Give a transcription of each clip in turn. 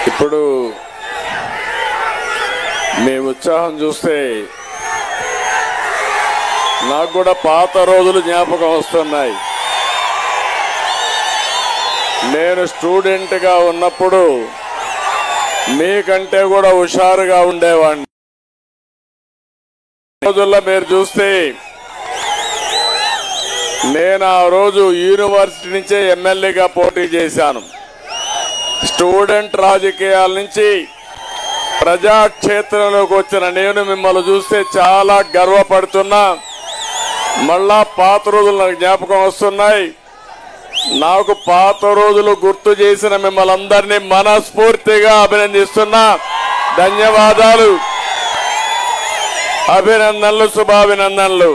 ఇప్పుడు మీ ఉత్సాహం చూస్తే నాకు కూడా పాత రోజులు జ్ఞాపకం వస్తున్నాయి. నేను స్టూడెంట్గా ఉన్నప్పుడు మీకంటే కూడా హుషారుగా ఉండేవాడిని. రోజుల్లో మీరు చూస్తే నేను ఆ రోజు యూనివర్సిటీ నుంచే ఎమ్మెల్యేగా పోటీ చేశాను. స్టూడెంట్ రాజకీయాల నుంచి ప్రజాక్షేత్రంలోకి వచ్చిన నేను మిమ్మల్ని చూస్తే చాలా గర్వపడుతున్నా. మళ్ళా పాత రోజులు నాకు జ్ఞాపకం వస్తున్నాయి. నాకు పాత రోజులు గుర్తు చేసిన మిమ్మల్ని అందరినీ మనస్ఫూర్తిగా అభినందిస్తున్నా. ధన్యవాదాలు, అభినందనలు, శుభాభినందనలు.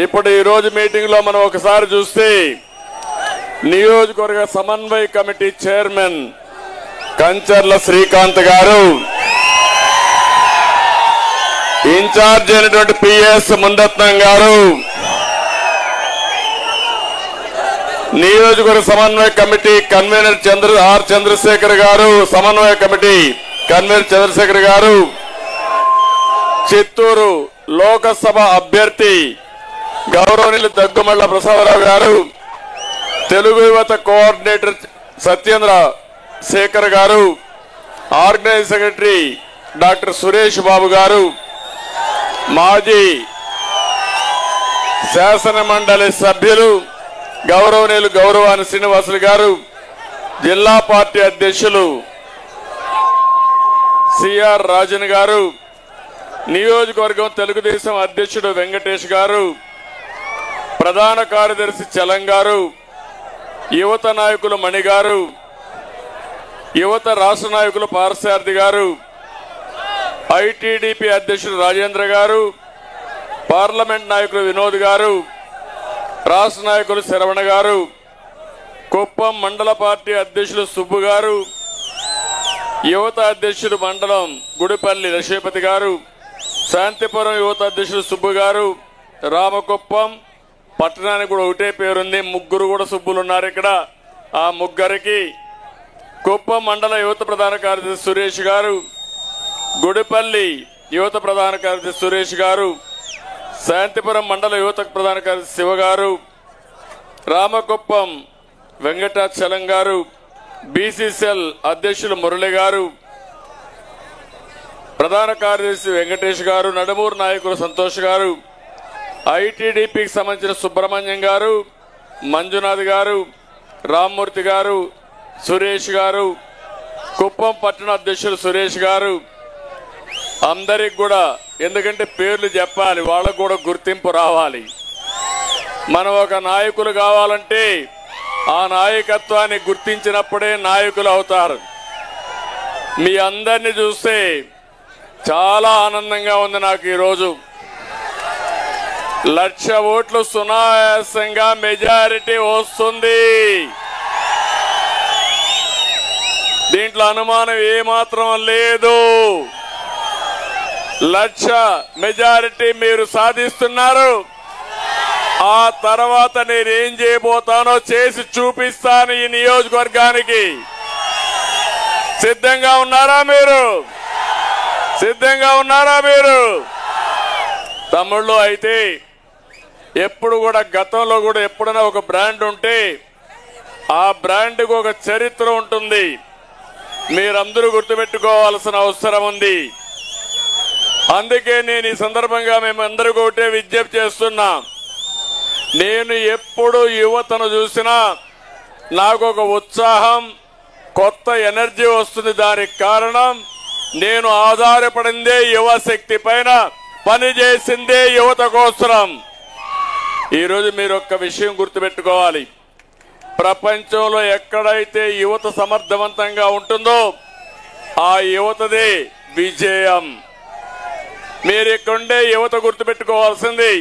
ఇప్పుడు ఈ రోజు మీటింగ్ లో మనం ఒకసారి చూస్తే నియోజకవర్గ సమన్వయ కమిటీ చైర్మన్ కంచర్ల శ్రీకాంత్ గారు, ఇన్ఛార్జ్ అయినటువంటి పిఎస్ మునిరత్నం గారు, నియోజకవర్గ సమన్వయ కమిటీ కన్వీనర్ చంద్రశేఖర్ గారు, సమన్వయ కమిటీ కన్వీనర్ చంద్రశేఖర్ గారు, చిత్తూరు లోకసభ అభ్యర్థి గౌరవనీయులు దగ్గుమళ్ల ప్రసాదరావు గారు, తెలుగు యువత కోఆర్డినేటర్ సత్యేంద్ర శేఖర్ గారు, organising secretary doctor Suresh Babu గారు, మాజీ శాసన మండలి సభ్యులు గౌరవనీయులు గౌరవాని శ్రీనివాసులు గారు, జిల్లా పార్టీ అధ్యక్షులు సిఆర్ రాజన్ గారు, నియోజకవర్గం తెలుగుదేశం అధ్యక్షుడు వెంకటేష్ గారు, ప్రధాన కార్యదర్శి చలం గారు, యువత నాయకులు మణి గారు, యువత రాష్ట్ర నాయకులు పార్సారథి గారు, ఐటీడీపీ అధ్యక్షుడు రాజేంద్ర గారు, పార్లమెంట్ నాయకులు వినోద్ గారు, రాష్ట్ర నాయకులు శరవణ గారు, కుప్పం మండల పార్టీ అధ్యక్షులు సుబ్బు గారు, యువత అధ్యక్షుడు మండలం గుడిపల్లి లక్ష్మీపతి గారు, శాంతిపురం యువత అధ్యక్షుడు సుబ్బు గారు, రామకుప్పం పట్టణానికి కూడా ఒకటే పేరుంది, ముగ్గురు కూడా సుబ్బులు ఉన్నారు ఇక్కడ. ఆ ముగ్గురికి కుప్పం మండల యువత ప్రధాన కార్యదర్శి సురేష్ గారు, గుడిపల్లి యువత ప్రధాన కార్యదర్శి సురేష్ గారు, శాంతిపురం మండల యువత ప్రధాన కార్యదర్శి శివ గారు, రామకుప్పం వెంకటాచలం గారు, బీసీసీఎల్ అధ్యక్షులు మురళి గారు, ప్రధాన కార్యదర్శి వెంకటేష్ గారు, నడుమూరు నాయకులు సంతోష్ గారు, ఐటీడీపీకి సంబంధించిన సుబ్రహ్మణ్యం గారు, మంజునాథ్ గారు, రామ్మూర్తి గారు, సురేష్ గారు, కుప్పం పట్టణ అధ్యక్షులు సురేష్ గారు, అందరికి కూడా, ఎందుకంటే పేర్లు చెప్పాలి, వాళ్ళకు కూడా గుర్తింపు రావాలి. మనం ఒక నాయకులు కావాలంటే ఆ నాయకత్వాన్ని గుర్తించినప్పుడే నాయకులు అవుతారు. మీ అందరినీ చూస్తే చాలా ఆనందంగా ఉంది నాకు. ఈరోజు 1,00,000 ఓట్లు సునాయాసంగా మెజారిటీ వస్తుంది. దీంట్లో అనుమానం ఏమాత్రం లేదు. 1,00,000 మెజారిటీ మీరు సాధిస్తున్నారు. ఆ తర్వాత నేనేం చేయబోతానో చేసి చూపిస్తాను ఈ నియోజకవర్గానికి. సిద్ధంగా ఉన్నారా మీరు? సిద్ధంగా ఉన్నారా మీరు? తమ్ముళ్ళు అయితే ఎప్పుడు కూడా, గతంలో కూడా ఎప్పుడైనా ఒక బ్రాండ్ ఉంటే ఆ బ్రాండ్కు ఒక చరిత్ర ఉంటుంది. మీరందరూ గుర్తుపెట్టుకోవాల్సిన అవసరం ఉంది. అందుకే నేను ఈ సందర్భంగా మేమందరికీ ఒకటే విజ్ఞప్తి చేస్తున్నా. నేను ఎప్పుడు యువతను చూసినా నాకు ఒక ఉత్సాహం, కొత్త ఎనర్జీ వస్తుంది. దానికి కారణం నేను ఆధారపడిందే యువశక్తి పైన, పనిచేసిందే యువత కోసం. ఈరోజు మీరు ఒక్క విషయం గుర్తుపెట్టుకోవాలి. ప్రపంచంలో ఎక్కడైతే యువత సమర్థవంతంగా ఉంటుందో ఆ యువతదే విజయం. మీరు ఇక్కడుండే యువత గుర్తుపెట్టుకోవాల్సింది,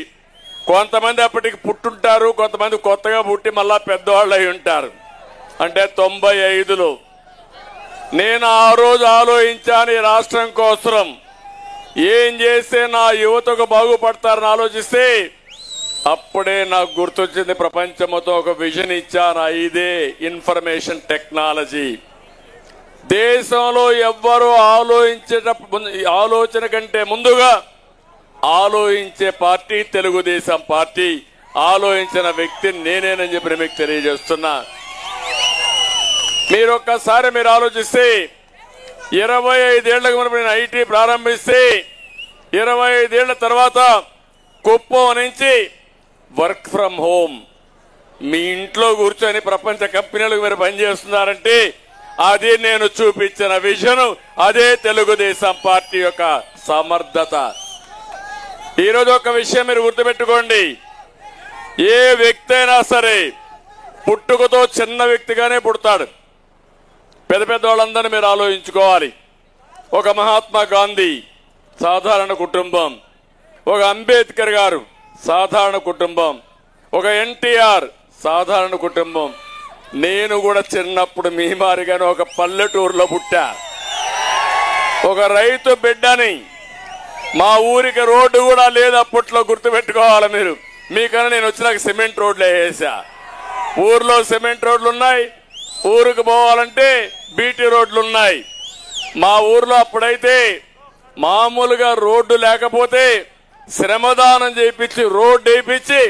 కొంతమంది అప్పటికి పుట్టుంటారు, కొంతమంది కొత్తగా పుట్టి మళ్ళా పెద్దవాళ్ళు అయి ఉంటారు. అంటే 95లో నేను ఆ రోజు ఆలోచించాను, ఈ రాష్ట్రం కోసం ఏం చేస్తే నా యువతకు బాగుపడతారని ఆలోచిస్తే అప్పుడే నాకు గుర్తొచ్చింది, ప్రపంచంతో ఒక విజన్ ఇచ్చాను. ఇదే ఇన్ఫర్మేషన్ టెక్నాలజీ. దేశంలో ఎవ్వరూ ఆలోచన కంటే ముందుగా ఆలోచించే పార్టీ తెలుగుదేశం పార్టీ. ఆలోచించిన వ్యక్తి నేనేనని చెప్పి మీకు తెలియజేస్తున్నా. మీరు ఒక్కసారి మీరు ఆలోచిస్తే 25 ఏళ్లకు మనం నేను ఐటీ ప్రారంభిస్తే 25 ఏళ్ల తర్వాత కుప్పం నుంచి వర్క్ ఫ్రం హోమ్ మీ ఇంట్లో కూర్చొని ప్రపంచ కంపెనీలకు మీరు పనిచేస్తున్నారంటే అది నేను చూపించిన విజన్. అదే తెలుగుదేశం పార్టీ యొక్క సమర్థత. ఈరోజు ఒక విషయం మీరు గుర్తుపెట్టుకోండి. ఏ వ్యక్తి అయినా సరే పుట్టుకతో చిన్న వ్యక్తిగానే పుడతాడు. పెద్ద పెద్ద వాళ్ళందరినీ మీరు ఆలోచించుకోవాలి. ఒక మహాత్మా గాంధీ సాధారణ కుటుంబం, ఒక అంబేద్కర్ గారు సాధారణ కుటుంబం, ఒక ఎన్టీఆర్ సాధారణ కుటుంబం. నేను కూడా చిన్నప్పుడు మీ మారిగానే ఒక పల్లెటూరులో పుట్టా. ఒక రైతు బిడ్డని. మా ఊరికి రోడ్డు కూడా లేదు అప్పట్లో, గుర్తుపెట్టుకోవాలి మీరు. మీకన్నా నేను వచ్చినాక సిమెంట్ రోడ్లు వేసా. ఊర్లో సిమెంట్ రోడ్లు ఉన్నాయి, ఊరికి పోవాలంటే బీటీ రోడ్లు ఉన్నాయి. మా ఊర్లో అప్పుడైతే మామూలుగా రోడ్డు లేకపోతే శ్రమదానం చేయించి రోడ్డు వేయించి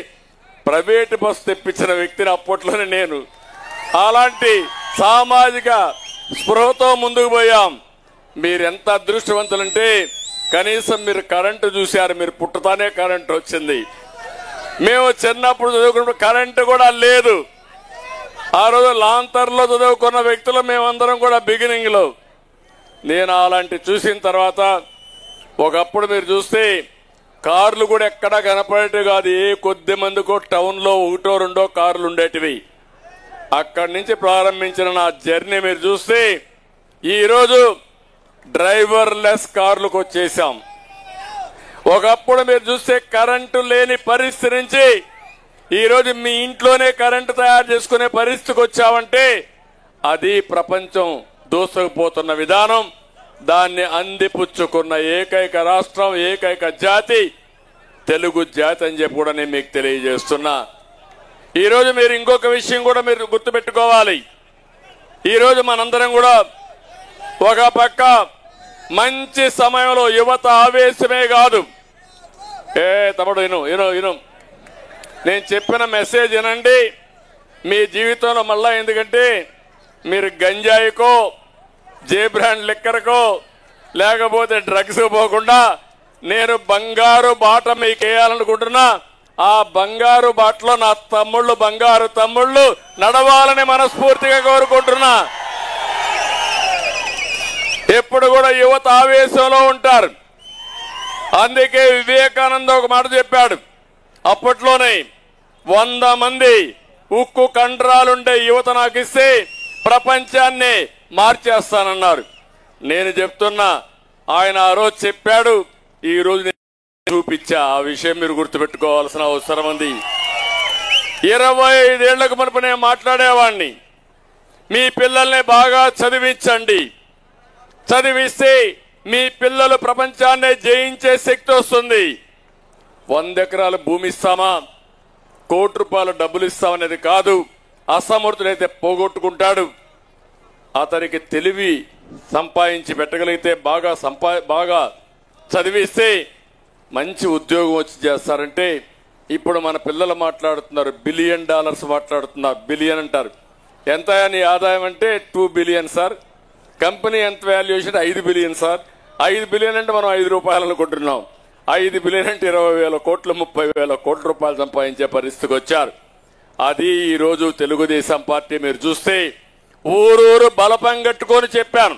ప్రైవేట్ బస్సు తెప్పించిన వ్యక్తిని అప్పట్లోనే నేను. అలాంటి సామాజిక స్పృహతో ముందుకు పోయాం. మీరెంత అదృష్టవంతులంటే కనీసం మీరు కరెంటు చూశారు. మీరు పుట్టతానే కరెంటు వచ్చింది. మేము చిన్నప్పుడు చదువుకున్నప్పుడు కరెంటు కూడా లేదు. ఆ రోజు లాంతర్లో చదువుకున్న వ్యక్తులు మేమందరం కూడా బిగినింగ్ లో. నేను అలాంటి చూసిన తర్వాత ఒకప్పుడు మీరు చూస్తే కార్లు కూడా ఎక్కడా కనపడేవి కాదు. ఏ కొద్ది మందికో టౌన్ లో 1-2 కార్లు ఉండేటివి. అక్కడి నుంచి ప్రారంభించిన నా జర్నీ మీరు చూస్తే ఈరోజు డ్రైవర్ లెస్ కార్లకు వచ్చేసాం. ఒకప్పుడు మీరు చూస్తే కరెంటు లేని పరిస్థితి నుంచి ఈరోజు మీ ఇంట్లోనే కరెంటు తయారు చేసుకునే పరిస్థితికి వచ్చామంటే అది ప్రపంచం దూసుకుపోతున్న విధానం. దాన్ని అందిపుచ్చుకున్న ఏకైక రాష్ట్రం, ఏకైక జాతి తెలుగు జాతి అని చెప్పి కూడా నేను మీకు తెలియజేస్తున్నా. ఈరోజు మీరు ఇంకొక విషయం కూడా మీరు గుర్తుపెట్టుకోవాలి. ఈరోజు మనందరం కూడా ఒక పక్క మంచి సమయంలో యువత ఆవేశమే కాదు. తమ్ముడు ఇను నేను చెప్పిన మెసేజ్ వినండి. మీ జీవితంలో మళ్ళా, ఎందుకంటే మీరు గంజాయికో జే బ్రాండ్ లిక్కర్కో లేకపోతే డ్రగ్స్ పోకుండా నేను బంగారు బాట మీకు వేయాలనుకుంటున్నా. ఆ బంగారు బాటలో నా తమ్ముళ్ళు, బంగారు తమ్ముళ్ళు నడవాలని మనస్ఫూర్తిగా కోరుకుంటున్నా. ఎప్పుడు కూడా యువత ఆవేశంలో ఉంటారు. అందుకే వివేకానంద ఒక మాట చెప్పాడు. అప్పట్లోనే 100 మంది ఉక్కు కండరాలుండే యువత నాకు ఇస్తే ప్రపంచాన్ని మార్చేస్తానన్నారు. నేను చెప్తున్నా, ఆయన ఆ రోజు చెప్పాడు, ఈ రోజు నేను చూపించా. ఆ విషయం మీరు గుర్తుపెట్టుకోవాల్సిన అవసరం ఉంది. 25 ఏళ్లకు మునుపు నేను మాట్లాడేవాడిని, మీ పిల్లల్ని బాగా చదివించండి, చదివిస్తే మీ పిల్లలు ప్రపంచాన్ని జయించే శక్తి వస్తుంది. 100 ఎకరాల భూమి ఇస్తామా, ₹1 కోటి డబ్బులు ఇస్తామనేది కాదు. అసమర్థుడైతే పోగొట్టుకుంటాడు. అతనికి తెలివి సంపాదించి పెట్టగలిగితే బాగా చదివిస్తే మంచి ఉద్యోగం వచ్చి చేస్తారంటే ఇప్పుడు మన పిల్లలు మాట్లాడుతున్నారు $1 బిలియన్ మాట్లాడుతున్నారు. బిలియన్ అంటారు. ఎంత నీ ఆదాయం అంటే 2 బిలియన్ సార్. కంపెనీ ఎంత వాల్యుయేషన్ 5 బిలియన్ సార్. 5 బిలియన్ అంటే మనం ₹5 అనుకుంటున్నాం. 5 బిలియన్ అంటే 20,000 కోట్లు, 30,000 కోట్ల రూపాయలు సంపాదించే పరిస్థితికి వచ్చారు. అది ఈరోజు తెలుగుదేశం పార్టీ. మీరు చూస్తే ఊరూరు బలపం కట్టుకొని చెప్పాను.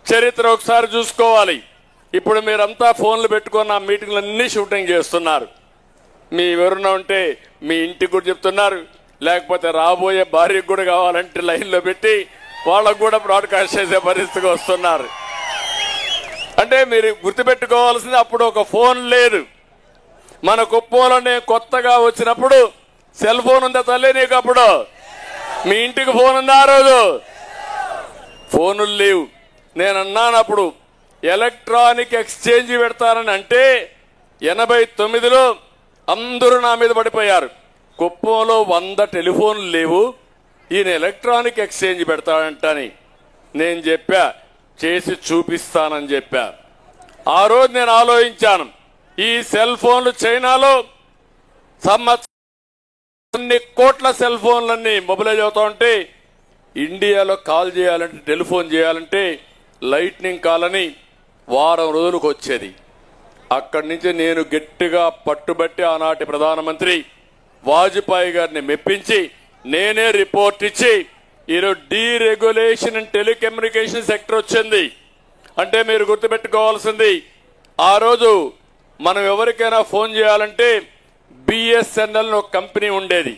చరిత్ర ఒకసారి చూసుకోవాలి. ఇప్పుడు మీరంతా ఫోన్లు పెట్టుకొని నా మీటింగ్లన్నీ షూటింగ్ చేస్తున్నారు. మీ ఎవరున్నా ఉంటే మీ ఇంటికి కూడా చెప్తున్నారు, లేకపోతే రాబోయే భార్యకు కూడా కావాలంటే లైన్లో పెట్టి వాళ్ళకు కూడా బ్రాడ్కాస్ట్ చేసే పరిస్థితికి వస్తున్నారు. అంటే మీరు గుర్తుపెట్టుకోవాల్సింది, అప్పుడు ఒక ఫోన్ లేదు. మన కుప్పంలోనే కొత్తగా వచ్చినప్పుడు సెల్ ఫోన్ ఉందా తల్లి నీకు? అప్పుడు మీ ఇంటికి ఫోన్ ఉందా? ఆ రోజు ఫోనులు లేవు. నేను అన్నాను అప్పుడు ఎలక్ట్రానిక్ ఎక్స్చేంజ్ పెడతానని. అంటే 89లో అందరూ నా మీద పడిపోయారు. కుప్పంలో 100 టెలిఫోన్లు లేవు, ఈయన ఎలక్ట్రానిక్ ఎక్స్చేంజ్ పెడతాడంటని. నేను చెప్పా, చేసి చూపిస్తానని చెప్పా. ఆ రోజు నేను ఆలోచించాను, ఈ సెల్ ఫోన్లు చైనాలో కొన్ని కోట్ల సెల్ ఫోన్లన్నీ మొబిలైజ్ అవుతా ఉంటే, ఇండియాలో కాల్ చేయాలంటే, టెలిఫోన్ చేయాలంటే లైట్నింగ్ కాల్ అని వారం రోజులకు వచ్చేది. అక్కడి నుంచి నేను గట్టిగా పట్టుబట్టి ఆనాటి ప్రధానమంత్రి వాజ్పేయి గారిని మెప్పించి నేనే రిపోర్ట్ ఇచ్చి ఈరోజు డీరెగ్యులేషన్ ఇన్ టెలికమ్యూనికేషన్ సెక్టర్ వచ్చింది. అంటే మీరు గుర్తుపెట్టుకోవాల్సింది, ఆ రోజు మనం ఎవరికైనా ఫోన్ చేయాలంటే బిఎస్ఎన్ఎల్ ఒక కంపెనీ ఉండేది.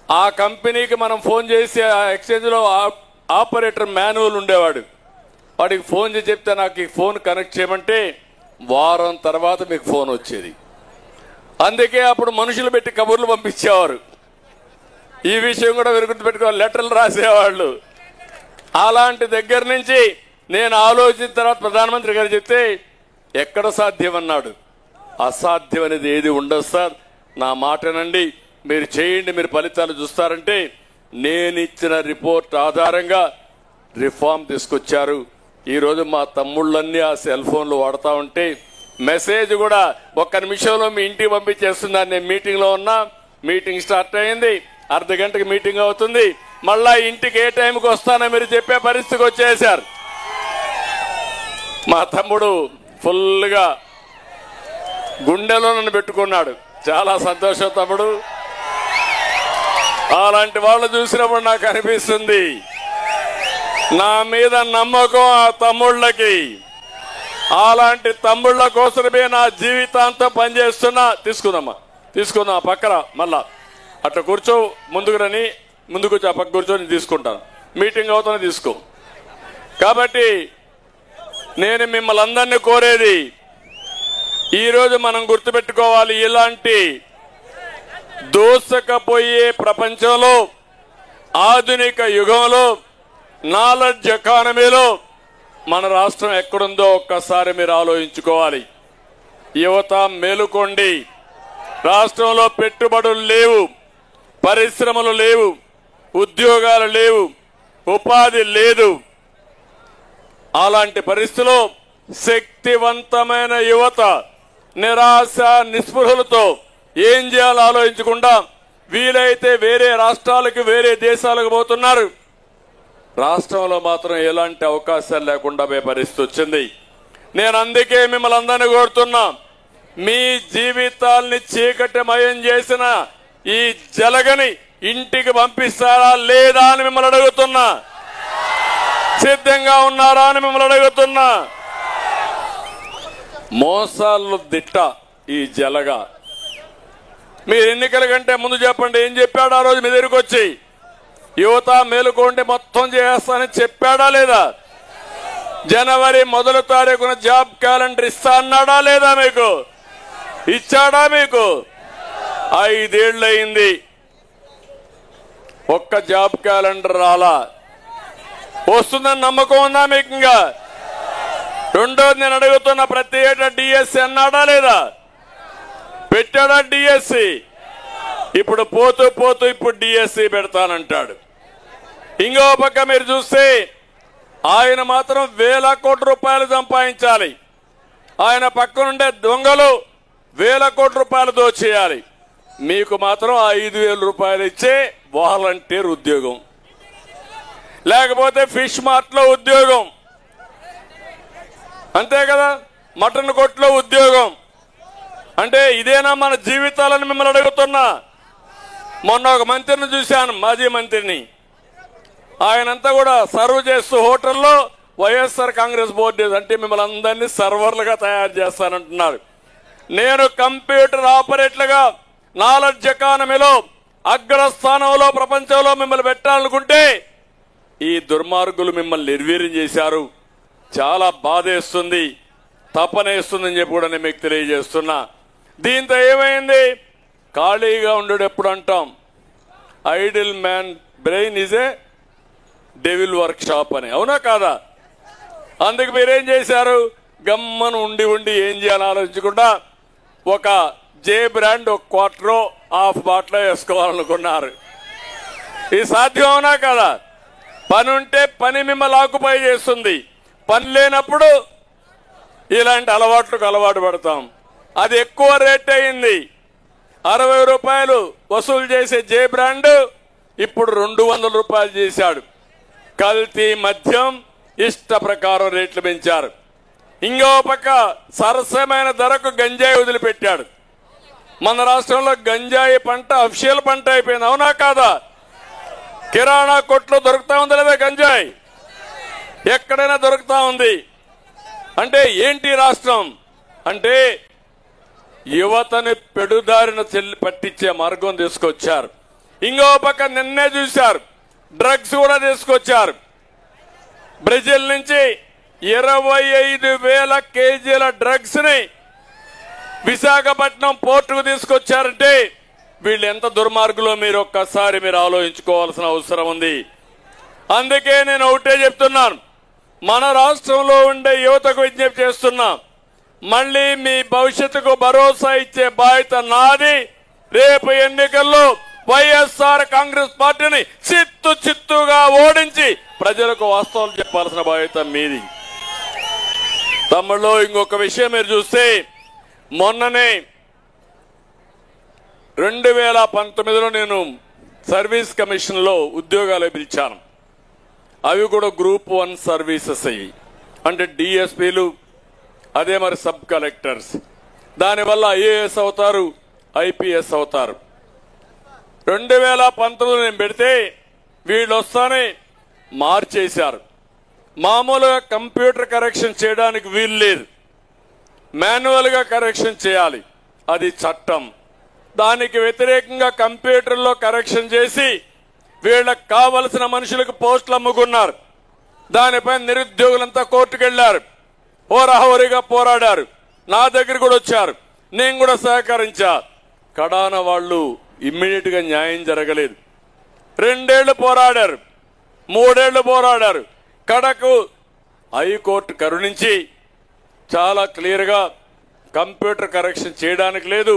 ఆ కంపెనీకి మనం ఫోన్ చేసి ఆ ఎక్స్చేంజ్లో ఆపరేటర్ మాన్యువల్ ఉండేవాడు. వాడికి ఫోన్ చేసి చెప్తే నాకు ఈ ఫోన్ కనెక్ట్ చేయమంటే వారం తర్వాత మీకు ఫోన్ వచ్చేది. అందుకే అప్పుడు మనుషులు పెట్టి కబుర్లు పంపించేవారు. ఈ విషయం కూడా మీరు గుర్తుపెట్టుకోవాలి, లెటర్లు రాసేవాళ్ళు. అలాంటి దగ్గర నుంచి నేను ఆలోచించిన తర్వాత ప్రధానమంత్రి గారు చెప్తే ఎక్కడ సాధ్యమన్నాడు. అసాధ్యం అనేది ఏది ఉండదు సార్, నా మాటనండి, మీరు చేయండి, మీరు ఫలితాలు చూస్తారంటే నేను ఇచ్చిన రిపోర్ట్ ఆధారంగా రిఫార్మ్ తీసుకొచ్చారు. ఈరోజు మా తమ్ముళ్ళన్నీ ఆ సెల్ ఫోన్లు వాడుతూ ఉంటే మెసేజ్ కూడా ఒక్క నిమిషంలో మీ ఇంటికి పంపించేస్తున్నాను. నేను మీటింగ్లో ఉన్నా, మీటింగ్ స్టార్ట్ అయింది, అర్ధ గంటకి మీటింగ్ అవుతుంది, మళ్ళా ఇంటికి ఏ టైంకి వస్తానో మీరు చెప్పే పరిస్థితికి వచ్చేసారు. మా తమ్ముడు ఫుల్గా గుండెలో నన్ను పెట్టుకున్నాడు. చాలా సంతోషం తమ్ముడు. అలాంటి వాళ్ళు చూసినప్పుడు నాకు అనిపిస్తుంది, నా మీద నమ్మకం ఆ తమ్ముళ్ళకి. అలాంటి తమ్ముళ్ళ కోసమే నా జీవితాంతం పనిచేస్తున్నా. తీసుకుందాం పక్కన మళ్ళా అట్లా కూర్చో, ముందుకు రని, ముందుకు వచ్చి ఆ పక్క కూర్చొని తీసుకుంటాను, మీటింగ్ అవుతానే తీసుకో. కాబట్టి నేను మిమ్మల్ని అందరినీ కోరేది, ఈరోజు మనం గుర్తుపెట్టుకోవాలి, ఇలాంటి దూసుకుపోయే ప్రపంచంలో, ఆధునిక యుగంలో, నాలెడ్జ్ ఎకానమీలో మన రాష్ట్రం ఎక్కడుందో ఒక్కసారి మీరు ఆలోచించుకోవాలి. యువత మేలుకోండి. రాష్ట్రంలో పెట్టుబడులు లేవు, పరిశ్రమలు లేవు, ఉద్యోగాలు లేవు, ఉపాధి లేదు. అలాంటి పరిస్థితిలో శక్తివంతమైన యువత నిరాశ నిస్పృహలతో ఏం చేయాలో ఆలోచించకుండా వీలైతే వేరే రాష్ట్రాలకు, వేరే దేశాలకు పోతున్నారు. రాష్ట్రంలో మాత్రం ఎలాంటి అవకాశాలు లేకుండా పోయే పరిస్థితి వచ్చింది. నేను అందుకే మిమ్మల్ని అందరినీ కోరుతున్నా, మీ జీవితాల్ని చీకటిమయం చేసిన ఈ జలగని ఇంటికి పంపిస్తారా లేదా అని మిమ్మల్ని అడుగుతున్నా. సిద్ధంగా ఉన్నారా అని మిమ్మల్ని అడుగుతున్నా. మోసాలు దిట్ట ఈ జలగా. మీరు ఎన్నికల కంటే ముందు చెప్పండి, ఏం చెప్పాడు ఆ రోజు మీ దగ్గరికి వచ్చి? యువత మేలుకోండి, మొత్తం చేస్తానని చెప్పాడా లేదా? జనవరి 1వ తారీఖున జాబ్ క్యాలెండర్ ఇస్తా అన్నాడా లేదా? మీకు ఇచ్చాడా? మీకు 5 ఏళ్ళు అయింది, ఒక్క జాబ్ క్యాలెండర్ రాలా. వస్తుందని నమ్మకం ఉందా మీకు? ఇంకా రెండోది నేను అడుగుతున్న, ప్రతి ఏటా డిఎస్సి అన్నాడా లేదా? పెట్టాడా డిఎస్సి? ఇప్పుడు పోతూ పోతూ ఇప్పుడు డిఎస్సి పెడతానంటాడు. ఇంకో పక్క మీరు చూస్తే ఆయన మాత్రం వేల కోట్ల రూపాయలు సంపాదించాలి. ఆయన పక్కనుండే దొంగలు వేల కోట్ల రూపాయలు దోచేయాలి. మీకు మాత్రం 5,000 రూపాయలు ఇచ్చే వాలంటీర్ ఉద్యోగం, లేకపోతే ఫిష్ మార్ట్లో ఉద్యోగం, అంతే కదా, మటన్ కొట్లో ఉద్యోగం. అంటే ఇదేనా మన జీవితాలని మిమ్మల్ని అడుగుతున్నా. మొన్న ఒక మంత్రిని చూశాను, మాజీ మంత్రిని. ఆయనంతా కూడా సర్వ్ చేస్తూ హోటల్లో వైఎస్ఆర్ కాంగ్రెస్ బోర్డు అంటే మిమ్మల్ని అందరినీ సర్వర్లుగా తయారు చేస్తానంటున్నారు. నేను కంప్యూటర్ ఆపరేటర్లుగా నాలెడ్జ్ ఎకానమీలో అగ్రస్థానంలో ప్రపంచంలో మిమ్మల్ని పెట్టాలనుకుంటే ఈ దుర్మార్గులు మిమ్మల్ని నిర్వీర్యం చేశారు. చాలా బాధేస్తుంది, తపనేస్తుందని చెప్పి కూడా నేను మీకు తెలియజేస్తున్నా. దీంతో ఏమైంది? ఖాళీగా ఉండడు ఎప్పుడు అంటాం, idle man brain is a devil workshop అని, అవునా కాదా? అందుకు మీరేం చేశారు? గమ్మను ఉండి ఉండి ఏం చేయాలని ఆలోచించకుండా ఒక జే బ్రాండ్ ఒక క్వార్టరో హాఫ్ బాటిల్ వేసుకోవాలనుకున్నారు. ఇది సాధ్యం అవునా కదా? పని ఉంటే పని మిమ్మల్ని ఆకుపై చేస్తుంది, పని లేనప్పుడు ఇలాంటి అలవాట్లకు అలవాటు పడతాం. అది ఎక్కువ రేట్ అయింది. 60 రూపాయలు వసూలు చేసే జే బ్రాండ్ ఇప్పుడు 200 రూపాయలు చేశాడు. కల్తీ మద్యం ఇష్ట ప్రకారం రేట్లు పెంచారు. ఇంకో పక్క సరసమైన ధరకు గంజాయి వదిలిపెట్టాడు. మన రాష్ట్రంలో గంజాయి పంట అఫిషియల్ పంట అయిపోయింది, అవునా కాదా? కిరాణా కొట్లో దొరుకుతా ఉందా లేదా గంజాయి? ఎక్కడైనా దొరుకుతా ఉంది. అంటే ఏంటి రాష్ట్రం అంటే యువతని పెడుదారిన పట్టించే మార్గం తీసుకొచ్చారు. ఇంకో పక్క నిన్నే చూశారు, డ్రగ్స్ కూడా తీసుకొచ్చారు. బ్రెజిల్ నుంచి 25,000 కేజీల డ్రగ్స్ ని విశాఖపట్నం పోర్టుకు తీసుకొచ్చారంటే వీళ్ళు ఎంత దుర్మార్గులో మీరు ఒక్కసారి ఆలోచించుకోవాల్సిన అవసరం ఉంది. అందుకే నేను ఒకటే చెప్తున్నాను, మన రాష్ట్రంలో ఉండే యువతకు విజ్ఞప్తి చేస్తున్నా, మళ్ళీ మీ భవిష్యత్తుకు భరోసా ఇచ్చే బాధ్యత నాది. రేపు ఎన్నికల్లో వైఎస్ఆర్ కాంగ్రెస్ పార్టీని చిత్తుగా ఓడించి ప్రజలకు వాస్తవాలు చెప్పాల్సిన బాధ్యత మీది. తమ్ముళ్ళు, ఇంకొక విషయం మీరు చూస్తే మొన్ననే 2019లో నేను సర్వీస్ కమిషన్ లో ఉద్యోగాలు పిలిచాను. అవి కూడా గ్రూప్ 1 సర్వీసెస్ అయ్యి, అంటే డిఎస్పీలు, అదే మరి సబ్ కలెక్టర్స్. దానివల్ల ఐఏఎస్ అవుతారు, ఐపీఎస్ అవుతారు. 2019 నేను పెడితే వీళ్ళు వస్తానే మార్చేశారు. మామూలుగా కంప్యూటర్ కరెక్షన్ చేయడానికి వీలు లేదు, మాన్యువల్ గా కరెక్షన్ చేయాలి, అది చట్టం. దానికి వ్యతిరేకంగా కంప్యూటర్లో కరెక్షన్ చేసి వీళ్ళకి కావలసిన మనుషులకు పోస్టులు అమ్ముకున్నారు. దానిపై నిరుద్యోగులంతా కోర్టుకు వెళ్లారు, హోరాహోరీగా పోరాడారు. నా దగ్గర కూడా వచ్చారు, నేను కూడా సహకరించా. కడాన వాళ్ళు ఇమ్మీడియట్ గా న్యాయం జరగలేదు. 2 ఏళ్లు పోరాడారు, 3 ఏళ్లు పోరాడారు. కడకు హైకోర్టు కరుణించి చాలా క్లియర్ గా కంప్యూటర్ కరెక్షన్ చేయడానికి లేదు,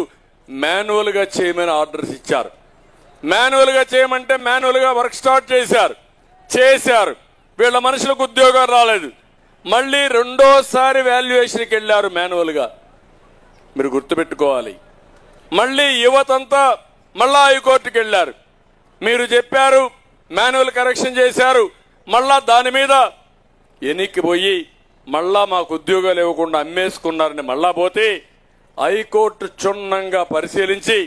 మాన్యువల్ గా చేయమని ఆర్డర్స్ ఇచ్చారు. మాన్యువల్ గా చేయమంటే మాన్యువల్ గా వర్క్ స్టార్ట్ చేశారు. వీళ్ళ మనుషులకు ఉద్యోగాలు రాలేదు. మళ్ళీ రెండోసారి వాల్యుయేషన్కి వెళ్లారు మాన్యువల్ గా. మీరు గుర్తుపెట్టుకోవాలి, మళ్ళీ యువతంతా మళ్ళా హైకోర్టుకి వెళ్లారు. మీరు చెప్పారు, మాన్యువల్ కరెక్షన్ చేశారు, మళ్ళా దాని మీద ఎన్నికిపోయి మళ్ళా మాకు ఉద్యోగాలు ఇవ్వకుండా అమ్మేసుకున్నారని మళ్ళా పోతే హైకోర్టు క్షుణ్ణంగా పరిశీలించి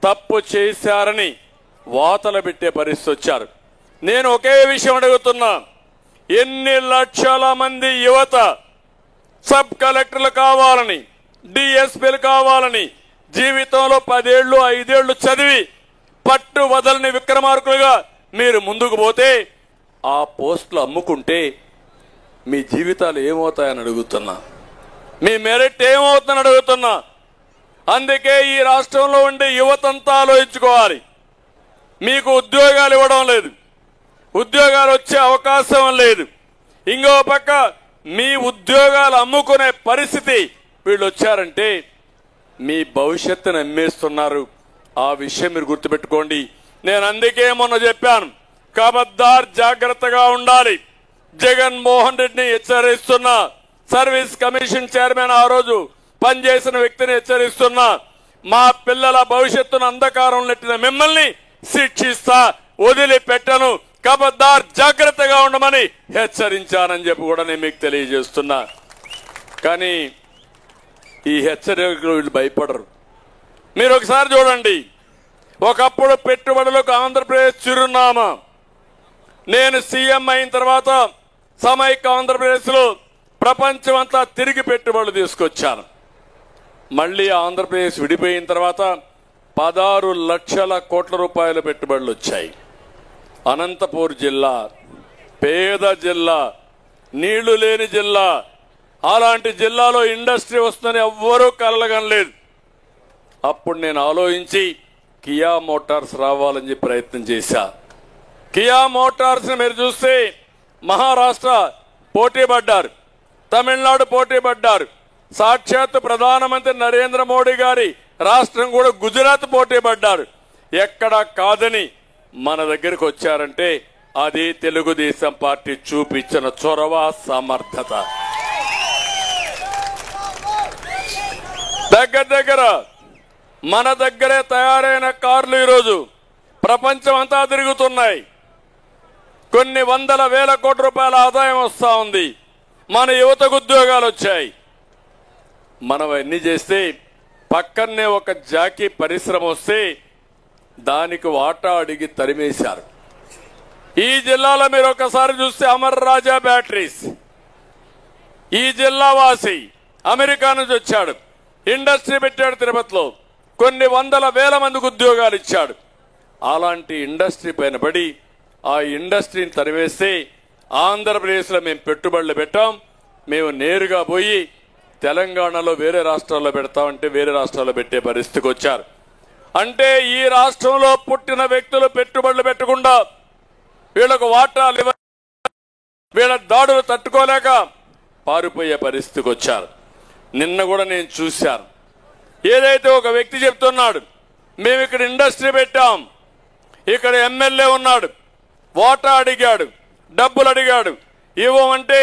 తప్పు చేశారని వాతలు పెట్టే పరిస్థితి వచ్చారు. నేను ఒకే విషయం అడుగుతున్నా, ఎన్ని లక్షల మంది యువత సబ్ కలెక్టర్లు కావాలని, డిఎస్పీలు కావాలని, జీవితంలో 10 ఏళ్లు 5 ఏళ్లు చదివి పట్టు వదలని విక్రమార్కులుగా మీరు ముందుకు పోతే ఆ పోస్టులు అమ్ముకుంటే మీ జీవితాలు ఏమవుతాయని అడుగుతున్నా, మీ మెరిట్ ఏమవుతుందని అడుగుతున్నా. అందుకే ఈ రాష్ట్రంలో ఉండే యువతంతా ఆలోచించుకోవాలి. మీకు ఉద్యోగాలు ఇవ్వడం లేదు, ఉద్యోగాలు వచ్చే అవకాశం లేదు. ఇంకో పక్క మీ ఉద్యోగాలు అమ్ముకునే పరిస్థితి వీళ్ళు వచ్చారంటే మీ భవిష్యత్తును అమ్మేస్తున్నారు. ఆ విషయం మీరు గుర్తుపెట్టుకోండి. నేను అందుకే మొన్న చెప్పాను, ఖబర్దార్ జాగ్రత్తగా ఉండాలి. జగన్మోహన్ రెడ్డిని హెచ్చరిస్తున్నా, సర్వీస్ కమిషన్ చైర్మన్ ఆ రోజు పనిచేసిన వ్యక్తిని హెచ్చరిస్తున్నా, మా పిల్లల భవిష్యత్తును అంధకారం నెట్టిన మిమ్మల్ని శిక్షిస్తా, వదిలిపెట్టను, ఖబర్దార్ జాగ్రత్తగా ఉండమని హెచ్చరించానని చెప్పి కూడా నేను మీకు తెలియజేస్తున్నా. కానీ ఈ హెచ్చరికలు వీళ్ళు భయపడరు. మీరు ఒకసారి చూడండి, ఒకప్పుడు పెట్టుబడులకు ఆంధ్రప్రదేశ్ చిరునామా. నేను సీఎం అయిన తర్వాత సమైక్య ఆంధ్రప్రదేశ్ లో ప్రపంచం అంతా తిరిగి పెట్టుబడులు తీసుకొచ్చాను. మళ్ళీ ఆంధ్రప్రదేశ్ విడిపోయిన తర్వాత 16 లక్షల కోట్ల రూపాయల పెట్టుబడులు వచ్చాయి. అనంతపూర్ జిల్లా పేద జిల్లా, నీళ్లు లేని జిల్లా, అలాంటి జిల్లాలో ఇండస్ట్రీ వస్తుందని ఎవ్వరూ కలగనలేదు. అప్పుడు నేను ఆలోచించి కియా మోటార్స్ రావాలని చెప్పి ప్రయత్నం చేశా. కియా మోటార్స్ మీరు చూస్తే మహారాష్ట్ర పోటీ పడ్డారు, తమిళనాడు పోటీ పడ్డారు, సాక్షాత్ ప్రధానమంత్రి నరేంద్ర మోడీ గారి రాష్ట్రం కూడా గుజరాత్ పోటీ పడ్డారు. ఎక్కడా కాదని మన దగ్గరికి వచ్చారంటే అది తెలుగుదేశం పార్టీ చూపించిన చొరవ సమర్థత. దగ్గర మన దగ్గరే తయారైన కార్లు ఈరోజు ప్రపంచం అంతా తిరుగుతున్నాయి. కొన్ని వందల వేల కోట్ల రూపాయల ఆదాయం వస్తా ఉంది. మన యువతకు ఉద్యోగాలు వచ్చాయి. మనం అన్ని చేస్తే పక్కనే ఒక జాకీ పరిశ్రమ వస్తే దానికి వాటా అడిగి తరిమేశారు. ఈ జిల్లాలో మీరు ఒకసారి చూస్తే అమర్ రాజా బ్యాటరీస్, ఈ జిల్లా వాసి అమెరికా నుంచి వచ్చాడు, ఇండస్ట్రీ పెట్టాడు తిరుపతిలో, కొన్ని వందల వేల మందికి ఉద్యోగాలు ఇచ్చాడు. అలాంటి ఇండస్ట్రీ పైన పడి ఆ ఇండస్ట్రీని తరివేస్తే ఆంధ్రప్రదేశ్లో మేము పెట్టుబడులు పెట్టాం. మేము నేరుగా పోయి తెలంగాణలో వేరే రాష్ట్రాల్లో పెడతామంటే వేరే రాష్ట్రాల్లో పెట్టే పరిస్థితికి వచ్చారు. అంటే ఈ రాష్ట్రంలో పుట్టిన వ్యక్తులు పెట్టుబడులు పెట్టకుండా వీళ్ళకు వాటాలు వీళ్ళ దాడులు తట్టుకోలేక పారిపోయే పరిస్థితికి వచ్చారు. నిన్న కూడా నేను చూశాను. ఏదైతే ఒక వ్యక్తి చెప్తున్నాడు, మేము ఇక్కడ ఇండస్ట్రీ పెట్టాం, ఇక్కడ ఎమ్మెల్యే ఉన్నాడు, వాటా అడిగాడు, డబ్బులు అడిగాడు, ఇవ్వమంటే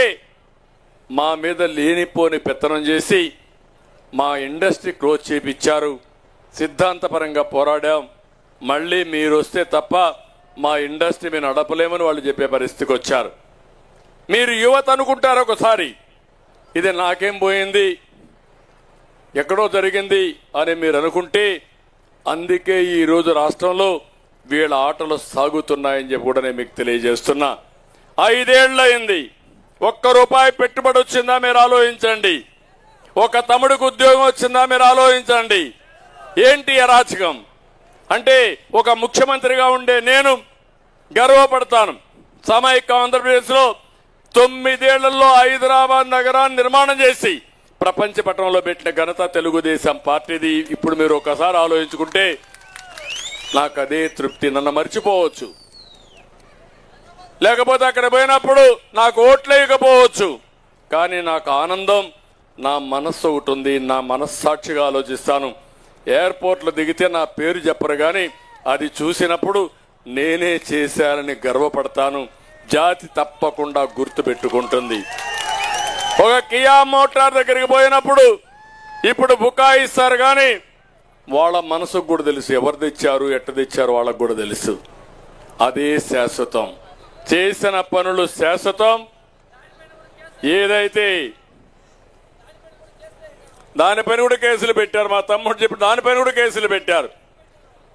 మా మీద లేనిపోని పెత్తనం చేసి మా ఇండస్ట్రీ క్లోజ్ చేయించారు. సిద్ధాంతపరంగా పోరాడాం. మళ్ళీ మీరు వస్తే తప్ప మా ఇండస్ట్రీ మేము నడపలేమని వాళ్ళు చెప్పే పరిస్థితికి వచ్చారు. మీరు యువత అనుకుంటారు ఒకసారి, ఇది నాకేం పోయింది, ఎక్కడో జరిగింది అని మీరు అనుకుంటే, అందుకే ఈరోజు రాష్ట్రంలో వీళ్ళ ఆటలు సాగుతున్నాయని చెప్పి కూడా నేను మీకు తెలియజేస్తున్నా. 5 ఏళ్లయింది, ₹1 పెట్టుబడి వచ్చిందా మీరు ఆలోచించండి. ఒక తమ్ముడికి ఉద్యోగం వచ్చిందా మీరు ఆలోచించండి. ఏంటి అరాచకం అంటే, ఒక ముఖ్యమంత్రిగా ఉండే నేను గర్వపడతాను. సమైక్య ఆంధ్రప్రదేశ్లో 9 ఏళ్లలో హైదరాబాద్ నగరాన్ని నిర్మాణం చేసి ప్రపంచ పటంలో పెట్టిన ఘనత తెలుగుదేశం పార్టీది. ఇప్పుడు మీరు ఒకసారి ఆలోచించుకుంటే నాకు అదే తృప్తి. నన్ను మర్చిపోవచ్చు, లేకపోతే అక్కడ పోయినప్పుడు నాకు ఓట్లేయకపోవచ్చు, కానీ నాకు ఆనందం, నా మనస్సు ఒకటి ఉంది, నా మనస్సాక్షిగా ఆలోచిస్తాను. ఎయిర్పోర్ట్లో దిగితే నా పేరు చెప్పరు, కానీ అది చూసినప్పుడు నేనే చేశానని గర్వపడతాను. జాతి తప్పకుండా గుర్తు పెట్టుకుంటుంది. ఒక కియా మోటార్ దగ్గరికి పోయినప్పుడు ఇప్పుడు బుకాయిస్తారు, కానీ వాళ్ళ మనసుకు కూడా తెలుసు ఎవరు తెచ్చారు, ఎట్ట తెచ్చారు, వాళ్ళకు కూడా తెలుసు. అదే శాశ్వతం, చేసిన పనులు శాశ్వతం. ఏదైతే దానిపైన కూడా కేసులు పెట్టారు, మా తమ్ముడు చెప్పి దానిపైన కూడా కేసులు పెట్టారు.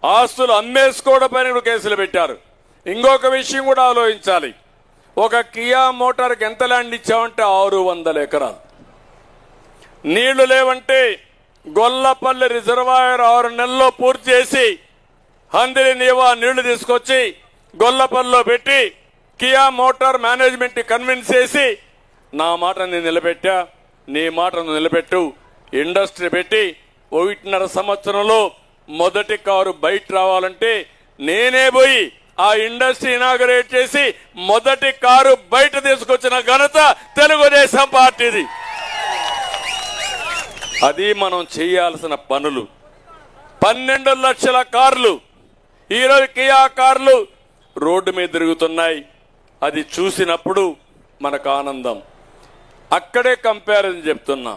ఆస్తులు అమ్మేసుకోవడం పైన కూడా కేసులు పెట్టారు. ఇంకొక విషయం కూడా ఆలోచించాలి. ఒక కియా మోటార్కి ఎంత ల్యాండ్ ఇచ్చామంటే 600 ఎకరాలు. నీళ్లు లేవంటే గొల్లపల్లి రిజర్వాయర్ 6 నెలల్లో పూర్తి చేసి హందిరి నీవా నీళ్లు తీసుకొచ్చి గొల్లపల్లిలో పెట్టి కియా మోటార్ మేనేజ్మెంట్ కన్విన్స్ చేసి నా మాట నేను నిలబెట్టా, నీ మాట నువ్వు నిలబెట్టు, ఇండస్ట్రీ పెట్టి 1.5 సంవత్సరంలో మొదటి కారు బయట రావాలంటే నేనే పోయి ఆ ఇండస్ట్రీ ఇనాగరేట్ చేసి మొదటి కారు బయట తీసుకొచ్చిన ఘనత తెలుగుదేశం పార్టీది. అది మనం చేయాల్సిన పనులు. 12 లక్షల కార్లు ఈరోజు కియా కార్లు రోడ్డు మీద తిరుగుతున్నాయి. అది చూసినప్పుడు మనకు ఆనందం. అక్కడే కంపారిజన్ చెప్తున్నా.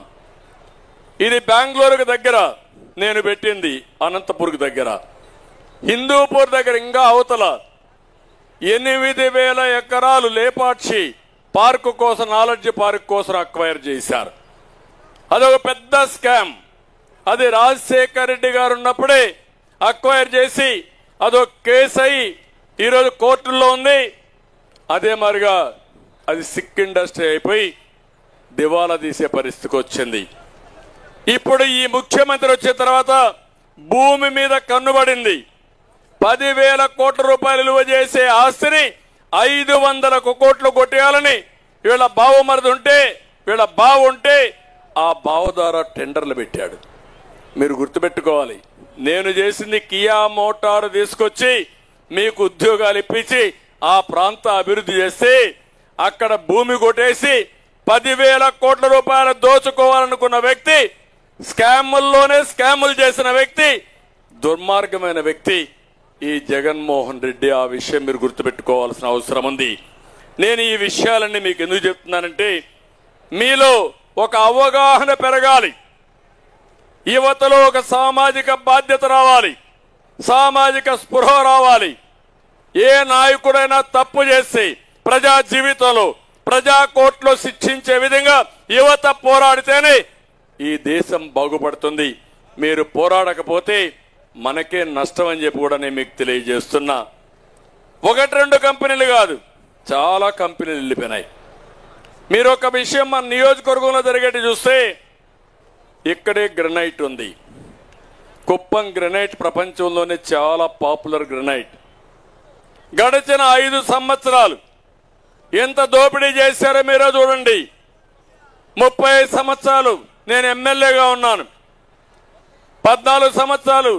ఇది బెంగళూరుకు దగ్గర నేను పెట్టింది, అనంతపూర్కి దగ్గర, హిందూపూర్ దగ్గర ఇంకా అవతల 8,000 ఎకరాలు లేపాక్షి పార్కు కోసం, నాలెడ్జ్ పార్క్ కోసం అక్వైర్ చేశారు. అదొక పెద్ద స్కామ్. అది రాజశేఖర్ రెడ్డి గారు ఉన్నప్పుడే అక్వైర్ చేసి అదొక కేసు అయి ఈరోజు కోర్టుల్లో ఉంది. అదే మరిగా అది సిక్ ఇండస్ట్రీ అయిపోయి దివాలా తీసే పరిస్థితికి వచ్చింది. ఇప్పుడు ఈ ముఖ్యమంత్రి వచ్చిన తర్వాత భూమి మీద కన్నుబడింది. 10,000 కోట్ల రూపాయలు విలువ చేసే ఆస్తిని 500 కోట్లు కొట్టేయాలని వీళ్ళ బావమరిది ఉంటే, వీళ్ళ బావ ఉంటే ఆ బావ ద్వారా టెండర్లు పెట్టాడు. మీరు గుర్తుపెట్టుకోవాలి, నేను చేసింది కియా మోటార్ తీసుకొచ్చి మీకు ఉద్యోగాలు ఇప్పించి ఆ ప్రాంత అభివృద్ధి చేస్తే అక్కడ భూమి కొట్టేసి 10,000 కోట్ల రూపాయలు దోచుకోవాలనుకున్న వ్యక్తి, స్కాముల్లోనే స్కాములు చేసిన వ్యక్తి, దుర్మార్గమైన వ్యక్తి ఈ జగన్మోహన్ రెడ్డి. ఆ విషయం మీరు గుర్తుపెట్టుకోవాల్సిన అవసరం ఉంది. నేను ఈ విషయాలన్నీ మీకు ఎందుకు చెప్తున్నానంటే మీలో ఒక అవగాహన పెరగాలి, యువతలో ఒక సామాజిక బాధ్యత రావాలి, సామాజిక స్పృహ రావాలి. ఏ నాయకుడైనా తప్పు చేసి ప్రజా జీవితంలో ప్రజా కోర్టులో శిక్షించే విధంగా యువత పోరాడితేనే ఈ దేశం బాగుపడుతుంది. మీరు పోరాడకపోతే మనకే నష్టం అని చెప్పి కూడా నేను మీకు తెలియజేస్తున్నా. 1-2 కంపెనీలు కాదు, చాలా కంపెనీలు వెళ్ళిపోయినాయి. మీరు ఒక విషయం మన నియోజకవర్గంలో జరిగేటి చూస్తే ఇక్కడే గ్రనైట్ ఉంది. కుప్పం గ్రనైట్ ప్రపంచంలోనే చాలా పాపులర్ గ్రనైట్. గడిచిన 5 సంవత్సరాలు ఎంత దోపిడీ చేశారో మీరే చూడండి. 30 సంవత్సరాలు నేను ఎమ్మెల్యేగా ఉన్నాను, 14 సంవత్సరాలు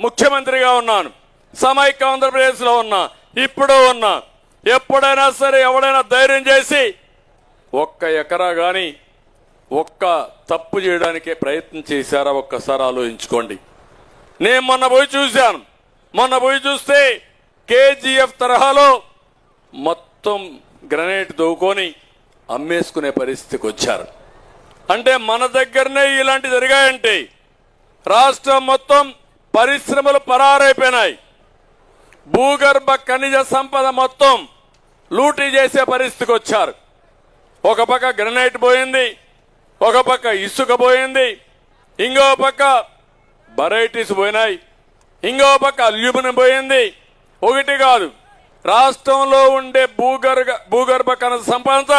ముఖ్యమంత్రిగా ఉన్నాను, సమైక్య ఆంధ్రప్రదేశ్లో ఉన్నా, ఇప్పుడు ఉన్నా. ఎప్పుడైనా సరే ఎవడైనా ధైర్యం చేసి 1 ఎకరా కానీ ఒక్క తప్పు చేయడానికే ప్రయత్నం చేశారా? ఒక్కసారి ఆలోచించుకోండి. నేను మొన్న పోయి చూశాను. మొన్న పోయి చూస్తే కేజీఎఫ్ తరహాలో మొత్తం గ్రనైట్ దవ్వుకొని అమ్మేసుకునే పరిస్థితికి వచ్చారు. అంటే మన దగ్గరనే ఇలాంటి జరిగాయంటే రాష్ట్రం మొత్తం పరిశ్రమలు పరారైపోయినాయి. భూగర్భ ఖనిజ సంపద మొత్తం లూటీ చేసే పరిస్థితికి వచ్చారు. ఒక పక్క గ్రనైట్ పోయింది, ఒక పక్క ఇసుక పోయింది, ఇంకో పక్క వెరైటీస్ పోయినాయి, ఇంకో పక్క అల్యూమినియం పోయింది. ఒకటి కాదు, రాష్ట్రంలో ఉండే భూగర్భ ఖనిజ సంపద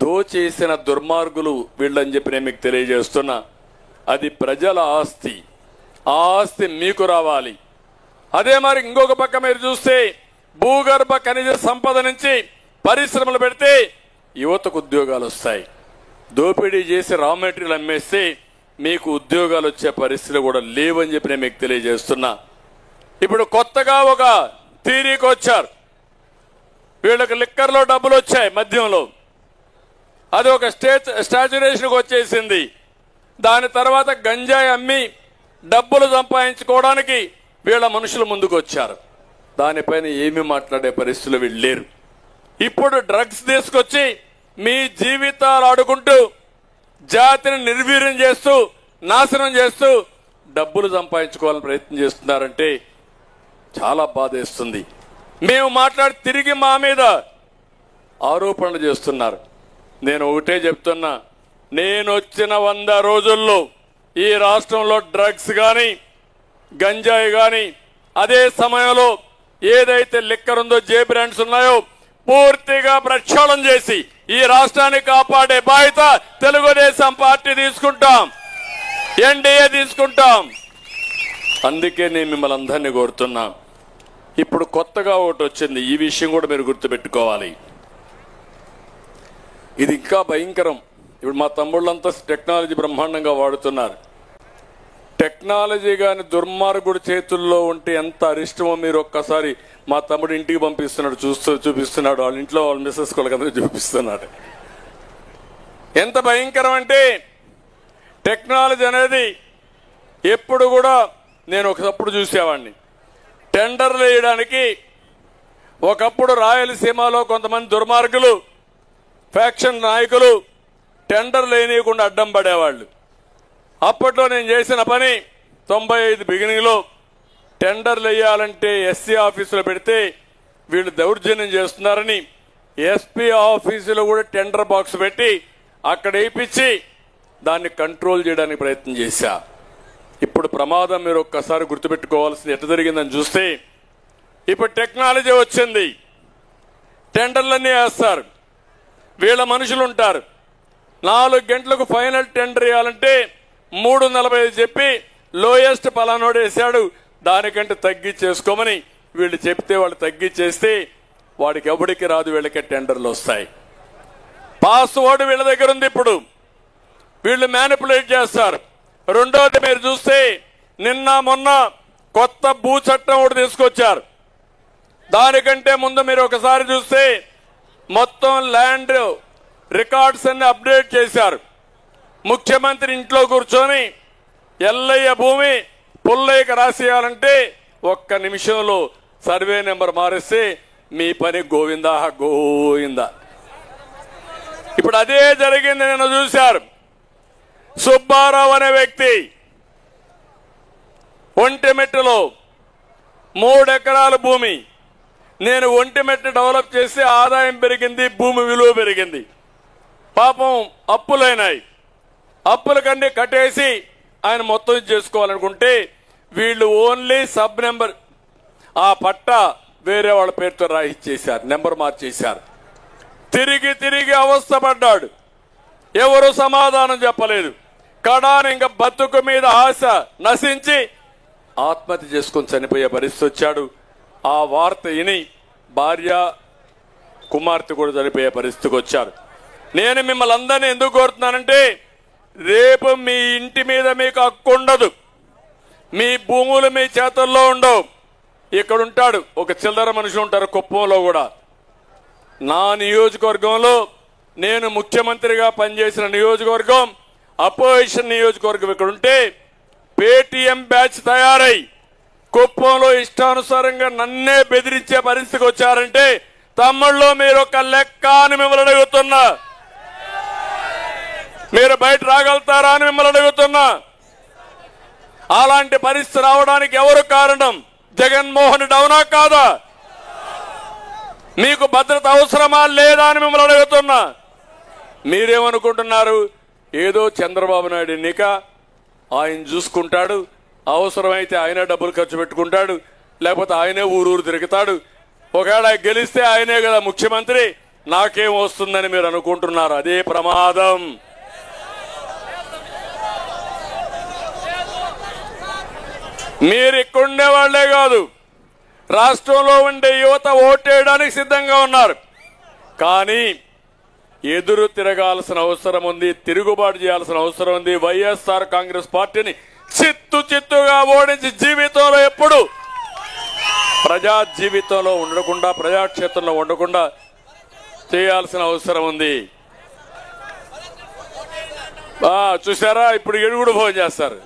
దోచేసిన దుర్మార్గులు వీళ్ళని చెప్పి నేను మీకు తెలియజేస్తున్నా. అది ప్రజల ఆస్తి, ఆ ఆస్తి మీకు రావాలి. అదే మరి ఇంకొక పక్క మీరు చూస్తే భూగర్భ ఖనిజ సంపద నుంచి పరిశ్రమలు పెడితే యువతకు ఉద్యోగాలు వస్తాయి. దోపిడీ చేసి రా మెటీరియల్ అమ్మేస్తే మీకు ఉద్యోగాలు వచ్చే పరిస్థితులు కూడా లేవని చెప్పి నేను మీకు తెలియజేస్తున్నా. ఇప్పుడు కొత్తగా ఒక థియరీకి వచ్చారు. వీళ్ళకి లిక్కర్లో డబ్బులు వచ్చాయి, మద్యంలో అది ఒక స్టాచ్యురేషన్కి వచ్చేసింది. దాని తర్వాత గంజాయి అమ్మి డబ్బులు సంపాదించుకోవడానికి వీళ్ళ మనుషులు ముందుకు వచ్చారు. దానిపైన ఏమీ మాట్లాడే పరిస్థితులు వీళ్ళు లేరు. ఇప్పుడు డ్రగ్స్ తీసుకొచ్చి మీ జీవితాలు ఆడుకుంటూ జాతిని నిర్వీర్యం చేస్తూ నాశనం చేస్తూ డబ్బులు సంపాదించుకోవాలని ప్రయత్నం చేస్తున్నారంటే చాలా బాధేస్తుంది. మేము మాట్లాడి తిరిగి మా మీద ఆరోపణలు చేస్తున్నారు. నేను ఒకటే చెప్తున్నా, నేను వచ్చిన 100 రోజుల్లో ఈ రాష్ట్రంలో డ్రగ్స్ కానీ గంజాయి కానీ అదే సమయంలో ఏదైతే లిక్కర్ ఉందో జే బ్రాండ్స్ ఉన్నాయో పూర్తిగా ప్రక్షాళన చేసి ఈ రాష్ట్రాన్ని కాపాడే బాధ్యత తెలుగుదేశం పార్టీ తీసుకుంటాం, ఎన్డీఏ తీసుకుంటాం. అందుకే నేను మిమ్మల్ని అందరినీ కోరుతున్నా. ఇప్పుడు కొత్తగా ఒకటి వచ్చింది, ఈ విషయం కూడా మీరు గుర్తుపెట్టుకోవాలి. ఇది ఇంకా భయంకరం. ఇప్పుడు మా తమ్ముళ్ళంతా టెక్నాలజీ బ్రహ్మాండంగా వాడుతున్నారు. టెక్నాలజీ కానీ దుర్మార్గుడి చేతుల్లో ఉంటే ఎంత అరిష్టమో మీరు ఒక్కసారి మా తమ్ముడు ఇంటికి పంపిస్తున్నాడు, చూపిస్తున్నాడు, వాళ్ళ ఇంట్లో వాళ్ళ మిస్సెస్ కొలకందరూ చూపిస్తున్నాడు. ఎంత భయంకరం అంటే టెక్నాలజీ అనేది ఎప్పుడు కూడా నేను ఒకప్పుడు చూసేవాడిని. టెండర్లు వేయడానికి ఒకప్పుడు రాయలసీమలో కొంతమంది దుర్మార్గులు ఫ్యాక్షన్ నాయకులు టెండర్లు వేయనీయకుండా అడ్డం పడేవాళ్ళు. అప్పట్లో నేను చేసిన పని 95 బిగినింగ్లో టెండర్లు వేయాలంటే ఎస్సీ ఆఫీసులో పెడితే వీళ్ళు దౌర్జన్యం చేస్తున్నారని ఎస్పీ ఆఫీసులో కూడా టెండర్ బాక్స్ పెట్టి అక్కడ వేయించి దాన్ని కంట్రోల్ చేయడానికి ప్రయత్నం చేశా. ఇప్పుడు ప్రమాదం మీరు ఒక్కసారి గుర్తుపెట్టుకోవాల్సింది ఎట్లా జరిగిందని చూస్తే ఇప్పుడు టెక్నాలజీ వచ్చింది, టెండర్లన్నీ వేస్తారు, వీళ్ళ మనుషులు ఉంటారు. 4 గంటలకు ఫైనల్ టెండర్ వేయాలంటే 3:45 చెప్పి లోయెస్ట్ పలానోడు వేశాడు, దానికంటే తగ్గించేసుకోమని వీళ్ళు చెప్తే వాళ్ళు తగ్గించేస్తే వాడికి ఎవడికి రాదు, వీళ్ళకే టెండర్లు వస్తాయి. పాస్వర్డ్ వీళ్ళ దగ్గర ఉంది. ఇప్పుడు వీళ్ళు మ్యానిపులేట్ చేస్తారు. రెండోది మీరు చూస్తే నిన్న మొన్న కొత్త భూ చట్టం ఒకటి తీసుకొచ్చారు. దానికంటే ముందు మీరు ఒకసారి చూస్తే మొత్తం ల్యాండ్ రికార్డ్స్ అన్ని అప్డేట్ చేశారు. ముఖ్యమంత్రి ఇంట్లో కూర్చొని ఎల్లయ్య భూమి పుల్లయ్యకి రాసేయాలంటే ఒక్క నిమిషంలో సర్వే నెంబర్ మారిస్తే మీ పని గోవిందా గోవిందా. ఇప్పుడు అదే జరిగింది. నేను చూశారు. సుబ్బారావు అనే వ్యక్తి ఒంటిమిట్టలో 3 ఎకరాల భూమి, నేను ఒంటిమిట్ట డెవలప్ చేసి ఆదాయం పెరిగింది, భూమి విలువ పెరిగింది. పాపం అప్పులైనాయి. అప్పులకన్నీ కట్టేసి ఆయన మొత్తం చేసుకోవాలనుకుంటే వీళ్ళు ఓన్లీ సబ్ నెంబర్ ఆ పట్టా వేరే వాళ్ళ పేరుతో రాయిచ్చేశారు, నెంబర్ మార్చేశారు. తిరిగి తిరిగి అవస్థపడ్డాడు. ఎవరు సమాధానం చెప్పలేదు. కడాని ఇంకా బతుకు మీద ఆశ నశించి ఆత్మహత్య చేసుకుని చనిపోయే పరిస్థితి వచ్చాడు. ఆ వార్త విని భార్య కుమార్తె కూడా చనిపోయే పరిస్థితికి వచ్చారు. నేను మిమ్మల్ని అందరినీ ఎందుకు కోరుతున్నానంటే, రేపు మీ ఇంటి మీద మీకు హక్కు ఉండదు, మీ భూములు మీ చేతుల్లో ఉండవు. ఇక్కడ ఉంటాడు ఒక చిల్లర మనిషి ఉంటారు కుప్పంలో కూడా. నా నియోజకవర్గంలో నేను ముఖ్యమంత్రిగా పనిచేసిన నియోజకవర్గం అపోజిషన్ నియోజకవర్గం. ఇక్కడ ఉంటే పేటీఎం బ్యాచ్ తయారై కుప్పంలో ఇష్టానుసారంగా నన్నే బెదిరించే పరిస్థితికి వచ్చారంటే తమ్ముళ్ళు మీరు ఒక లెక్క అని మిమ్మల్ని అడుగుతున్నా. మీరు బయట రాగలుగుతారా అని మిమ్మల్ని అడుగుతున్నా. అలాంటి పరిస్థితి రావడానికి ఎవరు కారణం? జగన్మోహన్ రెడ్డి అవునా కాదా? మీకు భద్రత అవసరమా లేదా అని మిమ్మల్ని అడుగుతున్నా. మీరేమనుకుంటున్నారు? ఏదో చంద్రబాబు నాయుడు ఎన్నిక, ఆయన చూసుకుంటాడు, అవసరమైతే ఆయనే డబ్బులు ఖర్చు పెట్టుకుంటాడు, లేకపోతే ఆయనే ఊరూరు తిరుగుతాడు, ఒకవేళ గెలిస్తే ఆయనే కదా ముఖ్యమంత్రి, నాకేం వస్తుందని మీరు అనుకుంటున్నారు. అదే ప్రమాదం. మీరు ఇక్కడుండే వాళ్లే కాదు, రాష్ట్రంలో ఉండే యువత ఓటేయడానికి సిద్ధంగా ఉన్నారు. కానీ ఎదురు తిరగాల్సిన అవసరం ఉంది, తిరుగుబాటు చేయాల్సిన అవసరం ఉంది. వైఎస్ఆర్ కాంగ్రెస్ పార్టీని చిత్తుగా ఓడించి జీవితంలో ఎప్పుడు ప్రజా జీవితంలో ఉండకుండా, ప్రజాక్షేత్రంలో ఉండకుండా చేయాల్సిన అవసరం ఉంది. చూసారా, ఇప్పుడు ఎడుగుడు భోజనం చేస్తారు.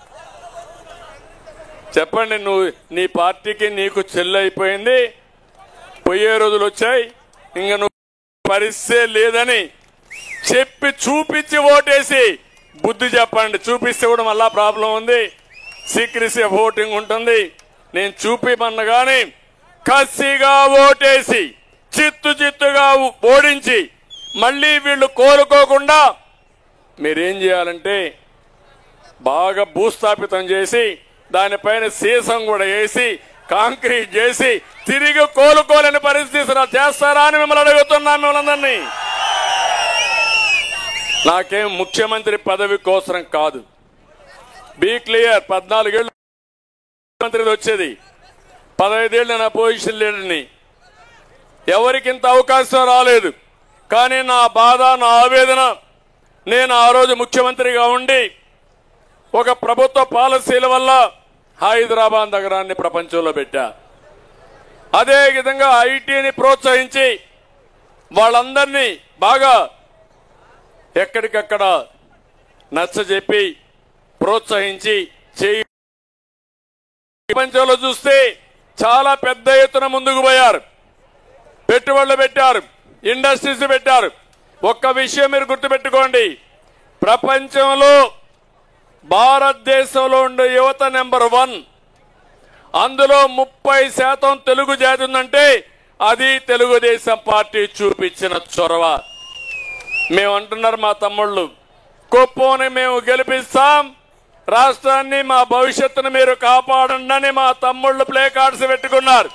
చెప్పండి, నువ్వు నీ పార్టీకి నీకు చెల్లి అయిపోయింది, పోయే రోజులు వచ్చాయి, ఇంకా నువ్వు పరిస్థితే లేదని చెప్పి చూపించి ఓటేసి బుద్ధి చెప్పండి. చూపిస్తే కూడా మళ్ళా ప్రాబ్లం ఉంది, సీక్రెసీ ఓటింగ్ ఉంటుంది. నేను చూపిమన్నా కానీ కసిగా ఓటేసి చిత్తుగా ఓడించి మళ్ళీ వీళ్ళు కోరుకోకుండా మీరేం చేయాలంటే బాగా భూస్థాపితం చేసి దానిపైన సీసం కూడా వేసి కాంక్రీట్ చేసి తిరిగి కోలుకోలేని పరిస్థితి చేస్తారా అని మిమ్మల్ని అడుగుతున్నాను. మిమ్మల్ని నాకేం ముఖ్యమంత్రి పదవి కోసం కాదు. Be clear. 14 ఏళ్ళు ముఖ్యమంత్రి వచ్చేది, 15 ఏళ్ళు నేను అపోజిషన్ లీడర్ని. ఎవరికింత అవకాశం రాలేదు. కానీ నా బాధ, నా ఆవేదన, నేను ఆ రోజు ముఖ్యమంత్రిగా ఉండి ఒక ప్రభుత్వ పాలసీల వల్ల హైదరాబాద్ నగరాన్ని ప్రపంచంలో పెట్టా. అదే విధంగా ఐటీని ప్రోత్సహించి వాళ్ళందరినీ బాగా ఎక్కడికక్కడ నచ్చజెప్పి ప్రోత్సహించి చేయి. ప్రపంచంలో చూస్తే చాలా పెద్ద ఎత్తున ముందుకు పోయారు, పెట్టుబడులు పెట్టారు, ఇండస్ట్రీస్ పెట్టారు. ఒక్క విషయం మీరు గుర్తుపెట్టుకోండి, ప్రపంచంలో భారతదేశంలో ఉండే యువత నెంబర్ 1, అందులో 30% తెలుగు జాతి ఉందంటే అది తెలుగుదేశం పార్టీ చూపించిన చొరవ. మేము అంటున్నారు మా తమ్ముళ్ళు, కుప్పంని మేము గెలిపిస్తాం, రాష్ట్రాన్ని, మా భవిష్యత్తును మీరు కాపాడండి అని మా తమ్ముళ్ళు ప్లే కార్డ్స్ పెట్టుకున్నారు.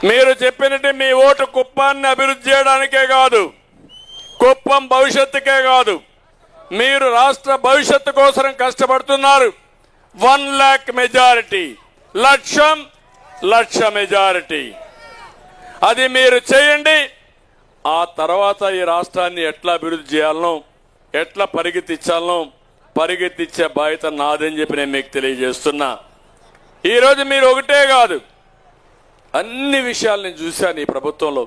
మీరు చెప్పినట్టు మీ ఓటు కుప్పాన్ని అభివృద్ధి చేయడానికే కాదు, కుప్పం భవిష్యత్తుకే కాదు, మీరు రాష్ట్ర భవిష్యత్తు కోసం కష్టపడుతున్నారు. 1 लाख మెజారిటీ, లక్ష మెజారిటీ, అది మీరు చేయండి. ఆ తర్వాత ఈ రాష్ట్రాన్ని ఎట్లా అభివృద్ధి చేయాలనో, ఎట్లా పరిగెత్తిచ్చే బాధ్యత నాదని చెప్పి నేను మీకు తెలియజేస్తున్నా. ఈరోజు మీరు ఒకటే కాదు, అన్ని విషయాలు నేను చూశాను ఈ ప్రభుత్వంలో.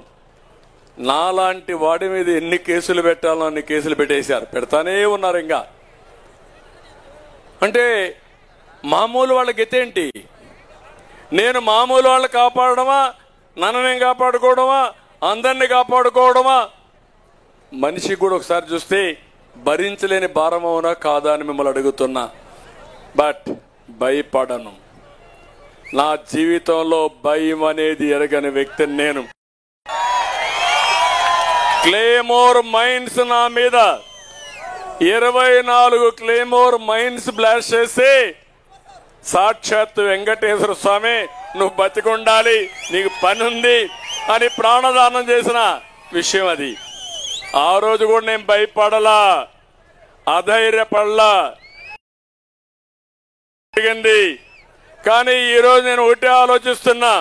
నాలాంటి వాడి మీద ఎన్ని కేసులు పెట్టాలో అన్ని కేసులు పెట్టేశారు, పెడతానే ఉన్నారు. ఇంకా అంటే మామూలు వాళ్ళ గతేంటి? నేను మామూలు వాళ్ళు కాపాడడమా, నన్ను నేను కాపాడుకోవడమా, అందరినీ కాపాడుకోవడమా? మనిషి కూడా ఒకసారి చూస్తే భరించలేని భారం అవునా కాదా అని మిమ్మల్ని అడుగుతున్నా. బట్ భయపడను. నా జీవితంలో భయం అనేది ఎరగని వ్యక్తిని నేను. క్లేమోర్ మైన్స్ నా మీద 24 క్లేమోర్ మైన్స్ బ్లాస్ట్ చేసి సాక్షాత్ వెంకటేశ్వర స్వామి నువ్వు బతికుండాలి, నీకు పని ఉంది అని ప్రాణదానం చేసిన విషయం అది. ఆ రోజు కూడా నేను భయపడలా, అధైర్యపడలా. కానీ ఈరోజు నేను ఒకటే ఆలోచిస్తున్నా,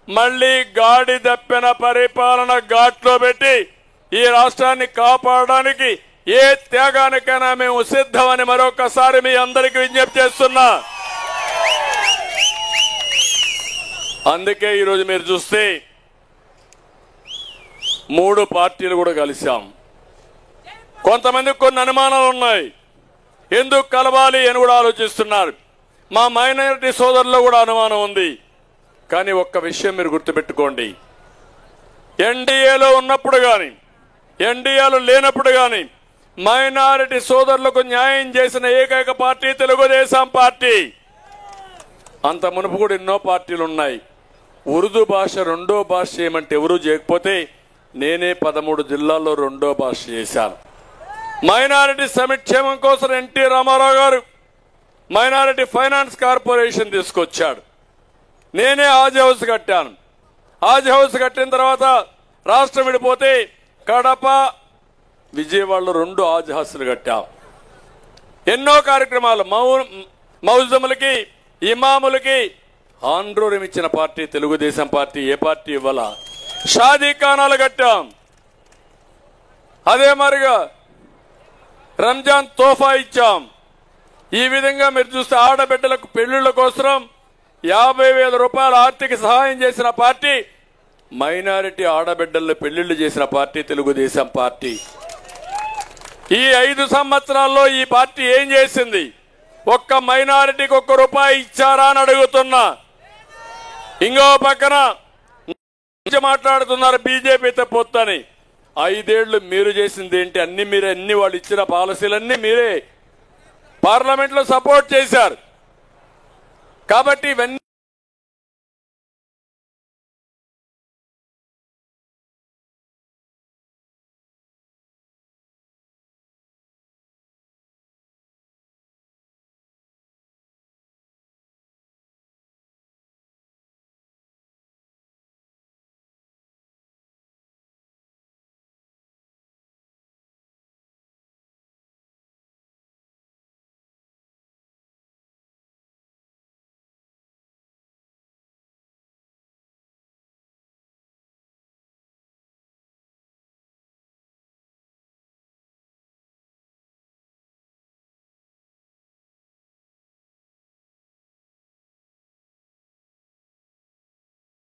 మళ్ళీ గాడి దప్పిన పరిపాలన ఘాట్లో పెట్టి ఈ రాష్ట్రాన్ని కాపాడడానికి ఏ త్యాగానికైనా మేము సిద్ధమని మరొకసారి మీ అందరికీ విజ్ఞప్తి చేస్తున్నా. అందుకే ఈరోజు మీరు చూస్తే 3 పార్టీలు కూడా కలిశాం. కొంతమందికి కొన్ని అనుమానాలు ఉన్నాయి, ఎందుకు కలవాలి అని కూడా ఆలోచిస్తున్నారు. మా మైనారిటీ సోదరుల్లో కూడా అనుమానం ఉంది. కానీ ఒక్క విషయం మీరు గుర్తుపెట్టుకోండి, ఎన్డీఏలో ఉన్నప్పుడు కానీ ఎన్డీఏలో లేనప్పుడు కానీ మైనారిటీ సోదరులకు న్యాయం చేసిన ఏకైక పార్టీ తెలుగుదేశం పార్టీ. అంత మునుపు కూడా ఎన్నో పార్టీలు ఉన్నాయి. ఉర్దూ భాష 2వ భాష చేయమంటే ఎవరూ చేయకపోతే నేనే 13 జిల్లాల్లో 2వ భాష చేశాను. మైనారిటీ సంక్షేమం కోసం ఎన్టీ రామారావు గారు మైనారిటీ ఫైనాన్స్ కార్పొరేషన్ తీసుకొచ్చాడు. నేనే ఆజ్ హౌస్ కట్టాను. ఆజ్ హౌస్ కట్టిన తర్వాత రాష్ట్రం విడిపోతే కడప, విజయవాడలో 2 ఆజ్ హౌస్లు కట్టాం. ఎన్నో కార్యక్రమాలు మౌజములకి, ఇమాములకి ఆంధ్రోరం ఇచ్చిన పార్టీ తెలుగుదేశం పార్టీ. ఏ పార్టీ ఇవ్వాల? షాదీ ఖానాలు కట్టాం. అదే మరిగా రంజాన్ తోఫా ఇచ్చాం. ఈ విధంగా మీరు చూస్తే ఆడబిడ్డలకు పెళ్లిళ్ల కోసం 50,000 రూపాయల ఆర్థిక సహాయం చేసిన పార్టీ, మైనారిటీ ఆడబిడ్డల్లో పెళ్లిళ్లు చేసిన పార్టీ తెలుగుదేశం పార్టీ. ఈ 5 సంవత్సరాల్లో ఈ పార్టీ ఏం చేసింది? ఒక్క మైనారిటీకి 1 రూపాయి ఇచ్చారా అని అడుగుతున్నా. ఇంకో పక్కన మాట్లాడుతున్నారు బీజేపీతో పొత్తని. 5 ఏళ్లు మీరు చేసింది ఏంటి? అన్ని మీరే, అన్ని వాళ్ళు ఇచ్చిన పాలసీలన్నీ మీరే పార్లమెంట్ లో సపోర్ట్ చేశారు. కాబట్టి ఇవన్నీ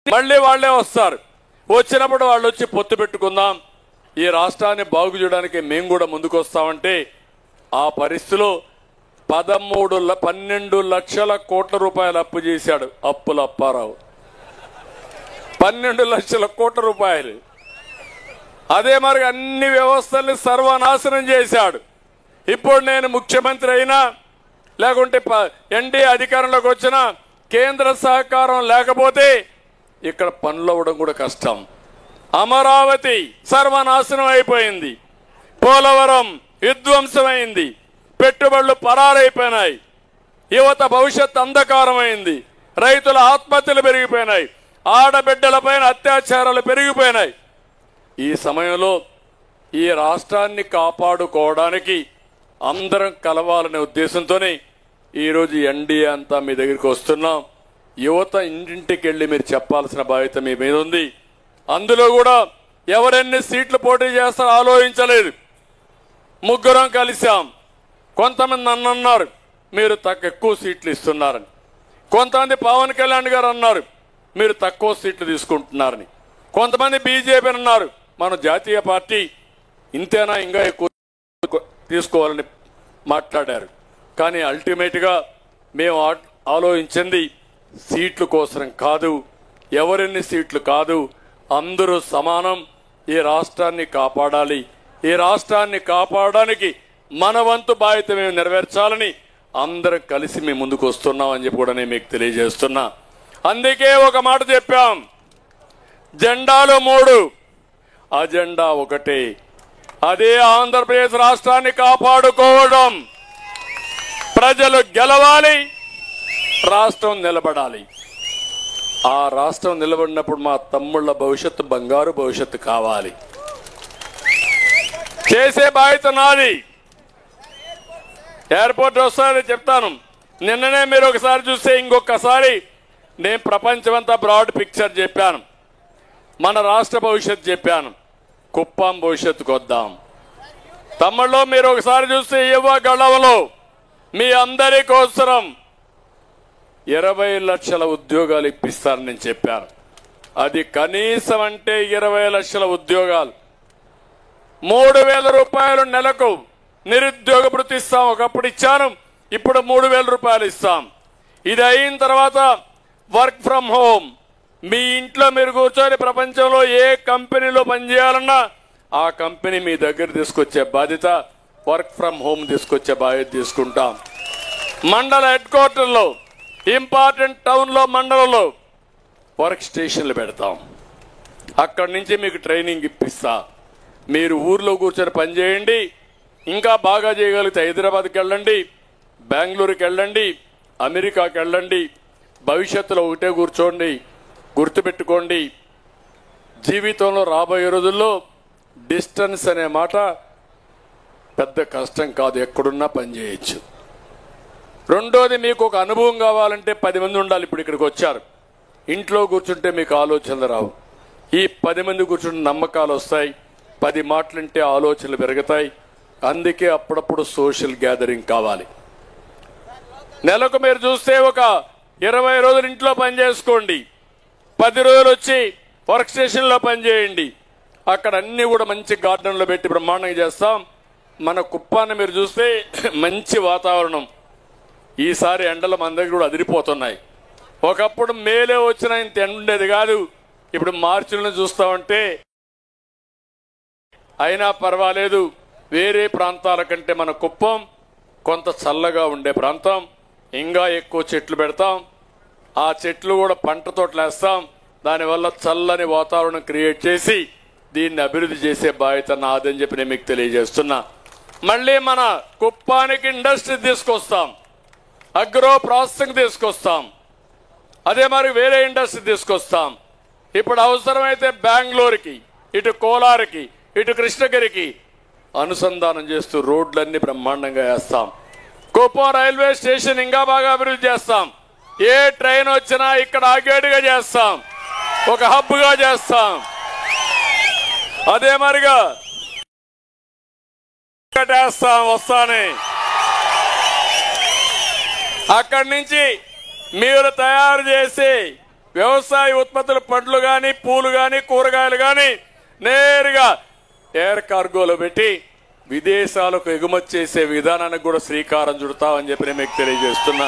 మళ్ళీ వాళ్లే వస్తారు. వచ్చినప్పుడు వాళ్ళు వచ్చి పొత్తు పెట్టుకుందాం, ఈ రాష్ట్రాన్ని బాగు చేయడానికి మేము కూడా ముందుకు వస్తామంటే ఆ పరిస్థితిలో 12 లక్షల కోట్ల రూపాయలు అప్పు చేశాడు అప్పుల అప్పారావు. 12 లక్షల కోట్ల రూపాయలు. అదే మరి అన్ని వ్యవస్థల్ని సర్వనాశనం చేశాడు. ఇప్పుడు నేను ముఖ్యమంత్రి అయినా లేకుంటే ఎన్డీఏ అధికారంలోకి వచ్చినా కేంద్ర సహకారం లేకపోతే ఇక్కడ పనులు అవ్వడం కూడా కష్టం. అమరావతి సర్వనాశనం అయిపోయింది. పోలవరం విధ్వంసమైంది. పెట్టుబడులు పరారైపోయినాయి. యువత భవిష్యత్ అంధకారమైంది. రైతుల ఆత్మహత్యలు పెరిగిపోయినాయి. ఆడబిడ్డలపైన అత్యాచారాలు పెరిగిపోయినాయి. ఈ సమయంలో ఈ రాష్ట్రాన్ని కాపాడుకోవడానికి అందరం కలవాలనే ఉద్దేశంతోనే ఈరోజు ఎన్డీఏ అంతా మీ దగ్గరికి వస్తున్నాం. యువత ఇంటింటికి వెళ్ళి మీరు చెప్పాల్సిన బాధ్యత మీ మీద ఉంది. అందులో కూడా ఎవరెన్ని సీట్లు పోటీ చేస్తారో ఆలోచించలేదు. 3 కలిశాం. కొంతమంది నన్ను అన్నారు మీరు ఎక్కువ సీట్లు ఇస్తున్నారని. కొంతమంది పవన్ కళ్యాణ్ గారు అన్నారు మీరు తక్కువ సీట్లు తీసుకుంటున్నారని. కొంతమంది బీజేపీ అన్నారు మన జాతీయ పార్టీ ఇంతేనా, ఇంకా ఎక్కువ తీసుకోవాలని మాట్లాడారు. కానీ అల్టిమేట్గా మేము ఆలోచించింది సీట్ల కోసం కాదు, ఎవరెన్ని సీట్లు కాదు, అందరూ సమానం. ఈ రాష్ట్రాన్ని కాపాడాలి. ఈ రాష్ట్రాన్ని కాపాడడానికి మన వంతు బాధ్యత మేము నెరవేర్చాలని అందరం కలిసి మేము ముందుకు వస్తున్నామని చెప్పి కూడా నేను మీకు తెలియజేస్తున్నా. అందుకే ఒక మాట చెప్పాం, జెండాలు 3, అజెండా ఒకటే. అదే ఆంధ్రప్రదేశ్ రాష్ట్రాన్ని కాపాడుకోవడం. ప్రజలు గెలవాలి, రాష్ట్రం నిలబడాలి. ఆ రాష్ట్రం నిలబడినప్పుడు మా తమ్ముళ్ళ భవిష్యత్తు బంగారు భవిష్యత్తు కావాలి. చేసే బాధ్యత నాది. ఎయిర్పోర్ట్ వస్తారని చెప్తాను. నిన్ననే మీరు ఒకసారి చూస్తే ఇంకొకసారి నేను ప్రపంచమంతా బ్రాడ్ పిక్చర్ చెప్పాను. మన రాష్ట్ర భవిష్యత్తు చెప్పాను. కుప్పం భవిష్యత్తుకు వద్దాం. తమ్ముళ్ళు మీరు ఒకసారి చూస్తే యువగళంలో మీ అందరి కోసరం 20 లక్షల ఉద్యోగాలు ఇప్పిస్తారని నేను చెప్పాను. అది కనీసం అంటే 20 లక్షల ఉద్యోగాలు. 3,000 రూపాయలు నెలకు నిరుద్యోగ భృతి ఇస్తాం. ఒకప్పుడు ఇచ్చాను, ఇప్పుడు 3,000 రూపాయలు ఇస్తాం. ఇది అయిన తర్వాత వర్క్ ఫ్రమ్ హోమ్. మీ ఇంట్లో మీరు కూర్చొని ప్రపంచంలో ఏ కంపెనీలో పనిచేయాలన్నా ఆ కంపెనీ మీ దగ్గర తీసుకొచ్చే బాధ్యత, వర్క్ ఫ్రమ్ హోమ్ తీసుకొచ్చే బాధ్యత తీసుకుంటాం. మండల హెడ్ క్వార్టర్లో, ఇంపార్టెంట్ టౌన్లో, మండలంలో వర్క్ స్టేషన్లు పెడతాం. అక్కడి నుంచి మీకు ట్రైనింగ్ ఇప్పిస్తా. మీరు ఊర్లో కూర్చొని పనిచేయండి. ఇంకా బాగా చేయగలిగితే హైదరాబాద్కి వెళ్ళండి, బెంగళూరుకి వెళ్ళండి, అమెరికాకి వెళ్ళండి. భవిష్యత్తులో ఒకటే కూర్చోండి. గుర్తుపెట్టుకోండి, జీవితంలో రాబోయే రోజుల్లో డిస్టెన్స్ అనే మాట పెద్ద కష్టం కాదు, ఎక్కడున్నా పనిచేయచ్చు. రెండోది, మీకు ఒక అనుభవం కావాలంటే 10 మంది ఉండాలి. ఇప్పుడు ఇక్కడికి వచ్చారు, ఇంట్లో కూర్చుంటే మీకు ఆలోచనలు రావు. ఈ 10 మంది కూర్చుంటే నమ్మకాలు వస్తాయి, 10 మాటలుంటే ఆలోచనలు పెరుగుతాయి. అందుకే అప్పుడప్పుడు సోషల్ గ్యాదరింగ్ కావాలి. నెలకు మీరు చూస్తే ఒక 20 రోజులు ఇంట్లో పనిచేసుకోండి, 10 రోజులు వచ్చి వర్క్ స్టేషన్లో పనిచేయండి. అక్కడ అన్ని కూడా మంచి గార్డెన్లో పెట్టి బ్రహ్మాండంగా చేస్తాం. మన కుప్పాన్ని మీరు చూస్తే మంచి వాతావరణం. ఈసారి ఎండలు మన దగ్గర కూడా అదిరిపోతున్నాయి. ఒకప్పుడు మేలే వచ్చినా ఇంత ఎండ ఉండేది కాదు. ఇప్పుడు మార్చిలో చూస్తామంటే అయినా పర్వాలేదు. వేరే ప్రాంతాల కంటే మన కుప్పం కొంత చల్లగా ఉండే ప్రాంతం. ఇంకా ఎక్కువ చెట్లు పెడతాం. ఆ చెట్లు కూడా పంట తోటలు వేస్తాం. దానివల్ల చల్లని వాతావరణం క్రియేట్ చేసి దీన్ని అభివృద్ధి చేసే బాధ్యత నాదని చెప్పి నేను మీకు తెలియజేస్తున్నా. మళ్ళీ మన కుప్పానికి ఇండస్ట్రీ తీసుకొస్తాం, అగ్రో ప్రాసెసింగ్ తీసుకొస్తాం, అదే మరి వేరే ఇండస్ట్రీ తీసుకొస్తాం. ఇప్పుడు అవసరమైతే బెంగళూరుకి, ఇటు కోలారుకి, ఇటు కృష్ణగిరికి అనుసంధానం చేస్తూ రోడ్లన్నీ బ్రహ్మాండంగా వేస్తాం. కుప్పం రైల్వే స్టేషన్ ఇంకా బాగా అభివృద్ధి చేస్తాం. ఏ ట్రైన్ వచ్చినా ఇక్కడ ఆగేటుగా చేస్తాం, ఒక హబ్గా చేస్తాం. అదే మరిగా కట్టేస్తాం వస్తానే. అక్కడి నుంచి మీరు తయారు చేసి వ్యవసాయ ఉత్పత్తులు, పండ్లు కానీ, పూలు కానీ, కూరగాయలు కానీ నేరుగా ఎయిర్ కార్గోలో పెట్టి విదేశాలకు ఎగుమతి చేసే విధానానికి కూడా శ్రీకారం చుడతామని చెప్పి నేను మీకు తెలియజేస్తున్నా.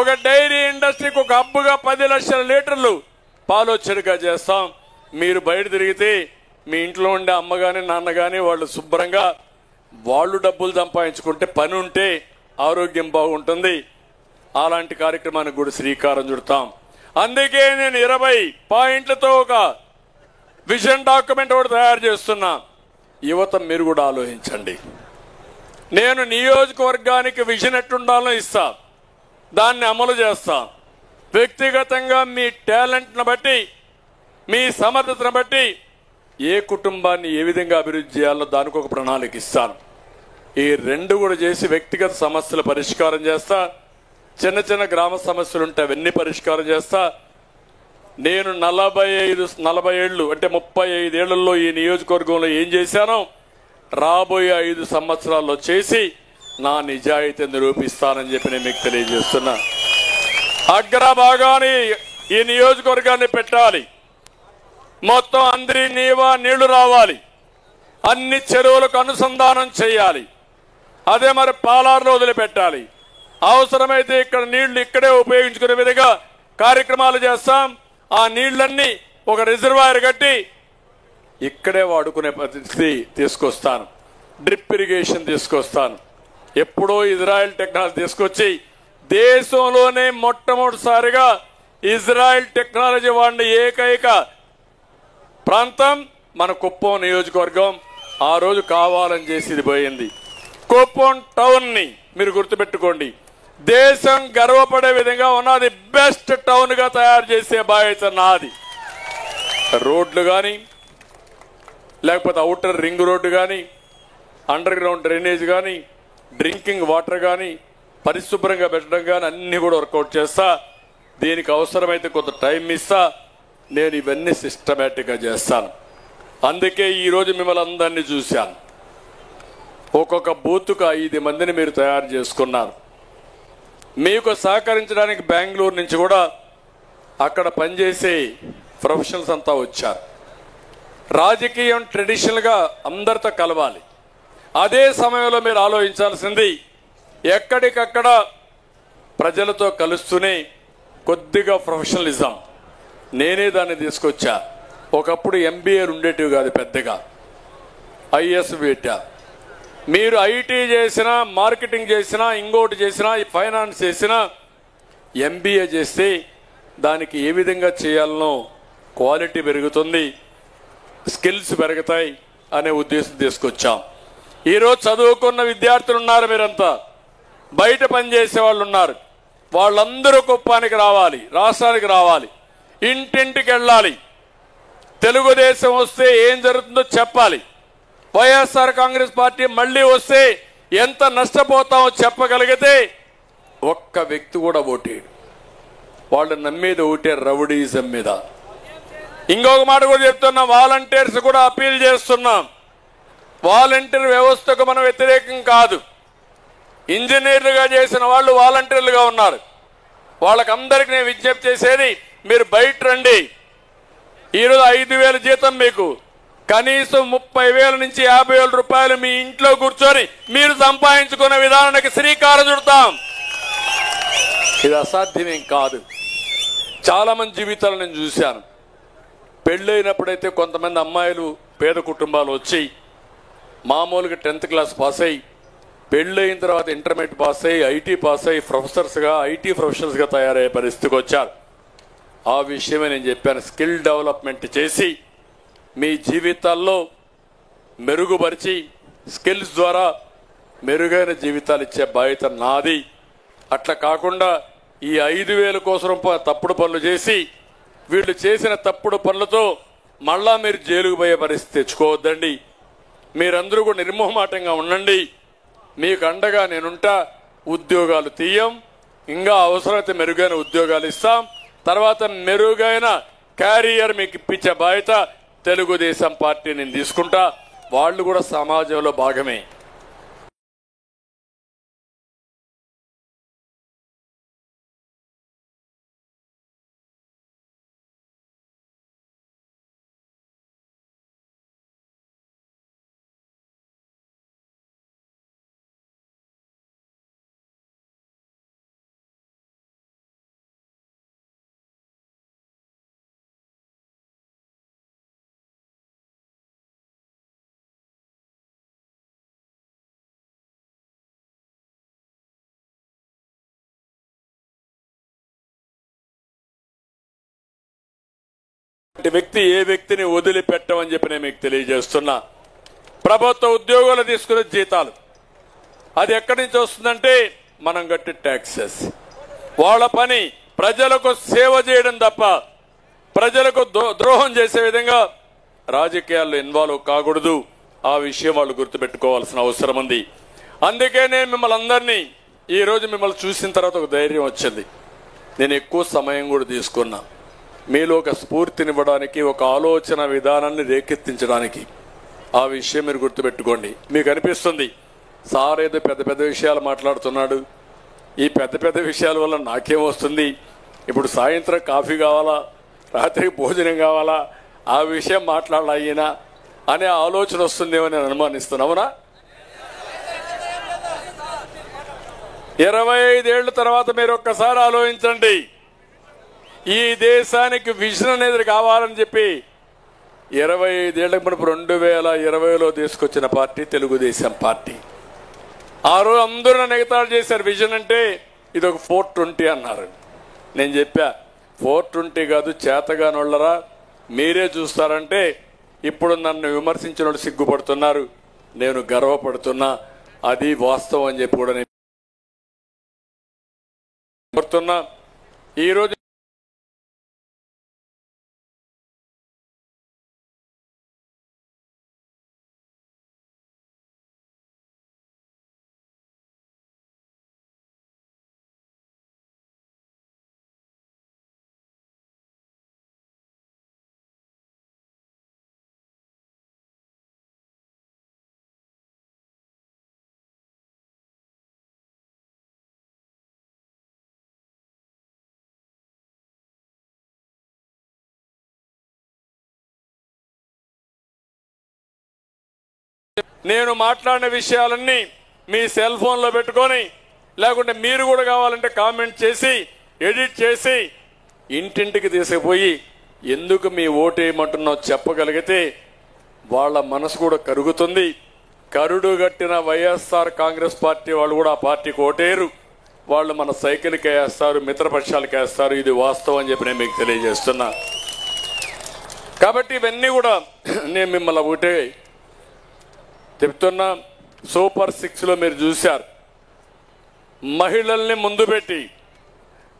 ఒక డైరీ ఇండస్ట్రీకి ఒక హబ్బుగా 10 లక్షల లీటర్లు పాలు వచ్చేట్టుగా చేస్తాం. మీరు బయట తిరిగితే మీ ఇంట్లో ఉండే అమ్మ కానీ, నాన్న కానీ వాళ్ళు శుభ్రంగా వాళ్ళు డబ్బులు సంపాదించుకుంటే, పని ఉంటే ఆరోగ్యం బాగుంటుంది. అలాంటి కార్యక్రమానికి కూడా శ్రీకారం చుడతాం. అందుకే నేను 20 పాయింట్లతో ఒక విజన్ డాక్యుమెంట్ ఒకటి తయారు చేస్తున్నా. యువత మీరు కూడా ఆలోచించండి. నేను నియోజకవర్గానికి విజన్ ఎట్టుండాలో ఇస్తా, దాన్ని అమలు చేస్తా. వ్యక్తిగతంగా మీ టాలెంట్ను బట్టి, మీ సమర్థతను బట్టి ఏ కుటుంబాన్ని ఏ విధంగా అభివృద్ధి చేయాలో దానికి ఒక ప్రణాళిక ఇస్తాను. ఈ 2 కూడా చేసి వ్యక్తిగత సమస్యలు పరిష్కారం చేస్తా. చిన్న చిన్న గ్రామ సమస్యలు ఉంటే అవన్నీ పరిష్కారం చేస్తా. నేను 40 ఏళ్ళు అంటే 35 ఏళ్లలో ఈ నియోజకవర్గంలో ఏం చేశానో రాబోయే 5 సంవత్సరాల్లో చేసి నా నిజాయితీ నిరూపిస్తానని చెప్పి నేను మీకు తెలియజేస్తున్నా. అగ్రభాగాన్ని ఈ నియోజకవర్గాన్ని పెట్టాలి. మొత్తం అందరి నీళ్లు రావాలి. అన్ని చెరువులకు అనుసంధానం చేయాలి. అదే మరి పాలారులో వదిలిపెట్టాలి. అవసరమైతే ఇక్కడ నీళ్లు ఇక్కడే ఉపయోగించుకునే విధంగా కార్యక్రమాలు చేస్తాం. ఆ నీళ్లన్నీ ఒక రిజర్వాయర్ కట్టి ఇక్కడే వాడుకునే పరిస్థితి తీసుకొస్తాను. డ్రిప్ ఇరిగేషన్ తీసుకొస్తాను. ఎప్పుడో ఇజ్రాయెల్ టెక్నాలజీ తీసుకొచ్చి దేశంలోనే మొట్టమొదటిసారిగా ఇజ్రాయెల్ టెక్నాలజీ వాడిన ఏకైక ప్రాంతం మన కుప్పం నియోజకవర్గం. ఆ రోజు కావాలని చేసి ఇది పోయింది. కుప్పం టౌన్ ని మీరు గుర్తుపెట్టుకోండి, దేశం గర్వపడే విధంగా ఉన్నది బెస్ట్ టౌన్ గా తయారు చేసే బాధ్యత నాది. రోడ్లు కానీ, లేకపోతే అవుటర్ రింగ్ రోడ్డు కానీ, అండర్ గ్రౌండ్ డ్రైనేజ్ కానీ, డ్రింకింగ్ వాటర్ కానీ, పరిశుభ్రంగా పెట్టడం కానీ అన్ని కూడా వర్కౌట్ చేస్తా. దీనికి అవసరమైతే కొంత టైం ఇస్తా. నేను ఇవన్నీ సిస్టమేటిక్గా చేస్తాను. అందుకే ఈరోజు మిమ్మల్ని అందరినీ చూశాను. ఒక్కొక్క బూత్కు 5 మందిని మీరు తయారు చేసుకున్నారు. మీకు సహకరించడానికి బెంగళూరు నుంచి కూడా అక్కడ పనిచేసే ప్రొఫెషనల్స్ అంతా వచ్చారు. రాజకీయం ట్రెడిషనల్గా అందరితో కలవాలి. అదే సమయంలో మీరు ఆలోచించాల్సింది ఎక్కడికక్కడ ప్రజలతో కలుస్తూనే కొద్దిగా ప్రొఫెషనలిజం. నేనే దాన్ని తీసుకొచ్చా. ఒకప్పుడు ఎంబీఏలు ఉండేటివి కాదు, పెద్దగా ఐఎస్ పెట్టా. మీరు ఐటీ చేసినా, మార్కెటింగ్ చేసినా, ఇంకోటి చేసినా, ఫైనాన్స్ చేసినా, ఎంబీఏ చేస్తే దానికి ఏ విధంగా చేయాలనో క్వాలిటీ పెరుగుతుంది, స్కిల్స్ పెరుగుతాయి అనే ఉద్దేశం తీసుకొచ్చాం. ఈరోజు చదువుకున్న విద్యార్థులు ఉన్నారు, మీరంతా బయట పనిచేసే వాళ్ళు ఉన్నారు. వాళ్ళందరూ కుప్పానికి రావాలి, రాష్ట్రానికి రావాలి, ఇంటింటికి వెళ్ళాలి. తెలుగుదేశం వస్తే ఏం జరుగుతుందో చెప్పాలి. వైఎస్ఆర్ కాంగ్రెస్ పార్టీ మళ్ళీ వస్తే ఎంత నష్టపోతామో చెప్పగలిగితే ఒక్క వ్యక్తి కూడా ఓటేడు. వాళ్ళు నమ్మేది ఒకటే, రౌడీజం మీద. ఇంకొక మాట కూడా చెప్తున్నా, వాలంటీర్స్ కూడా అప్పీల్ చేస్తున్నాం. వాలంటీర్ వ్యవస్థకు మనం వ్యతిరేకం కాదు. ఇంజనీర్లుగా చేసిన వాళ్ళు వాలంటీర్లుగా ఉన్నారు. వాళ్ళకందరికీ నేను విజ్ఞప్తి చేసేది, మీరు బయట రండి. ఈరోజు 5,000 జీతం, మీకు కనీసం 30,000 నుంచి 50,000 రూపాయలు మీ ఇంట్లో కూర్చొని మీరు సంపాదించుకునే విధానానికి శ్రీకారం చుడతాం. ఇది అసాధ్యమేం కాదు. చాలా మంది జీవితాలు నేను చూశాను. పెళ్ళైనప్పుడైతే కొంతమంది అమ్మాయిలు పేద కుటుంబాలు వచ్చి మామూలుగా 10th క్లాస్ పాస్ అయ్యి, పెళ్ళైన తర్వాత ఇంటర్మీడియట్ పాస్ అయ్యి, ఐటీ పాస్ అయ్యి ప్రొఫెసర్స్గా, ఐటీ ప్రొఫెషనల్స్గా తయారయ్యే పరిస్థితికి వచ్చారు. ఆ విషయమే నేను చెప్పాను. స్కిల్ డెవలప్మెంట్ చేసి మీ జీవితాల్లో మెరుగుపరిచి స్కిల్స్ ద్వారా మెరుగైన జీవితాలు ఇచ్చే బాధ్యత నాది. అట్లా కాకుండా ఈ 5,000 కోసం తప్పుడు పనులు చేసి, వీళ్ళు చేసిన తప్పుడు పనులతో మళ్ళా మీరు జైలుకు పోయే పరిస్థితి తెచ్చుకోవద్దండి. మీరందరూ కూడా నిర్మోహమాటంగా ఉండండి. మీకు అండగా నేనుంటా. ఉద్యోగాలు తీయం, ఇంకా అవసరమైతే మెరుగైన ఉద్యోగాలు ఇస్తాం. తర్వాత మెరుగైన క్యారియర్ మీకు ఇప్పించే బాధ్యత తెలుగుదేశం పార్టీ నేను తీసుకుంటా. వాళ్ళు కూడా సమాజంలో భాగమే. వ్యక్తి ఏ వ్యక్తిని వదిలిపెట్టమని చెప్పి నేను మీకు తెలియజేస్తున్నా. ప్రభుత్వ ఉద్యోగులు తీసుకునే జీతాలు అది ఎక్కడి నుంచి వస్తుందంటే మనం కట్టే ట్యాక్సెస్. వాళ్ళ పని ప్రజలకు సేవ చేయడం తప్ప ప్రజలకు ద్రోహం చేసే విధంగా రాజకీయాల్లో ఇన్వాల్వ్ కాకూడదు. ఆ విషయం వాళ్ళు గుర్తుపెట్టుకోవాల్సిన అవసరం ఉంది. అందుకే నేను మిమ్మల్ని అందరినీ ఈరోజు మిమ్మల్ని చూసిన తర్వాత ఒక ధైర్యం వచ్చింది. నేను ఎక్కువ సమయం కూడా తీసుకున్నా మీలో ఒక స్ఫూర్తినివ్వడానికి, ఒక ఆలోచన విధానాన్ని రేకెత్తించడానికి. ఆ విషయం మీరు గుర్తుపెట్టుకోండి. మీకు అనిపిస్తుంది సార్ ఏదో పెద్ద పెద్ద విషయాలు మాట్లాడుతున్నాడు, ఈ పెద్ద పెద్ద విషయాల వల్ల నాకేమొస్తుంది, ఇప్పుడు సాయంత్రం కాఫీ కావాలా, రాత్రికి భోజనం కావాలా, ఆ విషయం మాట్లాడాలయ్యినా అనే ఆలోచన వస్తుందేమో నేను అనుమానిస్తున్నావునా? 25 ఏళ్ల తర్వాత మీరు ఒక్కసారి ఆలోచించండి. ఈ దేశానికి విజన్ అనేది కావాలని చెప్పి 25 ఏళ్ల మునుపు 2020లో తీసుకొచ్చిన పార్టీ తెలుగుదేశం పార్టీ. ఆ రోజు అందరూ నన్ను ఎగతాళి చేశారు. విజన్ అంటే ఇది ఒక 420 అన్నారు. నేను చెప్పా 420 కాదు, చేతగానోళ్ళరా మీరే చూస్తారంటే ఇప్పుడు నన్ను విమర్శించిన వాళ్ళు సిగ్గుపడుతున్నారు. నేను గర్వపడుతున్నా, అది వాస్తవం అని చెప్పి కూడా నేను కోరుతున్నా. ఈరోజు నేను మాట్లాడిన విషయాలన్నీ మీ సెల్ ఫోన్లో పెట్టుకొని, లేకుంటే మీరు కూడా కావాలంటే కామెంట్ చేసి ఎడిట్ చేసి ఇంటింటికి తీసుకుపోయి ఎందుకు మీ ఓటేయమంటున్నావు చెప్పగలిగితే వాళ్ళ మనసు కూడా కరుగుతుంది. కరుడు గట్టిన వైఎస్ఆర్ కాంగ్రెస్ పార్టీ వాళ్ళు కూడా ఆ పార్టీకి ఓటేరు. వాళ్ళు మన సైకిల్కి వేస్తారు, మిత్రపక్షాలకు వేస్తారు. ఇది వాస్తవం అని చెప్పి నేను మీకు తెలియజేస్తున్నా. కాబట్టి ఇవన్నీ కూడా నేను మిమ్మల్ని ఒకటే చెప్తున్నా. సూపర్ 6లో మీరు చూశారు, మహిళల్ని ముందు పెట్టి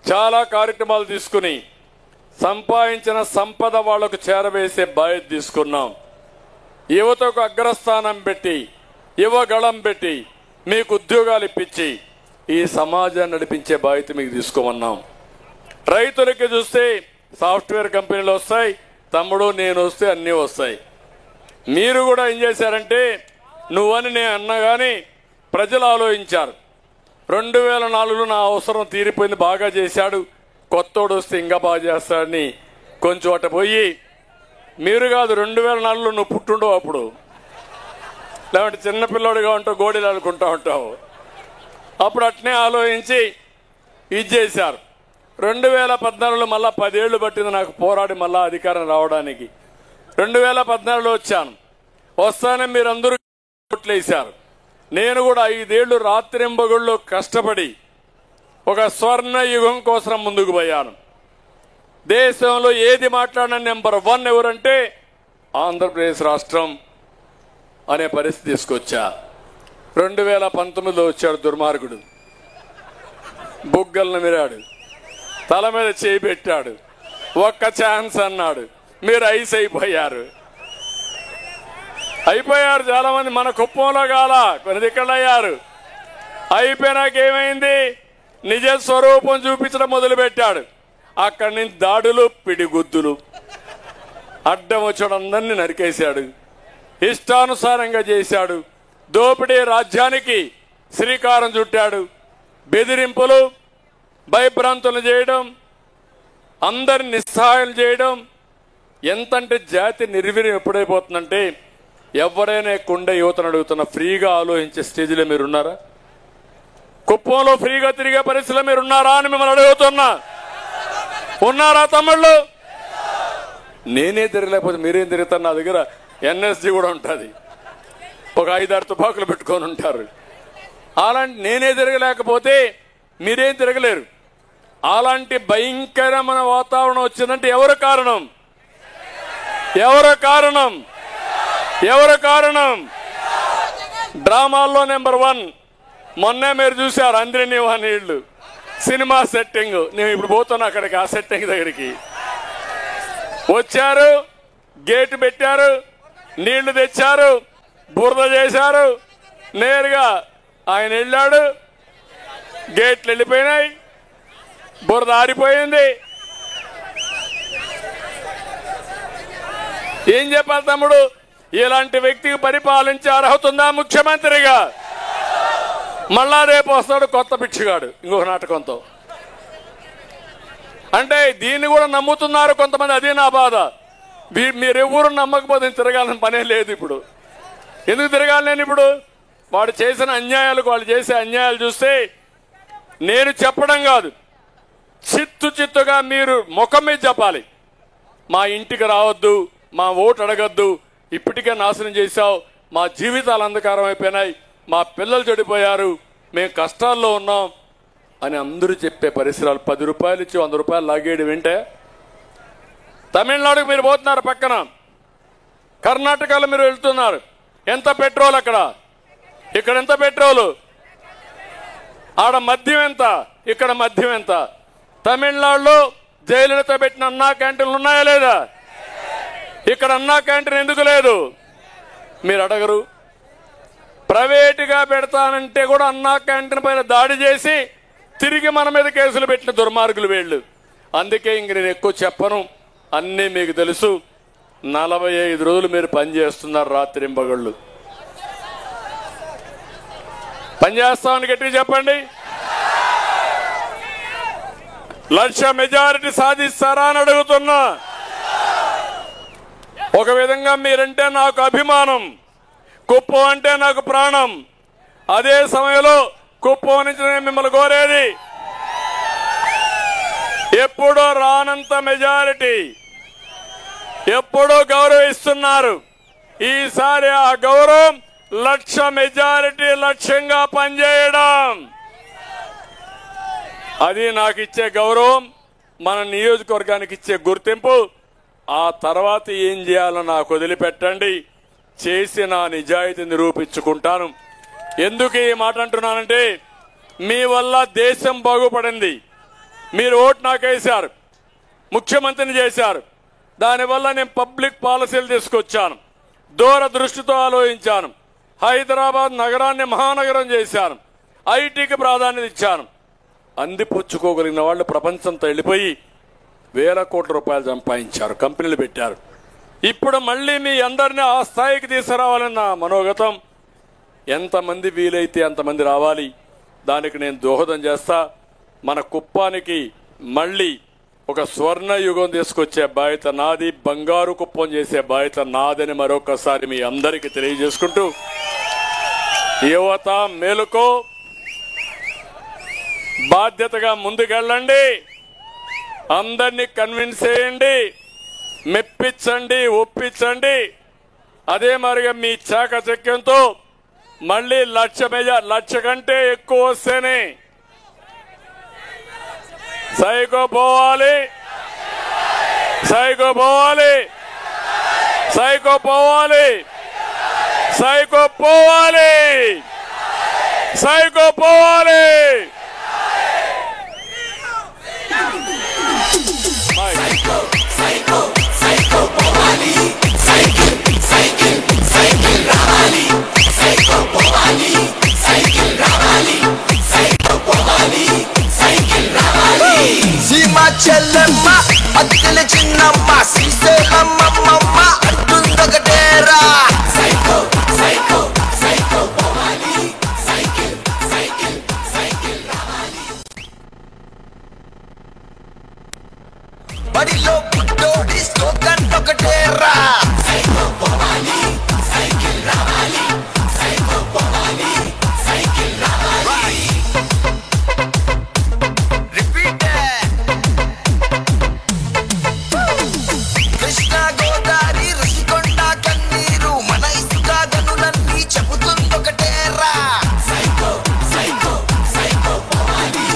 చాలా కార్యక్రమాలు తీసుకుని సంపాదించిన సంపద వాళ్లకు చేరవేసే బాధ్యత తీసుకున్నాం. యువతకు అగ్రస్థానం పెట్టి, యువగళం పెట్టి మీకు ఉద్యోగాలు ఇప్పించి ఈ సమాజాన్ని నడిపించే బాధ్యత మీకు తీసుకోమన్నాం. రైతులకి చూస్తే సాఫ్ట్వేర్ కంపెనీలు వస్తాయి, తమ్ముడు నేను వస్తే అన్నీ వస్తాయి. మీరు కూడా ఏం చేశారంటే నువ్వని నేను అన్నా కానీ ప్రజలు ఆలోచించారు. 2004లో నా అవసరం తీరిపోయింది, బాగా చేశాడు, కొత్తోడు వస్తే ఇంకా బాగా చేస్తాడని కొంచెం అట పోయి, మీరు కాదు 2004లో నువ్వు పుట్టుండవు, అప్పుడు లేదంటే చిన్నపిల్లోడిగా ఉంటావు, గోడీలు ఆడుకుంటూ ఉంటావు. అప్పుడు అట్నే ఆలోచించి ఇది చేశారు. 2014లో మళ్ళా 10 ఏళ్లు పట్టింది నాకు పోరాడి మళ్ళా అధికారం రావడానికి. 2014లో వచ్చాను. వస్తానే మీరందరూ ఓట్లేశారు. నేను కూడా 5 ఏళ్లు రాత్రింబగుళ్ళు కష్టపడి ఒక స్వర్ణ యుగం కోసం ముందుకు పోయాను. దేశంలో ఏది మాట్లాడిన నెంబర్ 1 ఎవరంటే ఆంధ్రప్రదేశ్ రాష్ట్రం అనే పరిస్థితి తీసుకొచ్చా. 2019లో వచ్చాడు దుర్మార్గుడు, బుగ్గలను మిరాడు, తల మీద చేయి పెట్టాడు, ఒక్క ఛాన్స్ అన్నాడు. మీరు ఐస్ అయిపోయారు. చాలా మంది. మన కుప్పంలో కాల కొన్ని దిక్కలయ్యారు. అయిపోయినాకేమైంది, నిజ స్వరూపం చూపించడం మొదలుపెట్టాడు. అక్కడి నుంచి దాడులు, పిడిగుద్దులు, అడ్డం వచ్చాడు, అందరినీ నరికేశాడు, ఇష్టానుసారంగా చేశాడు. దోపిడీ రాజ్యానికి శ్రీకారం చుట్టాడు. బెదిరింపులు, భయభ్రాంతులు చేయడం, అందరిని నిస్సహాయం చేయడం. ఎంతంటే జాతి నిర్వీర్యం ఎప్పుడైపోతుందంటే ఎవరైనా కుండ యువతను అడుగుతున్న ఫ్రీగా ఆలోచించే స్టేజ్లో మీరున్నారా? కుప్పంలో ఫ్రీగా తిరిగే పరిస్థితిలో మీరున్నారా అని మిమ్మల్ని అడుగుతున్నా. ఉన్నారా తమ్ముళ్ళు? నేనే తిరగలేకపోతే మీరేం తిరుగుతారు? నా దగ్గర ఎన్ఎస్జీ కూడా ఉంటుంది, ఒక 5-6 తుపాకులు పెట్టుకొని ఉంటారు. అలాంటి నేనే తిరగలేకపోతే మీరేం తిరగలేరు. అలాంటి భయంకరమైన వాతావరణం వచ్చిందంటే ఎవరు కారణం? ఎవరు కారణం? ఎవరు కారణం? డ్రామాల్లో నెంబర్ 1 మొన్నే మీరు చూశారు, అంద్రినివా నీళ్లు సినిమా సెట్టింగ్. నేను ఇప్పుడు పోతున్నా అక్కడికి, ఆ సెట్టింగ్ దగ్గరికి వచ్చారు, గేటు పెట్టారు, నీళ్లు తెచ్చారు, బురద చేశారు. నేరుగా ఆయన వెళ్ళాడు, గేట్లు వెళ్ళిపోయినాయి, బురద ఆరిపోయింది. ఏం చెప్పాలి తమ్ముడు? ఇలాంటి వ్యక్తికి పరిపాలించే అర్హత ఉందా ముఖ్యమంత్రిగా? మళ్ళా రేపు వస్తాడు కొత్త పిచ్చిగాడు ఇంకొక నాటకంతో. అంటే దీన్ని కూడా నమ్ముతున్నారు కొంతమంది. అది నా బాధ. మీరెవరు నమ్మకపోతే తిరగాలని పనే లేదు. ఇప్పుడు ఎందుకు తిరగాలి నేను? ఇప్పుడు వాడు చేసిన అన్యాయాలకు, వాళ్ళు చేసే అన్యాయాలు చూస్తే నేను చెప్పడం కాదు, చిత్తుగా మీరు ముఖం మీద చెప్పాలి. మా ఇంటికి రావద్దు, మా ఓటు అడగద్దు, ఇప్పటికే నాశనం చేశావు, మా జీవితాలు అంధకారం అయిపోయినాయి, మా పిల్లలు చెడిపోయారు, మేము కష్టాల్లో ఉన్నాం అని అందరూ చెప్పే పరిసరాలు. 10 రూపాయలు ఇచ్చి 100 రూపాయలు లాగేయడం వింటే, తమిళనాడుకు మీరు పోతున్నారు, పక్కన కర్ణాటకలో మీరు వెళ్తున్నారు, ఎంత పెట్రోల్ అక్కడ, ఇక్కడ ఎంత పెట్రోలు, ఆడ మద్యం ఎంత, ఇక్కడ మద్యం ఎంత. తమిళనాడులో జయలలిత పెట్టిన అన్నా క్యాంటీన్లు ఉన్నాయా లేదా? ఇక్కడ అన్నా క్యాంటీన్ ఎందుకు లేదు? మీరు అడగరు. ప్రైవేటుగా పెడతానంటే కూడా అన్నా క్యాంటీన్ పైన దాడి చేసి తిరిగి మన మీద కేసులు పెట్టిన దుర్మార్గులు వీళ్ళు. అందుకే ఇంక నేను ఎక్కువ చెప్పను, అన్నీ మీకు తెలుసు. 45 రోజులు మీరు పనిచేస్తున్నారు, రాత్రింబగళ్ళు పనిచేస్తామని గట్టిగా చెప్పండి. 1,00,000 మెజారిటీ సాధిస్తారా అని అడుగుతున్నా. ఒక విధంగా మీరంటే నాకు అభిమానం, కుప్పం అంటే నాకు ప్రాణం. అదే సమయంలో కుప్పం నుంచి నేను మిమ్మల్ని కోరేది, ఎప్పుడో రానంత మెజారిటీ, ఎప్పుడో గౌరవిస్తున్నారు. ఈసారి ఆ గౌరవం 1,00,000 మెజారిటీ లక్ష్యంగా పనిచేయడం, అది నాకు ఇచ్చే గౌరవం, మన నియోజకవర్గానికి ఇచ్చే గుర్తింపు. ఆ తర్వాత ఏం చేయాలో నాకు వదిలిపెట్టండి, చేసి నా నిజాయితీ నిరూపించుకుంటాను. ఎందుకు ఈ మాట అంటున్నానంటే, మీ వల్ల దేశం బాగుపడింది. మీరు ఓటు నాకేశారు, ముఖ్యమంత్రిని చేశారు. దానివల్ల నేను పబ్లిక్ పాలసీలు తీసుకొచ్చాను, దూరదృష్టితో ఆలోచించాను. హైదరాబాద్ నగరాన్ని మహానగరం చేశాను, ఐటీకి ప్రాధాన్యత ఇచ్చాను. అందిపుచ్చుకోగలిగిన వాళ్ళు ప్రపంచంతో వెళ్ళిపోయి వేల కోట్ల రూపాయలు సంపాదించారు, కంపెనీలు పెట్టారు. ఇప్పుడు మళ్ళీ మీ అందరినీ ఆ స్థాయికి తీసుకురావాలని నా మనోగతం. ఎంతమంది వీలైతే అంతమంది రావాలి, దానికి నేను దోహదం చేస్తా. మన కుప్పానికి మళ్ళీ ఒక స్వర్ణ యుగం తీసుకొచ్చే బాధ్యత నాది, బంగారు కుప్పం చేసే బాధ్యత నాదని మరొకసారి మీ అందరికీ తెలియజేసుకుంటూ, యువత మేలుకో, బాధ్యతగా ముందుకెళ్ళండి, అందరినీ కన్విన్స్ చేయండి, మెప్పించండి, ఒప్పించండి. అదే మరిగా మీ చాకచక్యంతో మళ్ళీ 1,00,000 కంటే ఎక్కువ వస్తేనే సైకో పోవాలి, సైకో పోవాలి, సైకో పోవాలి, సైకో పోవాలి, సైకో పోవాలి. చెల్లెమ్మ అత్తెల చిన్నమ్మ శ్రీశైలమ్మమ్మ అంటుందొకటేరా, సైకో సైకో సైకో పోవాలి, సైకిల్ సైకిల్ సైకిల్ రావాలి. బడిలో పుట్టోడి స్లోగన్ ఒకటేరా, సైకో పోవాలి, సైకిల్ రావాలి, సైకో పోవాలి, సైకిల్ రావాలి. కృష్ణా గోదావరి రుషికొండ కన్నీరు మన ఇసుక గనులన్నీ చెబుతుందొకటేరా, సైకో సైకో సైకో పోవాలి,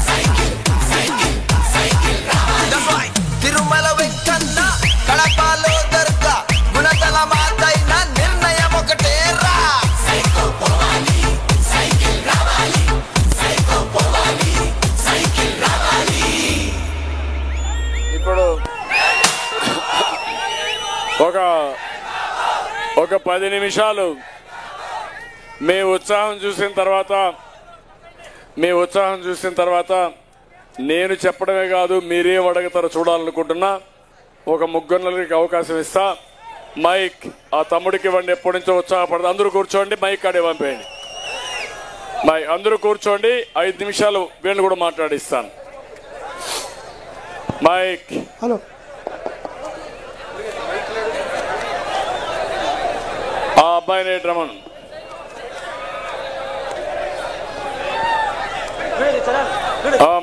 సైకిల్ సైకిల్ సైకిల్ రావాలి. తిరుమల వెంకన్న కడపలో దర్గా గుణదల మాతైన నిర్ణయం ఒకటేరా, సైకో పోవాలి, సైకిల్ రావాలి, సైకో పోవాలి, సైకిల్ రావాలి. ఇప్పుడు ఒక 10 నిమిషాలు మీ ఉత్సాహం చూసిన తర్వాత నేను చెప్పడమే కాదు, మీరేం అడుగుతారో చూడాలనుకుంటున్నా. ఒక ముగ్గురికి అవకాశం ఇస్తా. మైక్ ఆ తమ్ముడికి ఇవ్వండి, ఎప్పటి నుంచో ఉత్సాహపడదు. అందరూ కూర్చోండి, మైక్ ఆడే పంపేయండి. అందరూ కూర్చోండి, 5 నిమిషాలు వీళ్ళు కూడా మాట్లాడిస్తాను. మైక్. హలో, ఆ అబ్బాయిని రమణ్.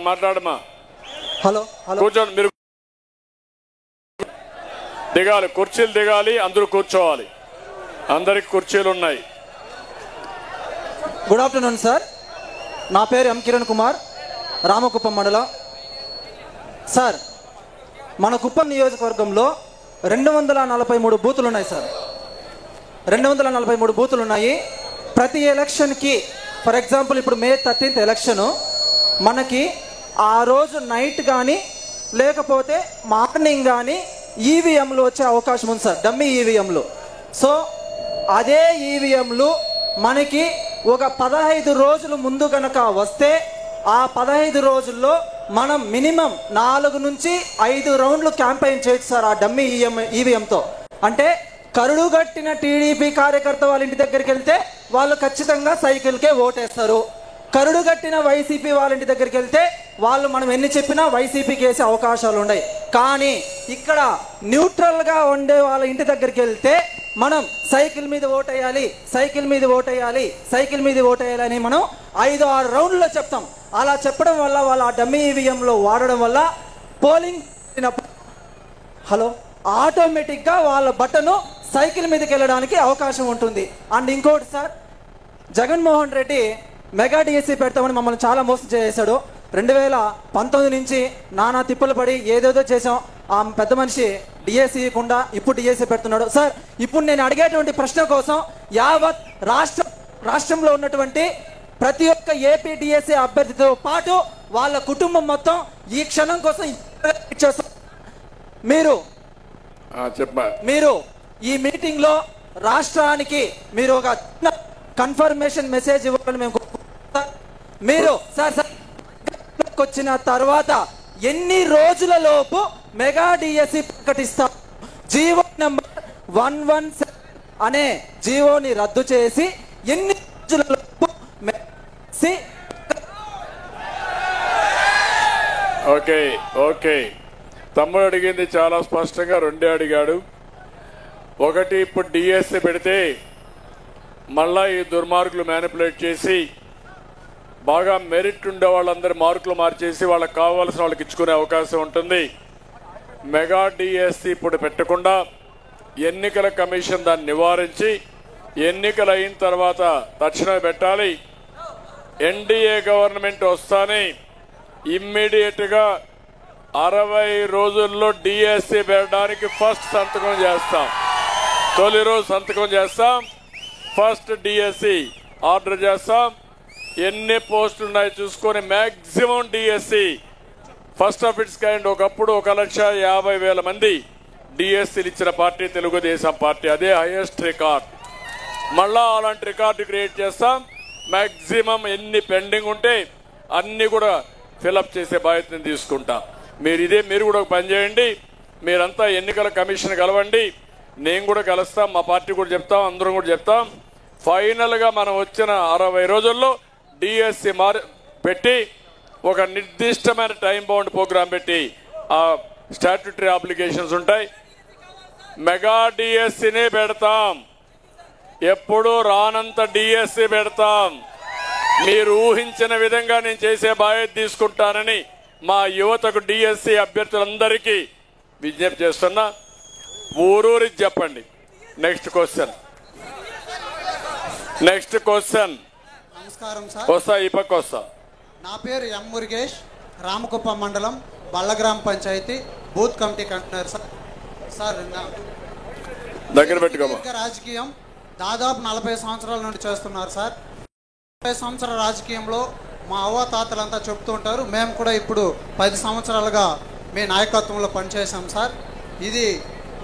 మాట్లాడమా. హలో హలో కూర్చోండి. మీరు దిగాలి, కుర్చీలు దిగాలి, అందరూ కూర్చోవాలి. అందరికి కుర్చీలు ఉన్నాయి. Good afternoon sir. నా పేరు ఎం కిరణ్ కుమార్, రామకుప్పం మండలం. సార్, మన కుప్పం నియోజకవర్గంలో 243 బూతులు ఉన్నాయి సార్. 243 బూతులు ఉన్నాయి. ప్రతి ఎలక్షన్కి, ఫర్ ఎగ్జాంపుల్ ఇప్పుడు మే 13th ఎలక్షను, మనకి ఆ రోజు నైట్ కానీ లేకపోతే మార్నింగ్ కానీ ఈవీఎంలు వచ్చే అవకాశం ఉంది సార్, డమ్మీ ఈవీఎంలు. సో అదే ఈవీఎంలు మనకి ఒక 15 రోజులు ముందు కనుక వస్తే ఆ 15 రోజుల్లో మనం మినిమం 4 నుంచి 5 రౌండ్లు క్యాంపెయిన్ చేయొచ్చు సార్ ఆ డమ్మీ ఈవీఎంతో. అంటే కరుడుగట్టిన టీడీపీ కార్యకర్త వాళ్ళ ఇంటి దగ్గరికి వెళ్తే వాళ్ళు ఖచ్చితంగా సైకిల్కే ఓటేస్తారు. కరుడుగట్టిన వైసీపీ వాళ్ళ ఇంటి దగ్గరికి వెళ్తే వాళ్ళు మనం ఎన్ని చెప్పినా వైసీపీకి వేసే అవకాశాలు ఉన్నాయి. కానీ ఇక్కడ న్యూట్రల్గా ఉండే వాళ్ళ ఇంటి దగ్గరికి వెళ్తే మనం సైకిల్ మీద ఓటేయాలి, సైకిల్ మీద ఓటేయాలి, సైకిల్ మీద ఓటేయాలి అని మనం 5-6 రౌండ్లో చెప్తాం. అలా చెప్పడం వల్ల వాళ్ళు ఆ డమ్మీ ఈవీఎంలో వాడడం వల్ల పోలింగ్ హలో ఆటోమేటిక్గా వాళ్ళ బటను సైకిల్ మీదకి వెళ్ళడానికి అవకాశం ఉంటుంది. అండ్ ఇంకోటి sir, Jaganmohan Reddy mega DSC పెడతామని మమ్మల్ని చాలా మోసం చేశాడు. 2019 నుంచి నానా తిప్పులు పడి ఏదేదో చేసాం. ఆ పెద్ద మనిషి డిఎస్సీ ఇవ్వకుండా ఇప్పుడు డిఎస్సీ పెడుతున్నాడు. సార్, ఇప్పుడు నేను అడిగేటువంటి ప్రశ్న కోసం యావత్ రాష్ట్రంలో ఉన్నటువంటి ప్రతి ఒక్క ఏపీ డిఎస్సీ అభ్యర్థితో పాటు వాళ్ళ కుటుంబం మొత్తం ఈ క్షణం కోసం మీరు ఈ మీటింగ్ లో రాష్ట్రానికి మీరు ఒక కన్ఫర్మేషన్ మెసేజ్ ఇవ్వాలని మేము మీరు సార్ వచ్చిన తర్వాత ఎన్ని రోజుల లోపు మెగా డిఎస్సీ ప్రకటిస్తారు? జీవో నెంబర్ 117 అనే జీవోని రద్దు చేసి ఎన్ని రోజుల లోపు ఓకే ఓకే తమ్ముడు అడిగింది చాలా స్పష్టంగా 2 అడిగాడు. ఒకటి, ఇప్పుడు డిఎస్సీ పెడితే మళ్ళా ఈ దుర్మార్గులు మ్యానిపులేట్ చేసి బాగా మెరిట్ ఉండే వాళ్ళందరి మార్కులు మార్చేసి వాళ్ళకి కావాల్సిన వాళ్ళకి ఇచ్చుకునే అవకాశం ఉంటుంది. మెగా డిఎస్సీ ఇప్పుడు పెట్టకుండా ఎన్నికల కమిషన్ దాన్ని నివారించి ఎన్నికలు అయిన తర్వాత తక్షణమే పెట్టాలి. ఎన్డీఏ గవర్నమెంట్ వస్తానే ఇమ్మీడియట్ గా 60 రోజుల్లో డిఎస్సీ పెట్టడానికి ఫస్ట్ సంతకం చేస్తాం. తొలి రోజు సంతకం చేస్తాం, ఫస్ట్ డిఎస్సీ ఆర్డర్ చేస్తాం. ఎన్ని పోస్టులు ఉన్నాయో చూసుకొని maximum DSC first of it's kind. ఒకప్పుడు 1,50,000 మంది డిఎస్సీలు ఇచ్చిన పార్టీ తెలుగుదేశం పార్టీ. అదే హైయెస్ట్ రికార్డ్. మళ్ళా అలాంటి రికార్డు క్రియేట్ చేస్తాం. మాక్సిమం ఎన్ని పెండింగ్ ఉంటే అన్ని కూడా ఫిలప్ చేసే బాధ్యతను తీసుకుంటాం. మీరు కూడా ఒక పని చేయండి. మీరంతా ఎన్నికల కమిషన్ కలవండి, నేను కూడా కలుస్తాం, మా పార్టీ కూడా చెప్తాం, అందరం కూడా చెప్తాం. ఫైనల్ గా మనం వచ్చిన 60 రోజుల్లో డిఎస్సీ పెట్టి ఒక నిర్దిష్టమైన టైం బౌండ్ ప్రోగ్రాం పెట్టి ఆ స్టాట్యూటరీ అప్లికేషన్స్ ఉంటాయి. మెగా డిఎస్సీనే పెడతాం, ఎప్పుడు రానంత డిఎస్సీ పెడతాం. మీరు ఊహించిన విధంగా నేను చేసే బాధ్యత తీసుకుంటానని మా యువతకు డిఎస్సీ అభ్యర్థులందరికీ విజ్ఞప్తి చేస్తున్నా. ఊరూరికి చెప్పండి. Next question. నమస్కారం సార్. వస్తా, ఈ పక్క వస్తా. నా పేరు ఎం మురుగేష్, రామకుప్పం మండలం Ballagrama panchayat booth committee convener sir. Sir, దగ్గర పెట్టుకోమా. రాజకీయం దాదాపు 40 సంవత్సరాల నుండి చేస్తున్నారు సార్. 40 సంవత్సరాల రాజకీయంలో మా అవ్వాతాతలంతా చెప్తూ ఉంటారు. మేము కూడా ఇప్పుడు 10 సంవత్సరాలుగా మీ నాయకత్వంలో పనిచేసాం సార్. ఇది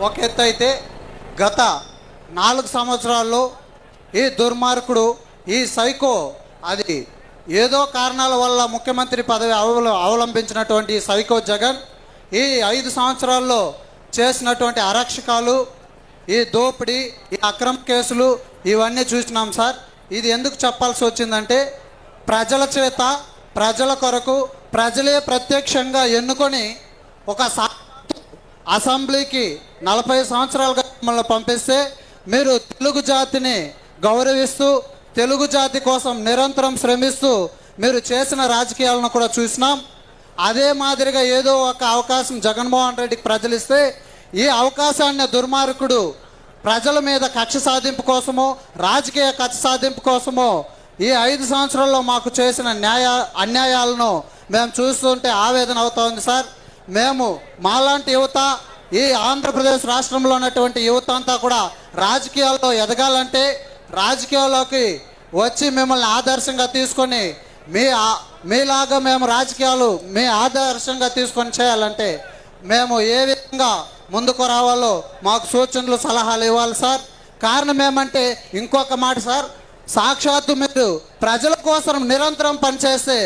ఒక ఎత్తు అయితే, గత 4 సంవత్సరాల్లో ఈ దుర్మార్గుడు, ఈ సైకో, అది ఏదో కారణాల వల్ల ముఖ్యమంత్రి పదవి అవలంబించినటువంటి సైకో జగన్ ఈ 5 సంవత్సరాల్లో చేసినటువంటి అరాచకాలు, ఈ దోపిడీ, ఈ అక్రమ కేసులు ఇవన్నీ చూసినాం సార్. ఇది ఎందుకు చెప్పాల్సి వచ్చిందంటే, ప్రజల చేత, ప్రజల కొరకు, ప్రజలే ప్రత్యక్షంగా ఎన్నుకొని ఒక అసెంబ్లీకి 40 సంవత్సరాలుగా మిమ్మల్ని పంపిస్తే మీరు తెలుగు జాతిని గౌరవిస్తూ, తెలుగు జాతి కోసం నిరంతరం శ్రమిస్తూ మీరు చేసిన రాజకీయాలను కూడా చూసినాం. అదే మాదిరిగా ఏదో ఒక అవకాశం జగన్మోహన్ రెడ్డికి ప్రజలు ఇస్తే ఈ అవకాశాన్ని దుర్మార్గుడు ప్రజల మీద కక్ష సాధింపు కోసమో రాజకీయ కక్ష సాధింపు కోసమో ఈ 5 సంవత్సరాల్లో మాకు చేసిన అన్యాయాలను మేము చూస్తుంటే ఆవేదన అవుతోంది సార్. మేము మాలాంటి యువత ఈ ఆంధ్రప్రదేశ్ రాష్ట్రంలో ఉన్నటువంటి యువత అంతా కూడా రాజకీయాల్లో ఎదగాలంటే రాజకీయాల్లోకి వచ్చి మిమ్మల్ని ఆదర్శంగా తీసుకొని మీలాగా మేము రాజకీయాలు మీ ఆదర్శంగా తీసుకొని చేయాలంటే మేము ఏ విధంగా ముందుకు రావాలో మాకు సూచనలు సలహాలు ఇవ్వాలి సార్. కారణం ఏమంటే ఇంకొక మాట సార్, సాక్షాత్తు మీరు ప్రజల కోసం నిరంతరం పనిచేస్తే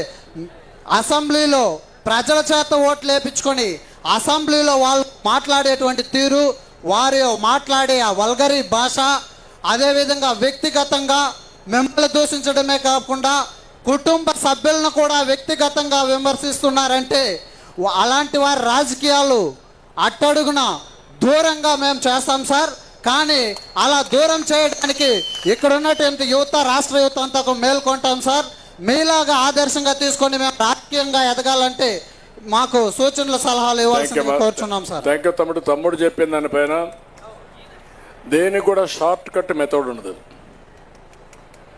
అసెంబ్లీలో ప్రజల చేత ఓట్లు వేయించుకొని అసెంబ్లీలో వాళ్ళు మాట్లాడేటువంటి తీరు, వారి మాట్లాడే ఆ వల్గరీ భాష, అదేవిధంగా వ్యక్తిగతంగా మిమ్మల్ని దూషించడమే కాకుండా కుటుంబ సభ్యులను కూడా వ్యక్తిగతంగా విమర్శిస్తున్నారంటే అలాంటి వారి రాజకీయాలు అట్టడుగున దూరంగా మేము చేస్తాం సార్. కానీ అలా దూరం చేయడానికి ఇక్కడ ఉన్నటువంటి యువత, రాష్ట్ర యువత అంతా మేల్కొంటాం సార్. మీలాగా ఆదర్శంగా తీసుకొని మేము రాజకీయంగా ఎదగాలంటే మాకు సూచనలు సలహాలు ఇవ్వాల్సిందిగా కోరుచున్నాం సార్. థ్యాంక్ యూ తమ్ముడు. తమ్ముడు చెప్పిన దానిపైన దేనికి కూడా షార్ట్ కట్ మెథడ్ ఉండదు,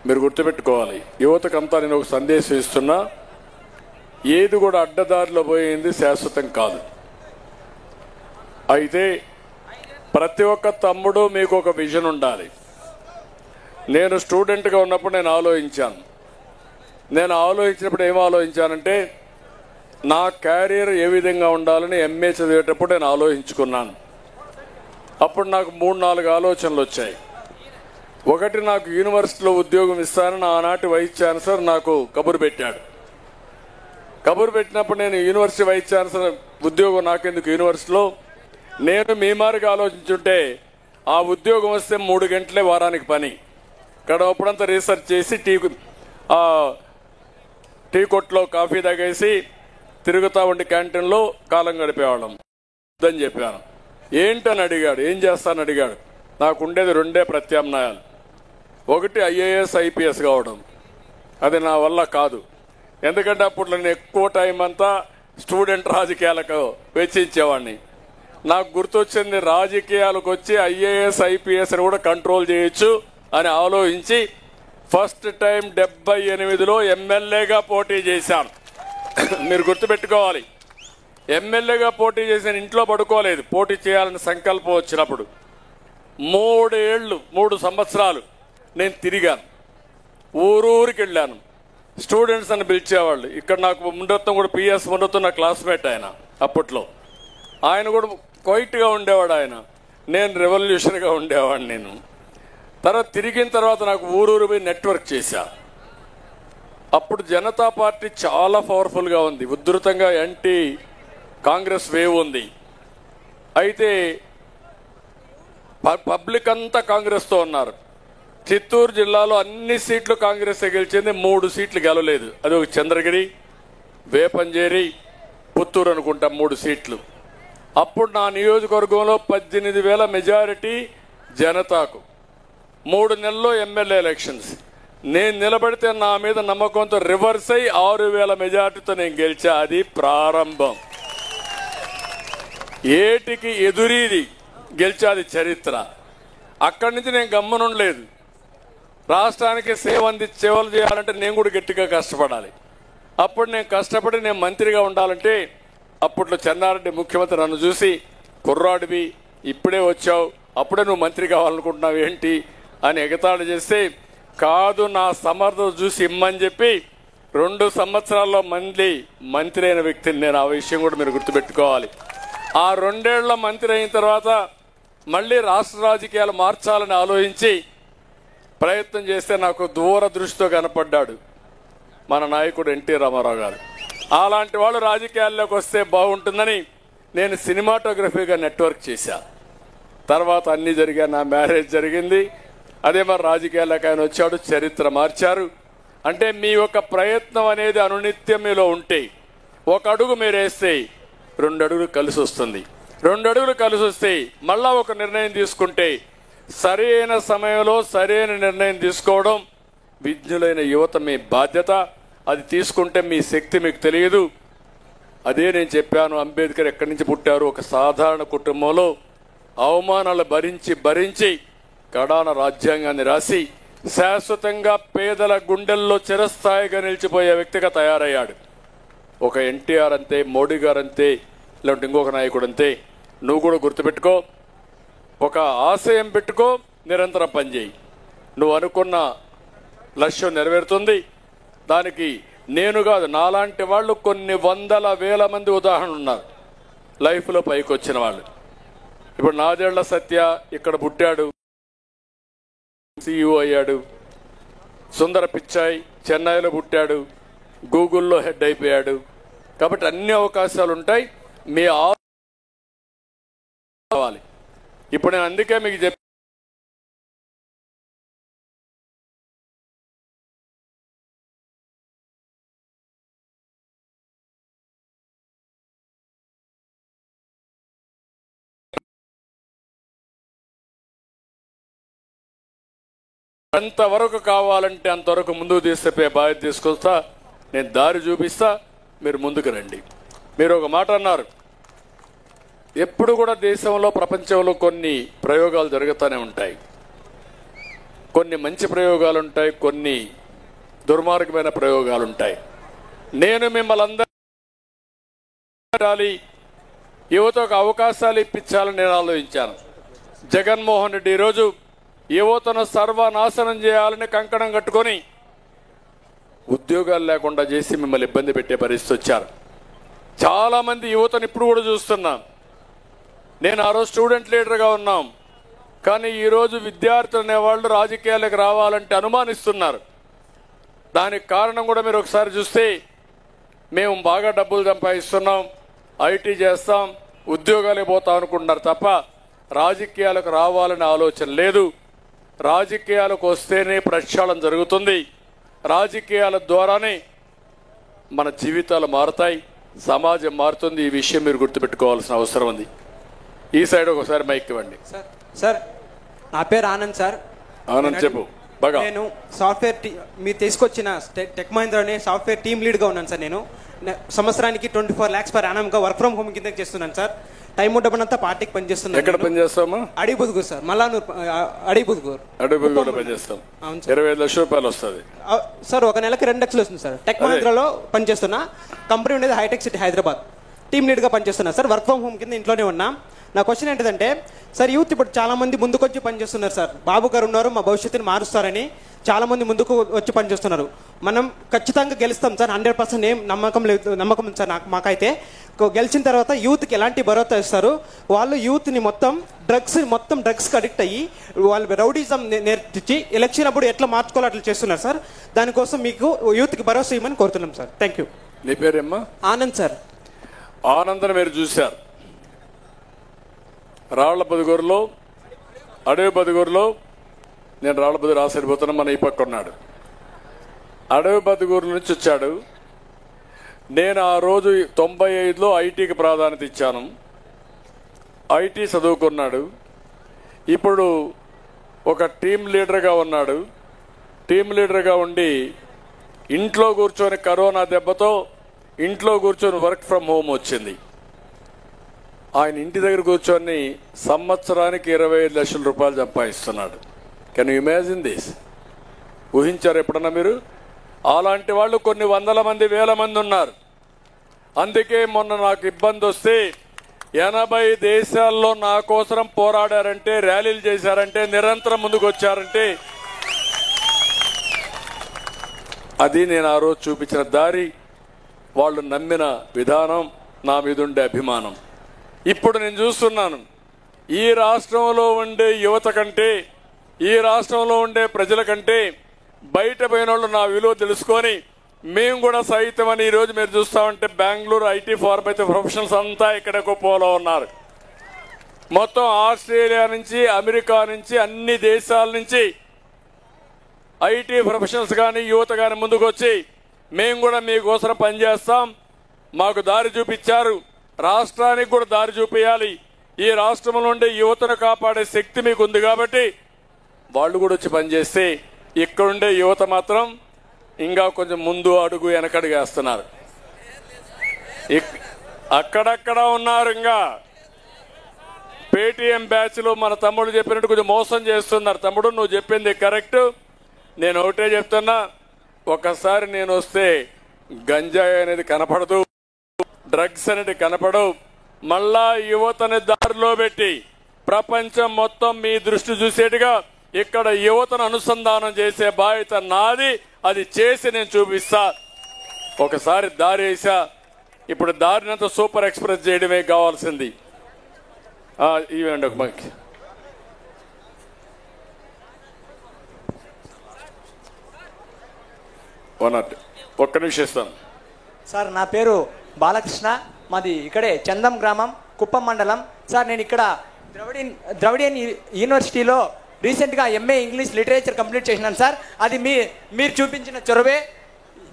మీరు గుర్తుపెట్టుకోవాలి. యువతకంతా నేను ఒక సందేశం ఇస్తున్నా, ఏది కూడా అడ్డదారిలో పోయింది శాశ్వతం కాదు. అయితే ప్రతి ఒక్క తమ్ముడు మీకు ఒక విజన్ ఉండాలి. నేను స్టూడెంట్గా ఉన్నప్పుడు నేను ఆలోచించినప్పుడు ఏం ఆలోచించానంటే నా క్యారియర్ ఏ విధంగా ఉండాలని ఎంఏ చదివేటప్పుడు నేను ఆలోచించుకున్నాను. అప్పుడు నాకు 3-4 ఆలోచనలు వచ్చాయి. ఒకటి, నాకు యూనివర్సిటీలో ఉద్యోగం ఇస్తానని ఆనాటి వైస్ ఛాన్సలర్ నాకు కబురు పెట్టాడు. కబురు పెట్టినప్పుడు నేను యూనివర్సిటీ వైస్ ఛాన్సలర్ ఉద్యోగం నాకెందుకు యూనివర్సిటీలో, నేను మీ మారికి ఆలోచించుంటే ఆ ఉద్యోగం వస్తే 3 గంటలే వారానికి పని, గడవప్పుడంతా రీసెర్చ్ చేసి టీ కొట్లో కాఫీ తాగేసి తిరుగుతా ఉండి క్యాంటీన్లో కాలం గడిపేవాళ్ళం అని చెప్పాను. ఏంటని అడిగాడు, ఏం చేస్తానని అడిగాడు. నాకు ఉండేది 2 ప్రత్యామ్నాయాలు. ఒకటి ఐఏఎస్ ఐపీఎస్ కావడం, అది నా వల్ల కాదు. ఎందుకంటే అప్పుడు నేను ఎక్కువ టైం అంతా స్టూడెంట్ రాజకీయాలకు వెచ్చించేవాడిని. నాకు గుర్తొచ్చింది, రాజకీయాలకు వచ్చి ఐఏఎస్ ఐపీఎస్ కూడా కంట్రోల్ చేయొచ్చు అని ఆలోచించి ఫస్ట్ టైం 78లో ఎమ్మెల్యేగా పోటీ చేశాను. మీరు గుర్తుపెట్టుకోవాలి, ఎమ్మెల్యేగా పోటీ చేసిన ఇంట్లో పడుకోలేదు. పోటీ చేయాలని సంకల్పం వచ్చినప్పుడు 3 సంవత్సరాలు నేను తిరిగాను, ఊరూరికి వెళ్ళాను. స్టూడెంట్స్ అని పిలిచేవాళ్ళు. ఇక్కడ నాకు ముందత్తం కూడా పిఎస్ ముందత్తం నా క్లాస్మేట్ ఆయన. అప్పట్లో ఆయన కూడా క్వైట్గా ఉండేవాడు. నేను రెవల్యూషన్గా ఉండేవాడిని. నేను తర్వాత తిరిగిన తర్వాత నాకు ఊరూరు పోయి నెట్వర్క్ చేశా. అప్పుడు జనతా పార్టీ చాలా పవర్ఫుల్గా ఉంది, ఉధృతంగా యాంటీ కాంగ్రెస్ వేవ్ ఉంది. అయితే పబ్లిక్ అంతా కాంగ్రెస్తో ఉన్నారు. చిత్తూరు జిల్లాలో అన్ని సీట్లు కాంగ్రెస్ గెలిచింది, 3 సీట్లు గెలవలేదు. అది ఒక చంద్రగిరి, వేపంజేరి, పుత్తూరు అనుకుంటా 3 సీట్లు. అప్పుడు నా నియోజకవర్గంలో 18,000 మెజారిటీ జనతాకు. 3 నెలల్లో ఎమ్మెల్యే ఎలక్షన్స్. నేను నిలబడితే నా మీద నమ్మకంతో రివర్స్ అయి 6,000 మెజారిటీతో నేను గెలిచా. అది ప్రారంభం. ఏటికి ఎదురీది గెలిచాది చరిత్ర. అక్కడి నుంచి నేను గమ్మనుండలేదు. రాష్ట్రానికి సేవలు చేయాలంటే నేను కూడా గట్టిగా కష్టపడాలి. అప్పుడు నేను కష్టపడి నేను మంత్రిగా ఉండాలంటే అప్పట్లో చెన్నారెడ్డి ముఖ్యమంత్రి నన్ను చూసి, కుర్రాడివి ఇప్పుడే వచ్చావు, అప్పుడే నువ్వు మంత్రి కావాలనుకుంటున్నావు ఏంటి అని ఎగతాళి చేస్తే, కాదు నా సమర్థత చూసి ఇమ్మని చెప్పి 2 సంవత్సరాల్లో మంత్రి అయిన వ్యక్తిని నేను. ఆ విషయం కూడా మీరు గుర్తుపెట్టుకోవాలి. ఆ 2 ఏళ్ల మంత్రి అయిన తర్వాత మళ్ళీ రాష్ట్ర రాజకీయాలు మార్చాలని ఆలోచించి ప్రయత్నం చేస్తే నాకు దూరదృష్టితో కనపడ్డాడు మన నాయకుడు ఎన్టీ రామారావు గారు. అలాంటి వాళ్ళు రాజకీయాల్లోకి వస్తే బాగుంటుందని నేను సినిమాటోగ్రఫీగా నెట్వర్క్ చేశా. తర్వాత అన్ని జరిగా, నా మ్యారేజ్ జరిగింది. అదే మరి రాజకీయాల్లోకి ఆయన వచ్చాడు, చరిత్ర మార్చారు. అంటే మీ యొక్క ప్రయత్నం అనేది అనునిత్యం మీలో ఉంటే, 1 అడుగు మీరు వేస్తే 2 అడుగులు కలిసి వస్తుంది. 2 అడుగులు కలిసి వస్తే మళ్ళా ఒక నిర్ణయం తీసుకుంటే, సరైన సమయంలో సరైన నిర్ణయం తీసుకోవడం విజ్ఞులైన యువత మీ బాధ్యత. అది తీసుకుంటే మీ శక్తి మీకు తెలియదు. అదే నేను చెప్పాను, అంబేద్కర్ ఎక్కడి నుంచి పుట్టారు? ఒక సాధారణ కుటుంబంలో అవమానాలు భరించి కడాన రాజ్యాంగాన్ని రాసి శాశ్వతంగా పేదల గుండెల్లో చిరస్థాయిగా నిలిచిపోయే వ్యక్తిగా తయారయ్యాడు. ఒక ఎన్టీఆర్ అంతే, మోడీ గారు అంతే, లేదంటే ఇంకొక నాయకుడు అంతే. నువ్వు కూడా గుర్తుపెట్టుకో, ఒక ఆశయం పెట్టుకో, నిరంతరం పనిచేయి. నువ్వు అనుకున్న లక్ష్యం నెరవేరుతుంది. దానికి నేను కాదు, నాలాంటి వాళ్ళు కొన్ని వందల వేల మంది ఉదాహరణలు ఉన్నారు లైఫ్లో పైకి వచ్చిన వాళ్ళు. ఇప్పుడు నాదేళ్ల సత్య ఇక్కడ పుట్టాడు, CEO అయ్యాడు. సుందర పిచ్చాయ్ చెన్నైలో పుట్టాడు, గూగుల్లో హెడ్ అయిపోయాడు. కాబట్టి అన్ని అవకాశాలు ఉంటాయి. మీ కావాలి. ఇప్పుడు నేను అందుకే మీకు చెప్పి ఎంతవరకు కావాలంటే అంతవరకు ముందుకు తీసుకుపోయే బాధ్యత తీసుకొస్తా. నేను దారి చూపిస్తా, మీరు ముందుకు రండి. మీరు ఒక మాట అన్నారు, ఎప్పుడు కూడా దేశంలో ప్రపంచంలో కొన్ని ప్రయోగాలు జరుగుతూనే ఉంటాయి. కొన్ని మంచి ప్రయోగాలు ఉంటాయి, కొన్ని దుర్మార్గమైన ప్రయోగాలు ఉంటాయి. నేను మిమ్మల్ని అందరూ యువతకు అవకాశాలు ఇప్పించాలని నేను ఆలోచించాను. జగన్మోహన్ రెడ్డి ఈరోజు యువతను సర్వనాశనం చేయాలని కంకణం కట్టుకొని ఉద్యోగాలు లేకుండా చేసి మిమ్మల్ని ఇబ్బంది పెట్టే పరిస్థితి వచ్చారు. చాలా మంది యువతను ఇప్పుడు కూడా చూస్తున్నాం. నేను ఆ రోజు స్టూడెంట్ లీడర్గా ఉన్నాం, కానీ ఈరోజు విద్యార్థులు అనేవాళ్ళు రాజకీయాలకు రావాలంటే అనుమానిస్తున్నారు. దానికి కారణం కూడా మీరు ఒకసారి చూస్తే, మేము బాగా డబ్బులు సంపాదిస్తున్నాం, ఐటీ చేస్తాం, ఉద్యోగాలకు పోతాం అనుకుంటున్నారు తప్ప రాజకీయాలకు రావాలనే ఆలోచన లేదు. రాజకీయాలకు వస్తేనే ప్రక్షాళన జరుగుతుంది. రాజకీయాల ద్వారానే మన జీవితాలు మారుతాయి, సమాజం మారుతుంది. ఈ విషయం మీరు గుర్తుపెట్టుకోవాల్సిన అవసరం ఉంది. ఈ సైడ్ ఒకసారి మైక్ ఇవ్వండి. సార్ నా పేరు ఆనంద్ సార్. ఆనంద్ చెప్పు. బాగా నేను సాఫ్ట్వేర్ మీరు తీసుకొచ్చిన టెక్ మహీంద్రానే సాఫ్ట్వేర్ టీమ్ లీడ్గా ఉన్నాను సార్. నేను సంవత్సరానికి 24 lakhs per annum work from home కింద చేస్తున్నాను సార్. టైం డబ్బునంతా పార్టీకి పనిచేస్తున్నాను. ఎక్కడ పనిచేస్తామా? అడిబుదుగూరు సార్, మల్లానూరు అడిబుదుగూరు పనిచేస్తాం. 25 లక్షల రూపాయలు వస్తుంది సార్. ఒక నెలకి 2 లక్షలు వస్తుంది సార్. టెక్ మహీంద్రాలో పనిచేస్తున్నా. కంపెనీ ఉండేది హైటెక్ సిటీ హైదరాబాద్. టీమ్ లీడ్గా పనిచేస్తున్నా సార్. వర్క్ ఫ్రమ్ హోమ్ కింద ఇంట్లోనే ఉన్నా. నా క్వశ్చన్ ఏంటంటే సార్, యూత్ ఇప్పుడు చాలా మంది ముందుకొచ్చి పనిచేస్తున్నారు సార్. బాబు గారు ఉన్నారు, మా భవిష్యత్తుని మారుస్తారని చాలా మంది ముందుకు వచ్చి పనిచేస్తున్నారు. మనం ఖచ్చితంగా గెలుస్తాం సార్. 100% ఏం నమ్మకం ఉంది సార్ మాకైతే. గెలిచిన తర్వాత యూత్కి ఎలాంటి భరోసా ఇస్తారు? వాళ్ళు యూత్ని మొత్తం డ్రగ్స్కి అడిక్ట్ అయ్యి వాళ్ళు రౌడీజం నేర్పించి ఎలక్షన్ అప్పుడు ఎట్లా మార్చుకోవాలో అట్లా చేస్తున్నారు సార్. దానికోసం మీకు యూత్కి భరోసా ఇవ్వమని కోరుతున్నాం సార్. Thank you. నీ పేరేమ్మా? ఆనంద్ సార్. ఆనంద్ మీరు చూశారు. రాళ్లబదుగూరులో, అడవిబదుగూరులో, నేను రాళ్లబదుగు రాసరిపోతున్నా, మన ఈ పక్క ఉన్నాడు. అడవిబదుగూరు నుంచి వచ్చాడు. నేను ఆ రోజు 95లో ఐటీకి ప్రాధాన్యత ఇచ్చాను. ఐటీ చదువుకున్నాడు. ఇప్పుడు ఒక టీమ్ లీడర్గా ఉన్నాడు. టీమ్ లీడర్గా ఉండి ఇంట్లో కూర్చొని కరోనా దెబ్బతో ఇంట్లో కూర్చొని వర్క్ ఫ్రమ్ హోమ్ వచ్చింది. ఆయన ఇంటి దగ్గర కూర్చొని సంవత్సరానికి 25 లక్షల రూపాయలు సంపాదిస్తున్నాడు. Can you imagine this? ఊహించారు ఎప్పుడన్నా మీరు? అలాంటి వాళ్ళు కొన్ని వందల మంది, వేల మంది ఉన్నారు. అందుకే మొన్న నాకు ఇబ్బంది వస్తే 80 దేశాల్లో నా కోసం పోరాడారంటే, ర్యాలీలు చేశారంటే, నిరంతరం ముందుకు వచ్చారంటే అది నేను ఆ రోజు చూపించిన దారి, వాళ్ళు నమ్మిన విధానం, నా మీద ఉండే అభిమానం. ఇప్పుడు నేను చూస్తున్నాను, ఈ రాష్ట్రంలో ఉండే యువత కంటే, ఈ రాష్ట్రంలో ఉండే ప్రజల కంటే బయట పోయిన వాళ్ళు నా విలువ తెలుసుకొని మేము కూడా సైతం అని ఈరోజు మీరు చూస్తామంటే బెంగళూరు ఐటీ ఫార్మసీ ప్రొఫెషనల్స్ అంతా ఇక్కడ కుప్పంలో ఉన్నారు. మొత్తం ఆస్ట్రేలియా నుంచి, అమెరికా నుంచి, అన్ని దేశాల నుంచి ఐటీ ప్రొఫెషనల్స్ కానీ యువత కానీ ముందుకు వచ్చి మేము కూడా మీకోసం పనిచేస్తాం, మాకు దారి చూపించారు, రాష్ట్రానికి కూడా దారి చూపించాలి, ఈ రాష్ట్రంలో ఉండే యువతను కాపాడే శక్తి మీకు ఉంది కాబట్టి వాళ్ళు కూడా వచ్చి పనిచేస్తే ఇక్కడుండే యువత మాత్రం ఇంకా కొంచెం ముందు అడుగు వెనకడుగు వేస్తున్నారు. అక్కడక్కడ ఉన్నారు. ఇంకా పేటీఎం బ్యాచ్ లో మన తమ్ముడు చెప్పినట్టు కొంచెం మోసం చేస్తున్నారు. తమ్ముడు నువ్వు చెప్పింది కరెక్ట్. నేను ఒకటే చెప్తున్నా, ఒకసారి నేను వస్తే గంజాయి అనేది కనపడదు, డ్రగ్స్ అనేది కనపడవు. మళ్ళా యువతని దారిలో పెట్టి ప్రపంచం మొత్తం మీ దృష్టి చూసేట్టుగా ఇక్కడ యువతను అనుసంధానం చేసే బాధ్యత నాది. అది చేసి నేను చూపిస్తా. ఒకసారి దారి వేసా, ఇప్పుడు దారినంత సూపర్ ఎక్స్ప్రెస్ చేయడమే కావాల్సింది. ఇవ్వండి ఒక మైక్. ఒక్క నిమిషం ఇస్తాను సార్. నా పేరు బాలకృష్ణ, మాది ఇక్కడే చందం గ్రామం, కుప్పం మండలం. సార్ నేను ఇక్కడ ద్రవిడియన్ యూనివర్సిటీలో రీసెంట్గా ఎంఏ ఇంగ్లీష్ లిటరేచర్ కంప్లీట్ చేసినాను సార్. అది మీరు చూపించిన చొరవే,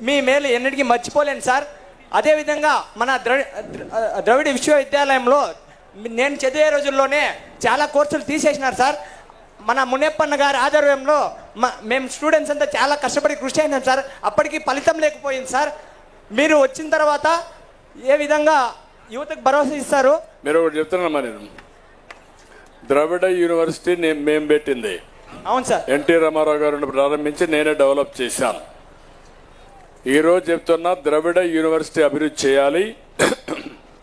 మీ మేలు ఎన్నిటికీ మర్చిపోలేను సార్. అదేవిధంగా మన ద్రవిడ విశ్వవిద్యాలయంలో నేను చదివే రోజుల్లోనే చాలా కోర్సులు తీసేసినారు సార్. మన మునియప్పన్న గారి ఆధ్వర్యంలో మేము స్టూడెంట్స్ అంతా చాలా కష్టపడి కృషి అయినాం సార్. అప్పటికి ఫలితం లేకపోయింది సార్. మీరు వచ్చిన తర్వాత ఏ విధంగా యువతకు భరోసా ఇస్తారు? మీరు ఒకటి చెప్తున్నా, నేను ద్రవిడ యూనివర్సిటీ మేము పెట్టింది. అవును సార్. ఎన్టీ రామారావు గారిని ప్రారంభించి నేనే డెవలప్ చేశాను. ఈరోజు చెప్తున్నా, ద్రవిడ యూనివర్సిటీ అభివృద్ధి చేయాలి.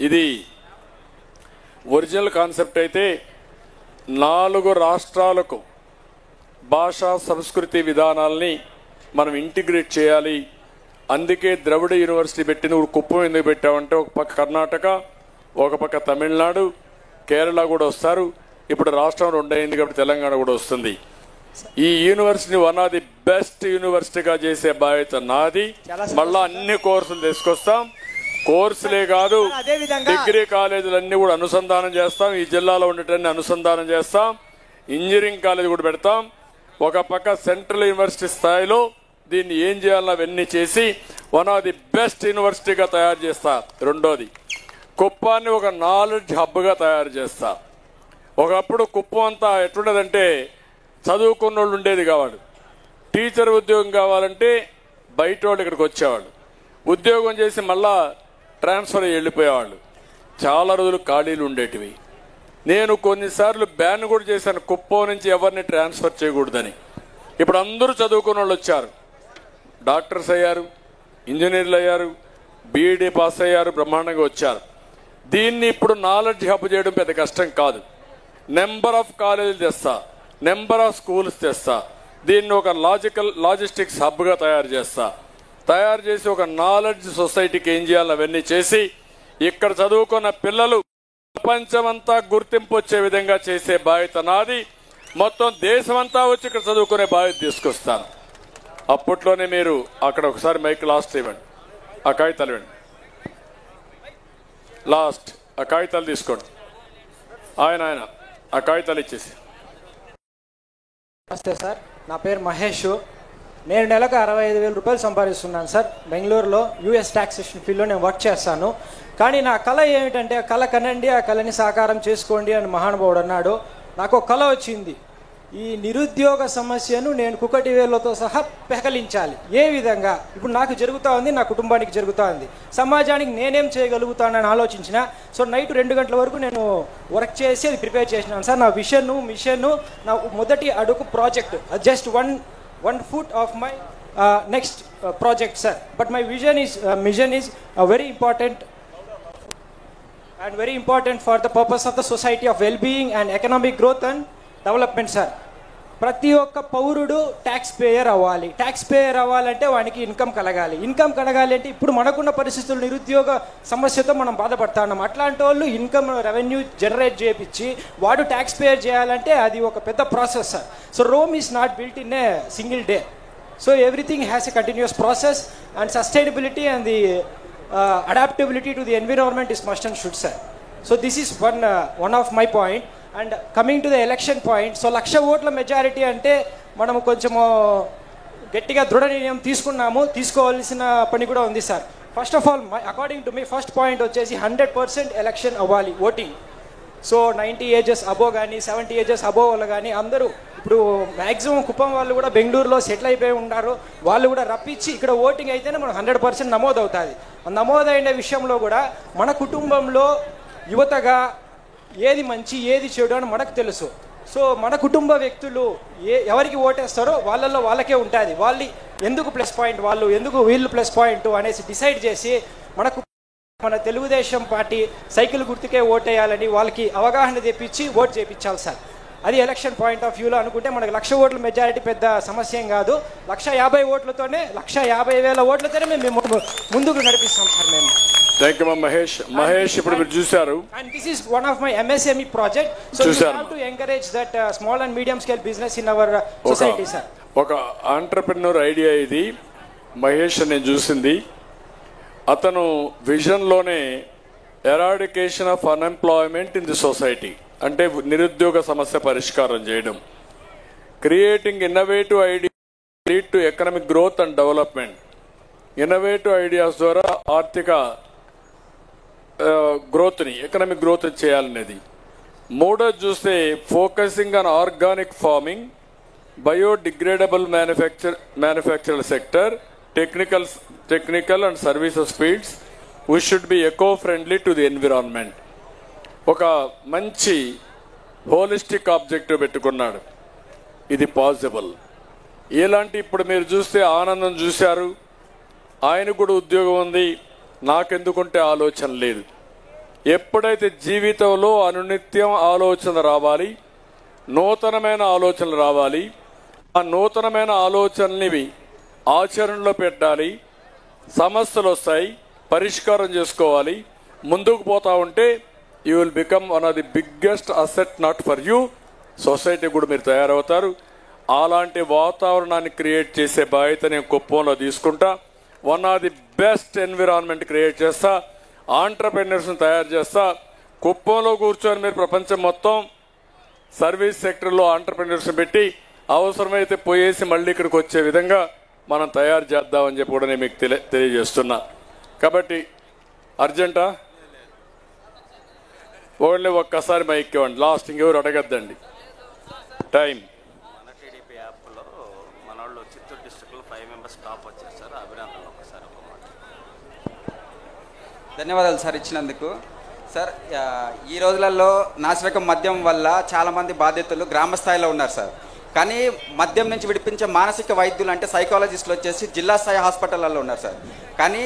ఇది ఒరిజినల్ కాన్సెప్ట్ అయితే 4 రాష్ట్రాలకు భాషా సంస్కృతి విధానాల్ని మనం ఇంటిగ్రేట్ చేయాలి. అందుకే ద్రవిడ యూనివర్సిటీ పెట్టింది. కుప్పం ఎందుకు పెట్టామంటే, ఒక పక్క కర్ణాటక, ఒక పక్క తమిళనాడు, కేరళ కూడా వస్తారు. ఇప్పుడు రాష్ట్రం 2 అయింది కాబట్టి తెలంగాణ కూడా వస్తుంది. ఈ university one of the best యూనివర్సిటీగా చేసే బాధ్యత నాది. మళ్ళా అన్ని కోర్సులు తీసుకొస్తాం. కోర్సులే కాదు, డిగ్రీ కాలేజీలన్నీ కూడా అనుసంధానం చేస్తాం. ఈ జిల్లాలో ఉండేటన్ని అనుసంధానం చేస్తాం. ఇంజనీరింగ్ కాలేజ్ కూడా పెడతాం. ఒక పక్క సెంట్రల్ యూనివర్సిటీ స్థాయిలో దీన్ని ఏం చేయాలన్నా అవన్నీ చేసి వన్ ఆఫ్ ది బెస్ట్ యూనివర్సిటీగా తయారు చేస్తా. రెండోది, కుప్పాన్ని ఒక నాలెడ్జ్ హబ్గా తయారు చేస్తా. ఒకప్పుడు కుప్పం అంతా ఎట్లుండేదంటే చదువుకున్న వాళ్ళు ఉండేది కావాలి. టీచర్ ఉద్యోగం కావాలంటే బయట వాళ్ళు ఇక్కడికి వచ్చేవాళ్ళు. ఉద్యోగం చేసి మళ్ళా ట్రాన్స్ఫర్ అయ్యి వెళ్ళిపోయేవాళ్ళు. చాలా రోజులు ఖాళీలు ఉండేటివి. నేను కొన్నిసార్లు బ్యాన్ కూడా చేశాను, కుప్పం నుంచి ఎవరిని ట్రాన్స్ఫర్ చేయకూడదని. ఇప్పుడు అందరూ చదువుకున్న వాళ్ళు వచ్చారు, డాక్టర్స్ అయ్యారు, ఇంజనీర్లు అయ్యారు, బీఈడీ పాస్ అయ్యారు, బ్రహ్మాండంగా వచ్చారు. దీన్ని ఇప్పుడు నాలెడ్జ్ హబ్ చేయడం పెద్ద కష్టం కాదు. నెంబర్ ఆఫ్ కాలేజీలు తెస్తా, నెంబర్ ఆఫ్ స్కూల్స్ తెస్తా. దీన్ని ఒక లాజిస్టిక్స్ హబ్గా తయారు చేస్తా. తయారు చేసి ఒక నాలెడ్జ్ సొసైటీకి ఏం చేయాలి అవన్నీ చేసి ఇక్కడ చదువుకున్న పిల్లలు ప్రపంచమంతా గుర్తింపు వచ్చే విధంగా చేసే బాధ్యత నాది. మొత్తం దేశమంతా వచ్చి ఇక్కడ చదువుకునే బాధ్యత తీసుకొస్తాను. అప్పట్లోనే మీరు అక్కడ ఒకసారి మైక్ లాస్ట్ ఇవ్వండి, ఆ కాగితాలు ఇవ్వండి. లాస్ట్ ఆ కాగితాలు తీసుకోండి. ఆయన ఆ కాగితాలు ఇచ్చేసి. నమస్తే సార్, నా పేరు మహేష్. నేను నెలకు 65,000 రూపాయలు సంపాదిస్తున్నాను సార్. బెంగళూరులో యూఎస్ టాక్సేషన్ ఫీల్డ్లో నేను వర్క్ చేస్తాను. కానీ నా కళ ఏమిటంటే, ఆ కళ కనండి, ఆ కళని సాకారం చేసుకోండి అని మహానుభావుడు అన్నాడు. నాకు ఒక కళ వచ్చింది. ఈ నిరుద్యోగ సమస్యను నేను కుక్కటి వేలతో సహా పెకలించాలి. ఏ విధంగా? ఇప్పుడు నాకు జరుగుతూ ఉంది, నా కుటుంబానికి జరుగుతూ ఉంది, సమాజానికి నేనేం చేయగలుగుతానని ఆలోచించిన. సో నైట్ 2 గంటల వరకు నేను వర్క్ చేసి అది ప్రిపేర్ చేసినాను సార్. నా మిషన్, నా మొదటి అడుగు project, just one foot of my next project sir, but my mission is very important and very important for the purpose of the society of well-being and economic growth and development sir. ప్రతి ఒక్క పౌరుడు tax payer అవ్వాలి. Tax payer అవ్వాలంటే వానికి income కలగాలి. Income కలగాలి అంటే ఇప్పుడు మనకున్న పరిస్థితులు నిరుద్యోగ సమస్యతో మనం బాధపడతాం. అట్లాంటి వాళ్ళు ఇన్కమ్ రెవెన్యూ జనరేట్ చేయించి వాడు ట్యాక్స్ పేయర్ చేయాలంటే అది ఒక పెద్ద process sir. So Rome is not built in a single day. So everything has a continuous process and sustainability and the adaptability to the environment is must and should sir. So this is one of my point. And coming to the election point, so 1,00,000 ఓట్ల majority అంటే మనము కొంచెము గట్టిగా దృఢ నిర్ణయం తీసుకోవాల్సిన పని కూడా ఉంది sir. First of all according to me first point వచ్చేసి 100% ఎలక్షన్ అవ్వాలి, ఓటింగ్. సో 90 ఏజెస్ అబో కానీ 70 ఏజెస్ అబో వాళ్ళు కానీ అందరూ ఇప్పుడు మ్యాక్సిమం కుప్పం వాళ్ళు కూడా బెంగళూరులో సెటిల్ అయిపోయి ఉన్నారు. వాళ్ళు కూడా రప్పించి ఇక్కడ ఓటింగ్ అయితేనే మనకు 100% నమోదు అవుతుంది. నమోదైన విషయంలో కూడా మన కుటుంబంలో యువతగా ఏది మంచి ఏది చెడు అని మనకు తెలుసు. సో మన కుటుంబ వ్యక్తులు ఎవరికి ఓటేస్తారో వాళ్ళల్లో వాళ్ళకే ఉంటుంది. వాళ్ళు ఎందుకు ప్లస్ పాయింట్, వాళ్ళు ఎందుకు వీళ్ళు ప్లస్ పాయింట్ అనేసి డిసైడ్ చేసి మన తెలుగుదేశం పార్టీ సైకిల్ గుర్తుకే ఓటేయాలని వాళ్ళకి అవగాహన తెప్పించి ఓటు చేయించాలి సార్. అది ఎలక్షన్ పాయింట్ ఆఫ్ వ్యూలో అనుకుంటే మనకు 1,00,000 ఓట్ల మెజారిటీ పెద్ద సమస్య ఏం కాదు. 1,50,000 ఓట్లతోనే 1,50,000 ఓట్లతోనే మేము ముందుకు నడిపిస్తాం సార్. మేము థ్యాంక్ యూ మహేష్ ఇప్పుడు మీరు చూశారు. And this is one of my MSME project. So we have to encourage that small and medium scale business in our society sir. ఒక ఆంటర్‌ప్రెన్యూర్ ఐడియా ఇది మహేష్ నేను చూసింది. అతను విజన్లోనే eradication of unemployment in the society అంటే నిరుద్యోగ సమస్య పరిష్కారం చేయడం, creating innovative idea lead to economic growth and development. Innovative ideas ద్వారా ఆర్థిక గ్రోత్ని ఎకనామిక్ గ్రోత్ చేయాలనేది. మూడోది చూస్తే focusing on organic farming, biodegradable manufacture sector, technical and services fields. We should be eco-friendly to the environment. ఒక మంచి holistic objective పెట్టుకున్నాడు. ఇది possible. ఎలాంటి ఇప్పుడు మీరు చూస్తే ఆనందం చూశారు, ఆయన కూడా ఉద్యోగం ఉంది, నాకెందుకుంటే ఆలోచన లేదు. ఎప్పుడైతే జీవితంలో అనునిత్యం ఆలోచన రావాలి, నూతనమైన ఆలోచనలు రావాలి, ఆ నూతనమైన ఆలోచనని ఆచరణలో పెట్టాలి, సమస్యలు వస్తాయి, పరిష్కారం చేసుకోవాలి, ముందుకు పోతా ఉంటే you will become one of the biggest asset not for you, society కూడా మీరు తయారవుతారు. అలాంటి వాతావరణాన్ని క్రియేట్ చేసే బాధ్యత నేను కుప్పంలో తీసుకుంటా. One of the best environment create చేస్తా, ఆంటర్‌ప్రెన్యూర్స్ని తయారు చేస్తా. కుప్పంలో కూర్చొని మీరు ప్రపంచం మొత్తం సర్వీస్ సెక్టర్లో ఆంటర్‌ప్రెన్యూర్స్ని పెట్టి అవసరమైతే పోయేసి మళ్ళీ ఇక్కడికి వచ్చే విధంగా మనం తయారు చేద్దామని చెప్పి కూడా నేను మీకు తెలియజేస్తున్నా. కాబట్టి అర్జెంటా ఓన్లీ ఒక్కసారి మైక్ ఇవ్వండి, లాస్ట్ ఇంకెవరు అడగద్దండి టైం. మన టీడీపీ యాప్లో మన వాళ్ళు చిత్తూరు డిస్ట్రిక్ట్లో 5 మెంబర్స్ టాప్ వచ్చారు సార్. అభినందనలు ఒకసారి ఒక మాట. ధన్యవాదాలు సార్ ఇచ్చినందుకు. సార్ ఈ రోజులలో నాసిరకం మద్యం వల్ల చాలామంది బాధితులు గ్రామ స్థాయిలో ఉన్నారు సార్. కానీ మద్యం నుంచి విడిపించే మానసిక వైద్యులు అంటే సైకాలజిస్టులు వచ్చేసి జిల్లా స్థాయి హాస్పిటల్లో ఉన్నారు సార్. కానీ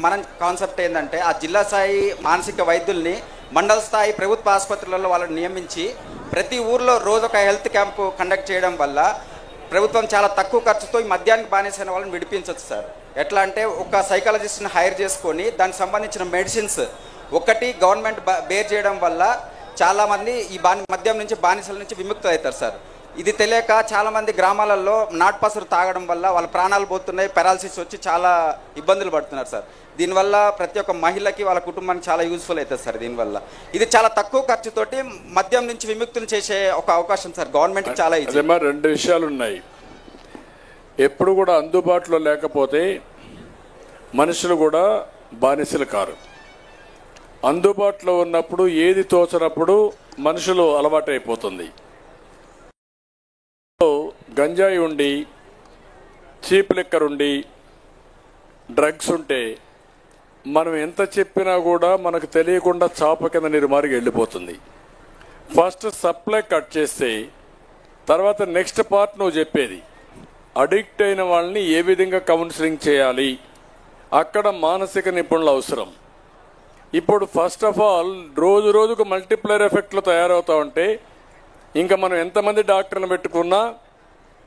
మన కాన్సెప్ట్ ఏంటంటే ఆ జిల్లా స్థాయి మానసిక వైద్యుల్ని మండల స్థాయి ప్రభుత్వ ఆసుపత్రులలో వాళ్ళని నియమించి ప్రతి ఊర్లో రోజు ఒక హెల్త్ క్యాంపు కండక్ట్ చేయడం వల్ల ప్రభుత్వం చాలా తక్కువ ఖర్చుతో ఈ మద్యానికి బానిసైన వాళ్ళని విడిపించవచ్చు సార్. ఎట్లా అంటే ఒక సైకాలజిస్ట్ని హైర్ చేసుకొని దానికి సంబంధించిన మెడిసిన్స్ ఒకటి గవర్నమెంట్ బేర్ చేయడం వల్ల చాలామంది ఈ మద్యం నుంచి బానిసల నుంచి విముక్తులు అవుతారు సార్. ఇది తెలియక చాలామంది గ్రామాలలో నాటుపసరు తాగడం వల్ల వాళ్ళ ప్రాణాలు పోతున్నాయి, పెరాలసిస్ వచ్చి చాలా ఇబ్బందులు పడుతున్నారు సార్. దీనివల్ల ప్రతి ఒక్క మహిళకి వాళ్ళ కుటుంబానికి చాలా యూజ్ఫుల్ అవుతుంది సార్. దీనివల్ల ఇది చాలా తక్కువ ఖర్చుతోటి మద్యం నుంచి విముక్తులు చేసే ఒక అవకాశం సార్. గవర్నమెంట్ చాలా ఈజీ. రెండు విషయాలు ఉన్నాయి. ఎప్పుడు కూడా అందుబాటులో లేకపోతే మనుషులు కూడా బానిసలు కారు. అందుబాటులో ఉన్నప్పుడు ఏది తోచనప్పుడు మనుషులు అలవాటైపోతుంది. గంజాయి ఉండి, చీప్ లిక్కర్ ఉండి, డ్రగ్స్ ఉంటే మనం ఎంత చెప్పినా కూడా మనకు తెలియకుండా చాప కింద నీరుమారికి వెళ్ళిపోతుంది. ఫస్ట్ సప్లై కట్ చేస్తే తర్వాత నెక్స్ట్ పార్ట్ నువ్వు చెప్పేది. అడిక్ట్ అయిన వాళ్ళని ఏ విధంగా కౌన్సిలింగ్ చేయాలి, అక్కడ మానసిక నిపుణులు అవసరం. ఇప్పుడు ఫస్ట్ ఆఫ్ ఆల్ రోజు రోజుకు మల్టిప్లైర్ ఎఫెక్ట్లు తయారవుతా ఉంటే ఇంకా మనం ఎంతమంది డాక్టర్ని పెట్టుకున్నా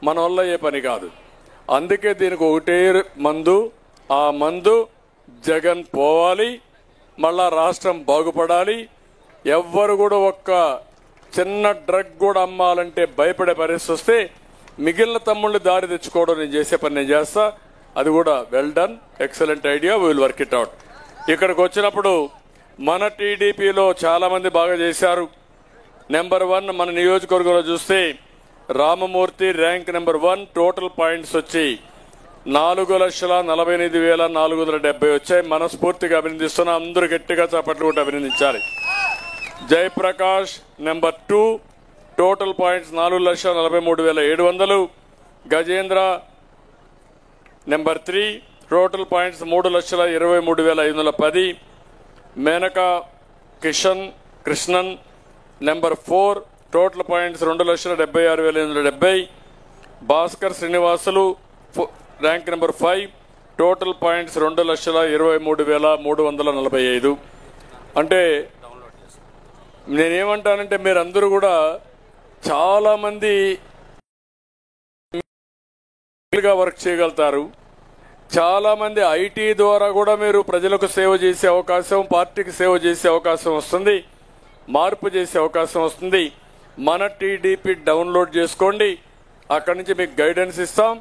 మన వల్ల ఏ పని కాదు. అందుకే దీనికి ఒకటే మందు, ఆ మందు జగన్ పోవాలి, మళ్ళా రాష్ట్రం బాగుపడాలి. ఎవ్వరు కూడా ఒక్క చిన్న డ్రగ్ కూడా అమ్మాలంటే భయపడే పరిస్థితి వస్తే మిగిలిన తమ్ముళ్ళు దారి తెచ్చుకోవడం నేను చేసే పని నేను చేస్తా. అది కూడా well done, excellent idea, we will work it out. ఇక్కడికి వచ్చినప్పుడు మన టీడీపీలో చాలా మంది బాగా చేశారు. నెంబర్ 1 మన నియోజకవర్గంలో చూస్తే Ramamurthy rank number 1, total points వచ్చి 4,48,470 వచ్చాయి. మనస్ఫూర్తిగా అభినందిస్తున్నా. అందరూ గట్టిగా చప్పట్లు కూడా అభినందించాలి. Jayaprakash number 2 total points 4,43,700. Gajendra number 3 total points 3,23,510. Menaka Krishnan number 4 total points 2,76,870. Bhaskar Srinivasulu rank number 5 total points 2,23,345. అంటే నేనేమంటానంటే మీరందరూ కూడా చాలా మంది వర్క్ చేయగలుగుతారు. చాలా మంది ఐటీ ద్వారా కూడా మీరు ప్రజలకు సేవ చేసే అవకాశం, పార్టీకి సేవ చేసే అవకాశం వస్తుంది, మార్పు చేసే అవకాశం వస్తుంది. మన టీడీపీ డౌన్లోడ్ చేసుకోండి, అక్కడి నుంచి మీకు గైడెన్స్ ఇస్తాం.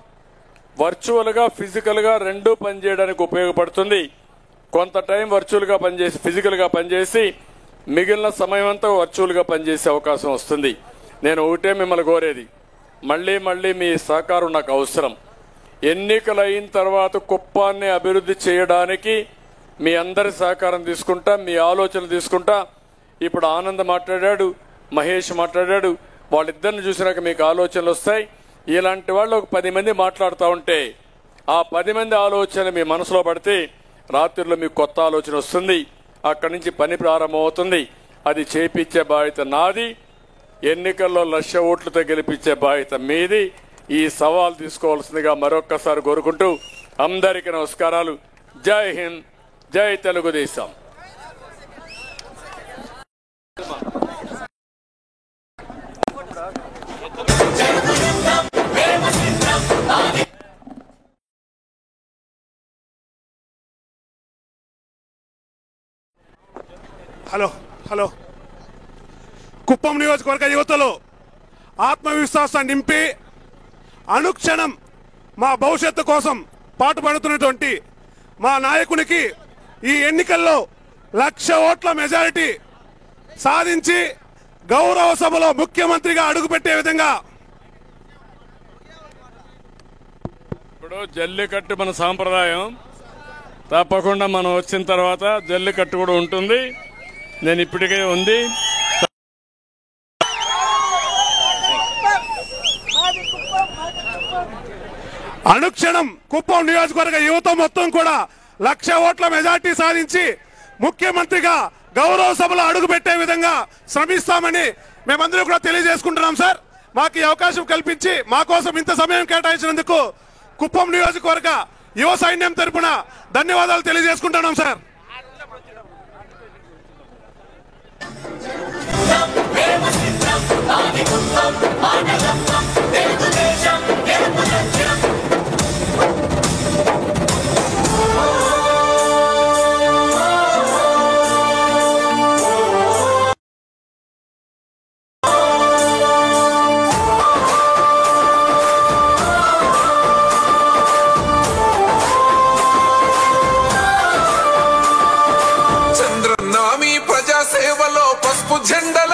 వర్చువల్గా ఫిజికల్గా రెండూ పనిచేయడానికి ఉపయోగపడుతుంది. కొంత టైం వర్చువల్గా పనిచేసి ఫిజికల్గా పనిచేసి మిగిలిన సమయం అంతా వర్చువల్గా పనిచేసే అవకాశం వస్తుంది. నేను ఒకటే మిమ్మల్ని కోరేది, మళ్ళీ మీ సహకారం నాకు అవసరం. ఎన్నికలు అయిన తర్వాత కుప్పాన్ని అభివృద్ధి చేయడానికి మీ అందరి సహకారం తీసుకుంటా, మీ ఆలోచనలు తీసుకుంటా. ఇప్పుడు ఆనంద్ మాట్లాడాడు, మహేష్ మాట్లాడాడు, వాళ్ళిద్దరిని చూసినాక మీకు ఆలోచనలు వస్తాయి. ఇలాంటి వాళ్ళు ఒక 10 మంది మాట్లాడుతూ ఉంటే ఆ 10 మంది ఆలోచన మీ మనసులో పడితే రాత్రిలో మీకు కొత్త ఆలోచన వస్తుంది. అక్కడి నుంచి పని ప్రారంభమవుతుంది. అది చేపించే బాధ్యత నాది. ఎన్నికల్లో 1,00,000 ఓట్లతో గెలిపించే బాధ్యత మీది. ఈ సవాల్ తీసుకోవాల్సిందిగా మరొక్కసారి కోరుకుంటూ అందరికీ నమస్కారాలు. జై హింద్, జై తెలుగుదేశం. హలో కుప్పం నియోజకవర్గ యువతలో ఆత్మవిశ్వాసాన్ని నింపి అనుక్షణం మా భవిష్యత్తు కోసం పాటుపడుతున్నటువంటి మా నాయకునికి ఈ ఎన్నికల్లో 1,00,000 ఓట్ల మెజారిటీ సాధించి గౌరవ సభలో ముఖ్యమంత్రిగా అడుగుపెట్టే విధంగా. ఇప్పుడు జల్లికట్టు మన సాంప్రదాయం, తప్పకుండా మనం వచ్చిన తర్వాత జల్లికట్టు కూడా ఉంటుంది. నేను ఇప్పటికే ఉంది. అనుక్షణం కుప్పం నియోజకవర్గ యువత మొత్తం కూడా 1,00,000 ఓట్ల మెజార్టీ సాధించి ముఖ్యమంత్రిగా గౌరవ సభలో అడుగుపెట్టే విధంగా శ్రమిస్తామని మేమందరూ కూడా తెలియజేసుకుంటున్నాం. సార్, మాకు ఈ అవకాశం కల్పించి మా కోసం ఇంత సమయం కేటాయించినందుకు కుప్పం నియోజకవర్గ యువ సైన్యం తరపున ధన్యవాదాలు తెలియజేసుకుంటున్నాం. సార్, సేవలో పసుపు జెండల